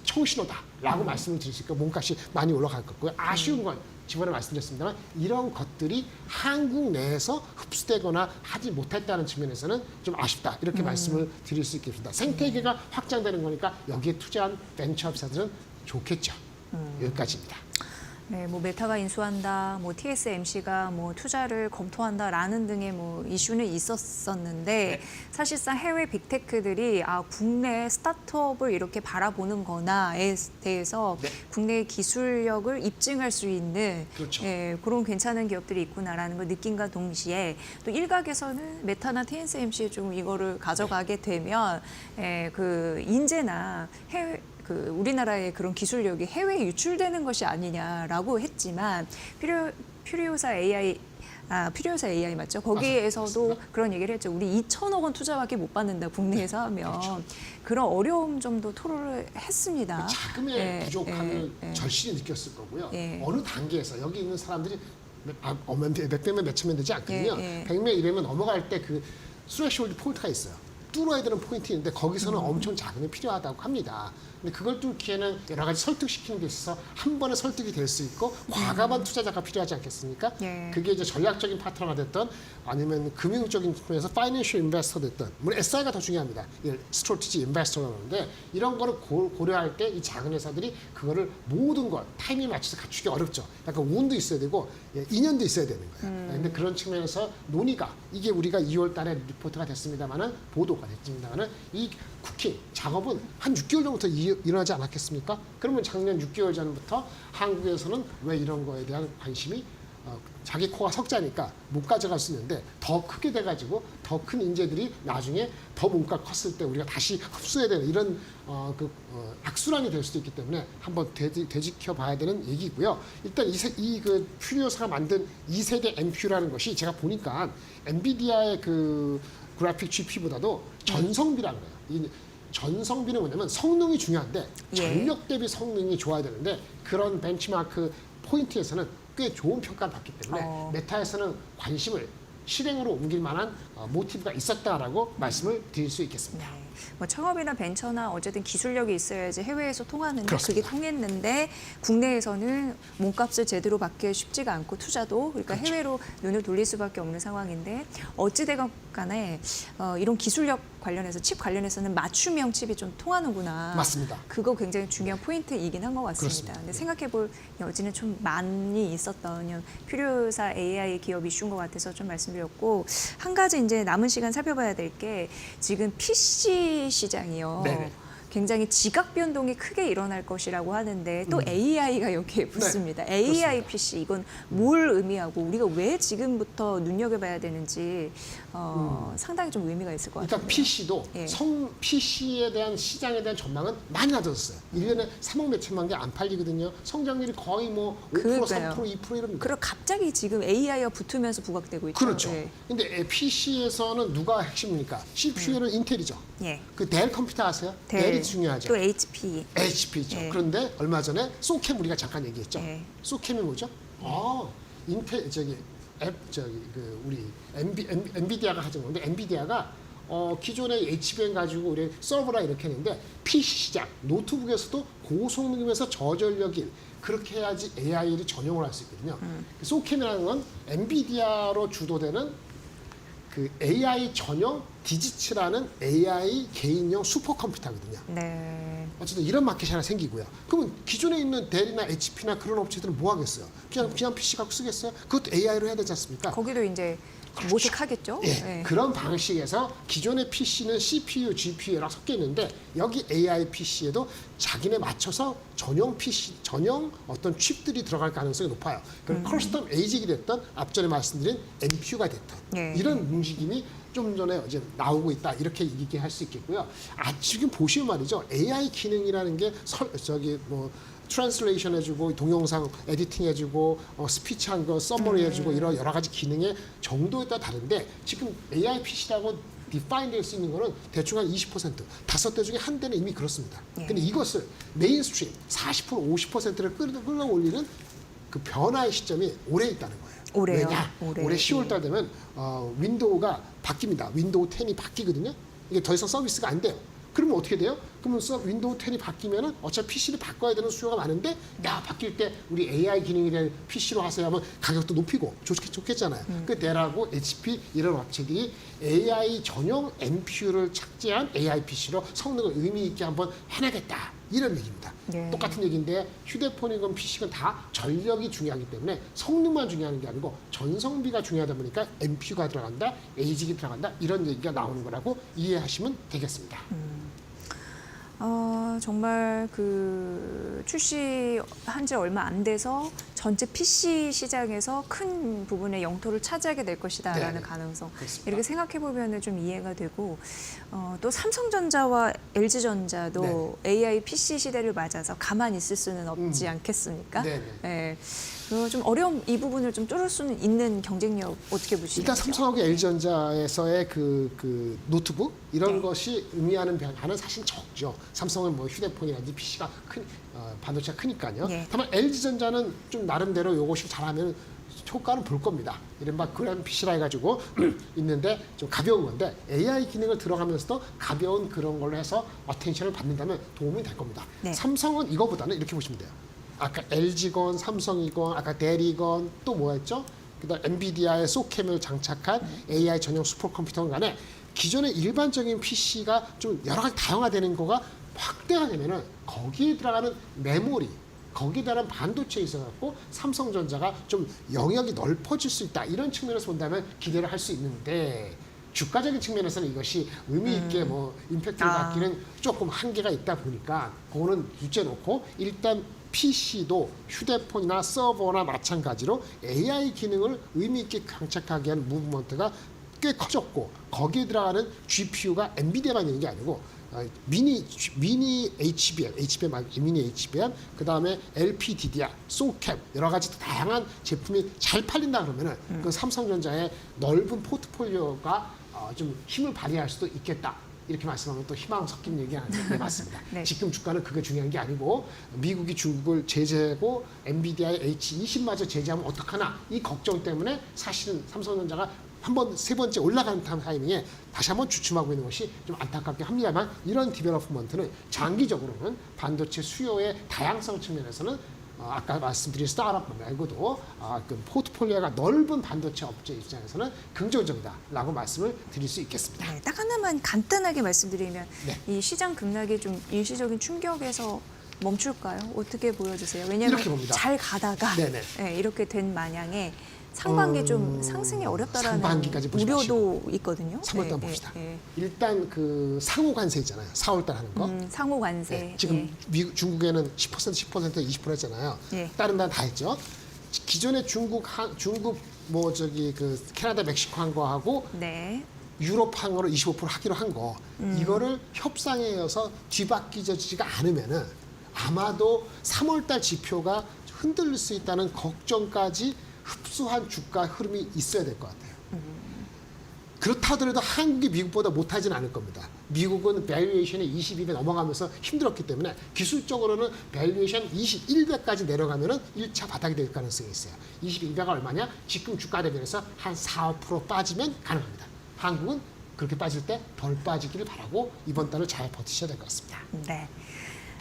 청신호다라고 말씀을 드릴 수 있고 몸값이 많이 올라갈 것 같고요. 아쉬운 건 지난번에 말씀드렸습니다만 이런 것들이 한국 내에서 흡수되거나 하지 못했다는 측면에서는 좀 아쉽다 이렇게 말씀을 드릴 수 있겠습니다. 생태계가 확장되는 거니까 여기에 투자한 벤처업사들은 좋겠죠. 여기까지입니다. 네, 뭐 메타가 인수한다, 뭐 TSMC가 뭐 투자를 검토한다라는 등의 뭐 이슈는 있었었는데 사실상 해외 빅테크들이 국내 스타트업을 이렇게 바라보는 거나에 대해서 국내 기술력을 입증할 수 있는 그렇죠. 그런 괜찮은 기업들이 있구나라는 걸 느낀과 동시에 또 일각에서는 메타나 TSMC 좀 이거를 가져가게 되면 그 인재나 해외 우리나라의 그런 기술력이 해외에 유출되는 것이 아니냐라고 했지만 퓨리오사 AI 맞죠? 거기에서도 맞습니다. 그런 얘기를 했죠. 우리 2천억 원 투자밖에 못 받는다 국내에서 하면 그런 어려움 점도 토로를 했습니다. 자금의 부족함을 절실히 느꼈을 거고요. 예. 어느 단계에서 여기 있는 사람들이 몇백 명, 몇천 명 되지 않거든요. 예. 100명 이러면 넘어갈 때 그 스레시홀드 포인트가 있어요. 뚫어야 되는 포인트 있는데 거기서는 엄청 자금이 필요하다고 합니다. 근데 그걸 뚫기에는 여러 가지 설득시키는 데 있어서 한 번에 설득이 될 수 있고 과감한 투자자가 필요하지 않겠습니까? 예. 그게 이제 전략적인 파트너가 됐던 아니면 금융적인 측면에서 파이낸셜 인베스터 됐던 물론 SI가 더 중요합니다. 스트래티지 인베스터가 나오는데 이런 거를 고려할 때 이 작은 회사들이 그거를 모든 걸 타이밍에 맞춰서 갖추기 어렵죠. 약간 운도 있어야 되고 인연도 있어야 되는 거예요. 근데 그런 측면에서 논의가 이게 우리가 2월 달에 리포트가 됐습니다만은 보도가 됐습니다만은 이 쿠킹 작업은 한 6개월 전부터 일어나지 않았겠습니까? 그러면 작년 6개월 전부터 한국에서는 왜 이런 거에 대한 관심이 자기 코가 석자니까 못 가져갈 수 있는데 더 크게 돼가지고 더 큰 인재들이 나중에 더 몸값 컸을 때 우리가 다시 흡수해야 되는 이런 악순환이 될 수도 있기 때문에 한번 되짚켜 봐야 되는 얘기고요. 일단 그 퓨리오사가 만든 2세대 NPU라는 것이 제가 보니까 엔비디아의 그 그래픽 GPU보다도 전성비라는 거예요. 이 전성비는 뭐냐면 성능이 중요한데 전력 대비 성능이 좋아야 되는데 그런 벤치마크 포인트에서는 꽤 좋은 평가를 받기 때문에 메타에서는 관심을 실행으로 옮길 만한 모티브가 있었다라고 말씀을 드릴 수 있겠습니다. 뭐 창업이나 벤처나 어쨌든 기술력이 있어야지 해외에서 통하는데 그렇습니다. 그게 통했는데 국내에서는 몸값을 제대로 받기 쉽지가 않고 투자도 그러니까 그렇죠. 해외로 눈을 돌릴 수밖에 없는 상황인데 어찌되건 간에 이런 기술력 관련해서 칩 관련해서는 맞춤형 칩이 좀 통하는구나. 맞습니다. 그거 굉장히 중요한 포인트이긴 한 것 같습니다. 그렇습니다. 근데 생각해볼 여지는 좀 많이 있었던 퓨리오사 AI 기업 이슈인 것 같아서 좀 말씀드렸고 한 가지 이제 남은 시간 살펴봐야 될 게 지금 PC 시장이요. 네네. 굉장히 지각 변동이 크게 일어날 것이라고 하는데 또 AI가 여기에 붙습니다. AI 그렇습니다. PC 이건 뭘 의미하고 우리가 왜 지금부터 눈여겨봐야 되는지 상당히 좀 의미가 있을 것 같아요. 일단 PC도 예. PC에 대한 시장에 대한 전망은 많이 낮아졌어요. 1년에 3억 몇천만 개 안 팔리거든요. 성장률이 거의 뭐 5%, 그러니까요. 3%, 2% 이럽니다. 그리고 갑자기 지금 AI가 붙으면서 부각되고 있죠. 그렇죠. 예. 근데 PC에서는 누가 핵심입니까? CPU는 인텔이죠. 예. 그 델 컴퓨터 아세요? 델, 델이 중요하죠. 또 HP. HP죠. 예. 그런데 얼마 전에 소캠 우리가 잠깐 얘기했죠. 예. 소캠이 뭐죠? 인텔 우리 엔비디아가 가진 건데 엔비디아가 기존의 HBM 가지고 우리 서버라 이렇게 했는데 PC 시장 노트북에서도 고성능이면서 저전력인 그렇게 해야지 AI를 전용을 할 수 있거든요. 소캠이라는 건 엔비디아로 주도되는 그 AI 전용 디지츠라는 AI 개인용 슈퍼컴퓨터거든요. 네. 어쨌든 이런 마켓이 하나 생기고요. 그러면 기존에 있는 델이나 HP나 그런 업체들은 뭐 하겠어요? 그냥 PC 갖고 쓰겠어요? 그것도 AI로 해야 되지 않습니까? 거기도 이제 모색하겠죠. 예, 그런 방식에서 기존의 PC는 CPU, GPU랑 섞여 있는데 여기 AI PC에도 자기네 맞춰서 전용 PC, 전용 어떤 칩들이 들어갈 가능성이 높아요. 그럼 커스텀 에이직이 됐던 앞전에 말씀드린 NPU가 됐던 예. 이런 움직임이 좀 전에 이제 나오고 있다 이렇게 얘기할 수 있겠고요. 지금 보시면 말이죠, AI 기능이라는 게 트랜슬레이션 해주고 동영상 에디팅 해주고 스피치한 거 서머리 해주고 이런 여러 가지 기능의 정도에 따라 다른데 지금 AI PC라고 디파인 될 수 있는 거는 대충 한 20%, 5대 중에 한 대는 이미 그렇습니다. 예. 근데 이것을 메인스트림 40%, 50%를 끌어올리는 그 변화의 시점이 올해 있다는 거예요. 올해요? 왜냐? 올해. 올해 10월 달 되면 윈도우가 바뀝니다. 윈도우 10이 바뀌거든요. 이게 더 이상 서비스가 안 돼요. 그러면 어떻게 돼요? 그러면 윈도우 10이 바뀌면은 어차피 PC를 바꿔야 되는 수요가 많은데 야 바뀔 때 우리 AI 기능이 된 PC로 하세요 하면 가격도 높이고 좋겠잖아요. 그 데라고 HP 이런 업체들이 AI 전용 NPU를 착지한 AI PC로 성능을 의미 있게 한번 해내겠다 이런 얘기입니다. 네. 똑같은 얘기인데 휴대폰이건 PC건 다 전력이 중요하기 때문에 성능만 중요한 게 아니고 전성비가 중요하다 보니까 NPU가 들어간다, ASIC이 들어간다 이런 얘기가 나오는 거라고 이해하시면 되겠습니다. 정말 그 출시한 지 얼마 안 돼서 전체 PC 시장에서 큰 부분의 영토를 차지하게 될 것이다라는 네, 가능성. 그렇습니다. 이렇게 생각해 보면 좀 이해가 되고 또 삼성전자와 LG전자도 AI PC 시대를 맞아서 가만히 있을 수는 없지 않겠습니까? 네네. 네. 좀 어려움 이 부분을 좀 뚫을 수는 있는 경쟁력 어떻게 보시나요? 일단 삼성하고 LG전자에서의 그 노트북 이런 네. 것이 의미하는 변화는 사실 적죠. 삼성은 뭐 휴대폰이라든지 PC가 반도체가 크니까요. 네. 다만 LG전자는 좀 나름대로 요것이 잘하면 효과는 볼 겁니다. 이른바 그램 PC라 해가지고 있는데 좀 가벼운 건데 AI 기능을 들어가면서도 가벼운 그런 걸로 해서 어텐션을 받는다면 도움이 될 겁니다. 네. 삼성은 이거보다는 이렇게 보시면 돼요. 아까 LG건 삼성이건 아까 델이건 또 뭐였죠? 그다음 엔비디아의 소캠을 장착한 AI 전용 슈퍼컴퓨터 간에 기존의 일반적인 PC가 좀 여러 가지 다양화되는 거가 확대가 되면은 거기에 들어가는 메모리 거기에 따른 반도체에 있어갖고 삼성전자가 좀 영역이 넓어질 수 있다 이런 측면에서 본다면 기대를 할 수 있는데 주가적인 측면에서는 이것이 의미 있게 뭐 임팩트를 갖기는 조금 한계가 있다 보니까 그거는 둘째놓고 일단 PC도 휴대폰이나 서버나 마찬가지로 AI 기능을 의미 있게 장착하게 하는 무브먼트가 꽤 커졌고 거기에 들어가는 GPU가 엔비디아만 있는 게 아니고 미니 HBM 말고 미니 HBM 그다음에 LPDDR, 소캠 여러 가지 다양한 제품이 잘 팔린다 그러면은 그 삼성전자의 넓은 포트폴리오가 좀 힘을 발휘할 수도 있겠다. 이렇게 말씀하면 또 희망 섞인 얘기하는데 네, 맞습니다. 네. 지금 주가는 그게 중요한 게 아니고 미국이 중국을 제재하고 엔비디아의 H20마저 제재하면 어떡하나 이 걱정 때문에 사실은 삼성전자가 세 번째 올라가는 타이밍에 다시 한번 주춤하고 있는 것이 좀 안타깝게 합니다만 이런 디벨롭먼트는 장기적으로는 반도체 수요의 다양성 측면에서는 아까 말씀드린 스타트업 말고도 그 포트폴리오가 넓은 반도체 업체 입장에서는 긍정적이다라고 말씀을 드릴 수 있겠습니다. 네, 딱 하나만 간단하게 말씀드리면 네. 이 시장 급락이 좀 일시적인 충격에서 멈출까요? 어떻게 보여주세요? 왜냐하면 이렇게 봅니다. 잘 가다가 네네. 네, 이렇게 된 마냥에 상반기 좀 상승이 어렵다라는 상반기까지 보지 우려도 있거든요. 3월달 네, 봅시다. 네, 일단 그 상호 관세 있잖아요. 4월달 하는 거. 상호 관세. 네, 지금 중국에는 10%, 10% 했잖아요. 네. 다른 나라 다 했죠. 기존에 중국 뭐 저기 그 캐나다, 멕시코 한 거하고 네. 유럽 항으로 25% 하기로 한 거. 이거를 협상에 의해서 뒤바뀌지가 않으면은 아마도 3월달 지표가 흔들릴 수 있다는 걱정까지 흡수한 주가 흐름이 있어야 될 것 같아요. 그렇다 하더라도 한국이 미국보다 못하진 않을 겁니다. 미국은 밸류에이션이 22배 넘어가면서 힘들었기 때문에 기술적으로는 밸류에이션 21배까지 내려가면은 1차 바닥이 될 가능성이 있어요. 22배가 얼마냐? 지금 주가 대비해서 한 4, 5% 빠지면 가능합니다. 한국은 그렇게 빠질 때 덜 빠지기를 바라고 이번 달을 잘 버티셔야 될 것 같습니다. 네.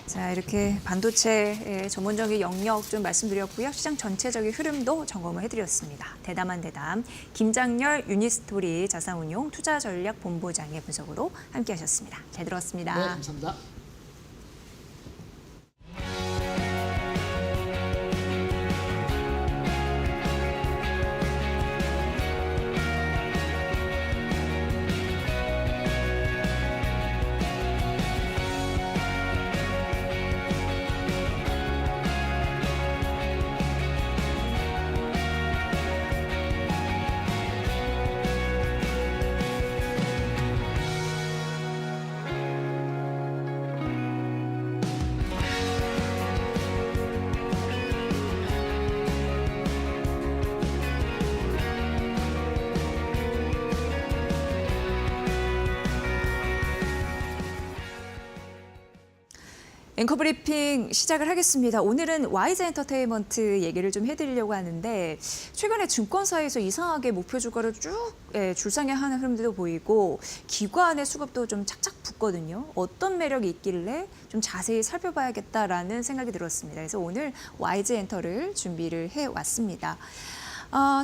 자, 이렇게 반도체 전문적인 영역 좀 말씀드렸고요. 시장 전체적인 흐름도 점검을 해드렸습니다. 대담한 대담, 김장렬 유니스토리 자산운용 투자전략본부장의 분석으로 함께하셨습니다. 잘 들었습니다. 네, 감사합니다. 앵커 브리핑 시작을 하겠습니다. 오늘은 와이즈 엔터테인먼트 얘기를 좀 해드리려고 하는데 최근에 증권사에서 이상하게 목표 주가를 쭉 줄상향하는 흐름들도 보이고 기관의 수급도 좀 착착 붙거든요. 어떤 매력이 있길래 좀 자세히 살펴봐야겠다라는 생각이 들었습니다. 그래서 오늘 와이즈 엔터를 준비를 해왔습니다.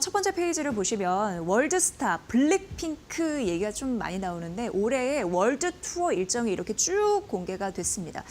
첫 번째 페이지를 보시면 월드스타, 블랙핑크 얘기가 좀 많이 나오는데 올해의 월드 투어 일정이 이렇게 쭉 공개가 됐습니다.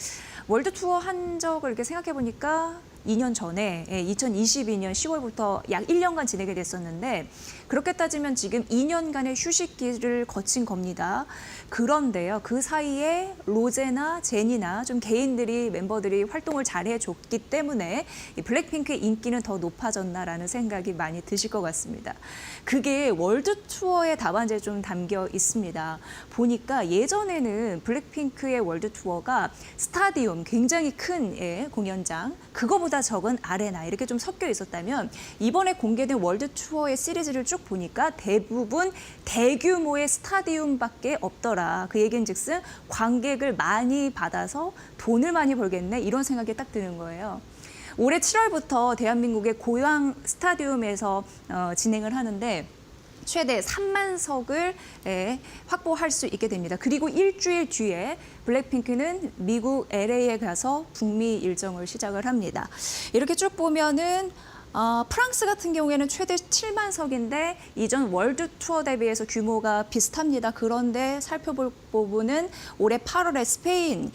월드 투어 한 적을 이렇게 생각해 보니까 2년 전에 2022년 10월부터 약 1년간 진행이 됐었는데 그렇게 따지면 지금 2년간의 휴식기를 거친 겁니다. 그런데요, 그 사이에 로제나 제니나 좀 개인들이 멤버들이 활동을 잘 해줬기 때문에 이 블랙핑크의 인기는 더 높아졌나라는 생각이 많이 드실 것 같습니다. 그게 월드 투어의 답안지에 좀 담겨 있습니다. 보니까 예전에는 블랙핑크의 월드 투어가 스타디움, 굉장히 큰 공연장, 그거보다 적은 아레나 이렇게 좀 섞여 있었다면 이번에 공개된 월드 투어의 시리즈를 쭉 보니까 대부분 대규모의 스타디움밖에 없더라. 그 얘기인즉슨 관객을 많이 받아서 돈을 많이 벌겠네 이런 생각이 딱 드는 거예요. 올해 7월부터 대한민국의 고양 스타디움에서 진행을 하는데 최대 3만 석을 확보할 수 있게 됩니다. 그리고 일주일 뒤에 블랙핑크는 미국 LA에 가서 북미 일정을 시작을 합니다. 이렇게 쭉 보면은 프랑스 같은 경우에는 최대 7만 석인데 이전 월드 투어 대비해서 규모가 비슷합니다. 그런데 살펴볼 부분은 올해 8월에 스페인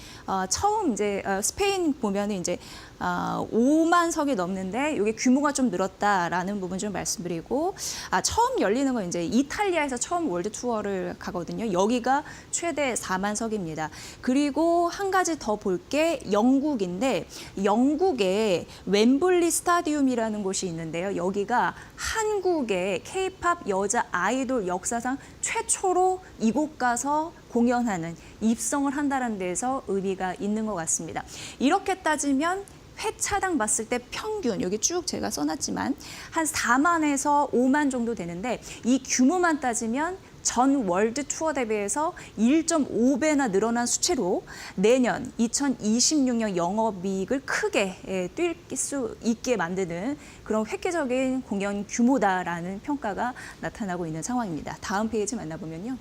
처음 스페인 보면은 이제 5만 석이 넘는데 이게 규모가 좀 늘었다라는 부분 좀 말씀드리고 처음 열리는 건 이제 이탈리아에서 처음 월드 투어를 가거든요. 여기가 최대 4만 석입니다. 그리고 한 가지 더 볼 게 영국인데 영국에 웸블리 스타디움이라는 곳이 있는데요. 여기가 한국의 K-팝 여자 아이돌 역사상 최초로 이곳 가서 공연하는 입성을 한다는 데서 의미가 있는 것 같습니다. 이렇게 따지면 회차당 봤을 때 평균 여기 쭉 제가 써놨지만 한 4만에서 5만 정도 되는데 이 규모만 따지면 전 월드 투어 대비해서 1.5배나 늘어난 수치로 내년 2026년 영업이익을 크게 뛸 수 있게 만드는 그런 획기적인 공연 규모다라는 평가가 나타나고 있는 상황입니다. 다음 페이지 만나보면요.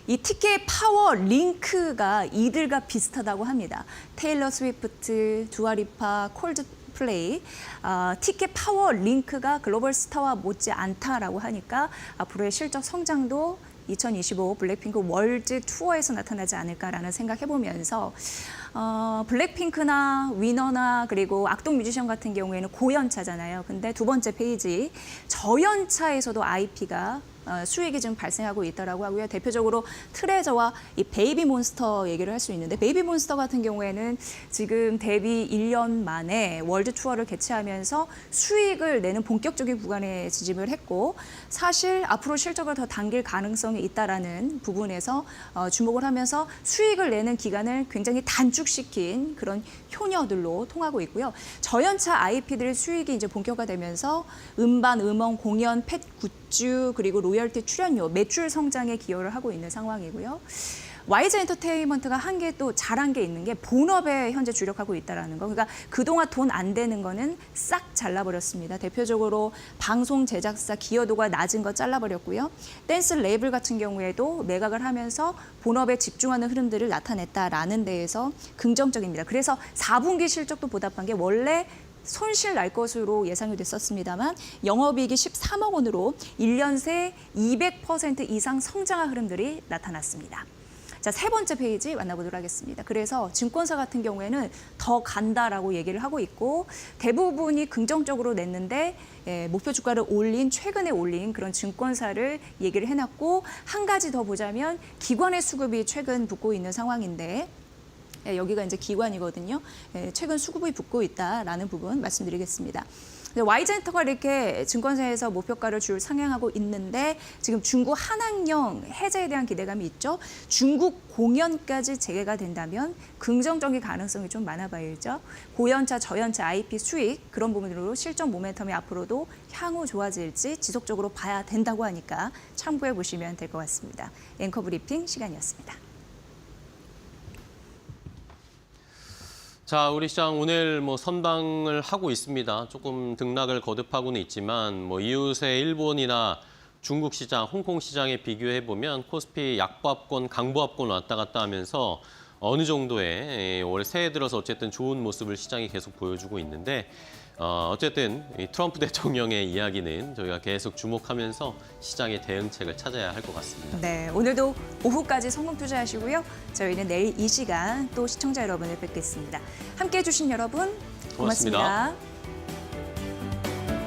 이 티켓 파워 링크가 이들과 비슷하다고 합니다. 테일러 스위프트, 두아리파, 콜드플레이, 티켓 파워 링크가 글로벌 스타와 못지 않다라고 하니까 앞으로의 실적 성장도 2025 블랙핑크 월드 투어에서 나타나지 않을까라는 생각해보면서 블랙핑크나 위너나 그리고 악동 뮤지션 같은 경우에는 고연차잖아요. 근데 두 번째 페이지 저연차에서도 IP가 수익이 좀 발생하고 있다라고 하고요. 대표적으로 트레저와 이 베이비 몬스터 얘기를 할 수 있는데 베이비 몬스터 같은 경우에는 지금 데뷔 1년 만에 월드 투어를 개최하면서 수익을 내는 본격적인 구간에 진입을 했고 사실 앞으로 실적을 더 당길 가능성이 있다라는 부분에서 주목을 하면서 수익을 내는 기간을 굉장히 단축시킨 그런 효녀들로 통하고 있고요. 저연차 IP들의 수익이 이제 본격화되면서 음반, 음원, 공연, 펫 굿즈 그리고 로열티 출연료, 매출 성장에 기여를 하고 있는 상황이고요. 와이즈 엔터테인먼트가 한 게 또 잘한 게 있는 게 본업에 현재 주력하고 있다는 거. 그러니까 그동안 돈 안 되는 거는 싹 잘라버렸습니다. 대표적으로 방송 제작사 기여도가 낮은 거 잘라버렸고요. 댄스 레이블 같은 경우에도 매각을 하면서 본업에 집중하는 흐름들을 나타냈다라는 데에서 긍정적입니다. 그래서 4분기 실적도 보답한 게 원래 손실 날 것으로 예상이 됐었습니다만 영업이익이 13억 원으로 1년 새 200% 이상 성장한 흐름들이 나타났습니다. 자, 세 번째 페이지 만나보도록 하겠습니다. 그래서 증권사 같은 경우에는 더 간다라고 얘기를 하고 있고 대부분이 긍정적으로 냈는데 목표 주가를 최근에 올린 그런 증권사를 얘기를 해놨고 한 가지 더 보자면 기관의 수급이 최근 붙고 있는 상황인데 여기가 이제 기관이거든요. 최근 수급이 붙고 있다라는 부분 말씀드리겠습니다. 와이즈 엔터가 이렇게 증권사에서 목표가를 줄 상향하고 있는데 지금 중국 한학령 해제에 대한 기대감이 있죠. 중국 공연까지 재개가 된다면 긍정적인 가능성이 좀 많아 보이죠. 고연차, 저연차, IP 수익 그런 부분으로 실적 모멘텀이 앞으로도 향후 좋아질지 지속적으로 봐야 된다고 하니까 참고해 보시면 될 것 같습니다. 앵커 브리핑 시간이었습니다. 자, 우리 시장 오늘 뭐 선방을 하고 있습니다. 조금 등락을 거듭하고는 있지만 뭐 이웃의 일본이나 중국 시장, 홍콩 시장에 비교해 보면 코스피 약보합권, 강보합권 왔다 갔다 하면서 어느 정도의 올 새해 들어서 어쨌든 좋은 모습을 시장이 계속 보여주고 있는데 어쨌든 이 트럼프 대통령의 이야기는 저희가 계속 주목하면서 시장의 대응책을 찾아야 할 것 같습니다. 네, 오늘도 오후까지 성공 투자하시고요. 저희는 내일 이 시간 또 시청자 여러분을 뵙겠습니다. 함께해 주신 여러분 고맙습니다. 고맙습니다.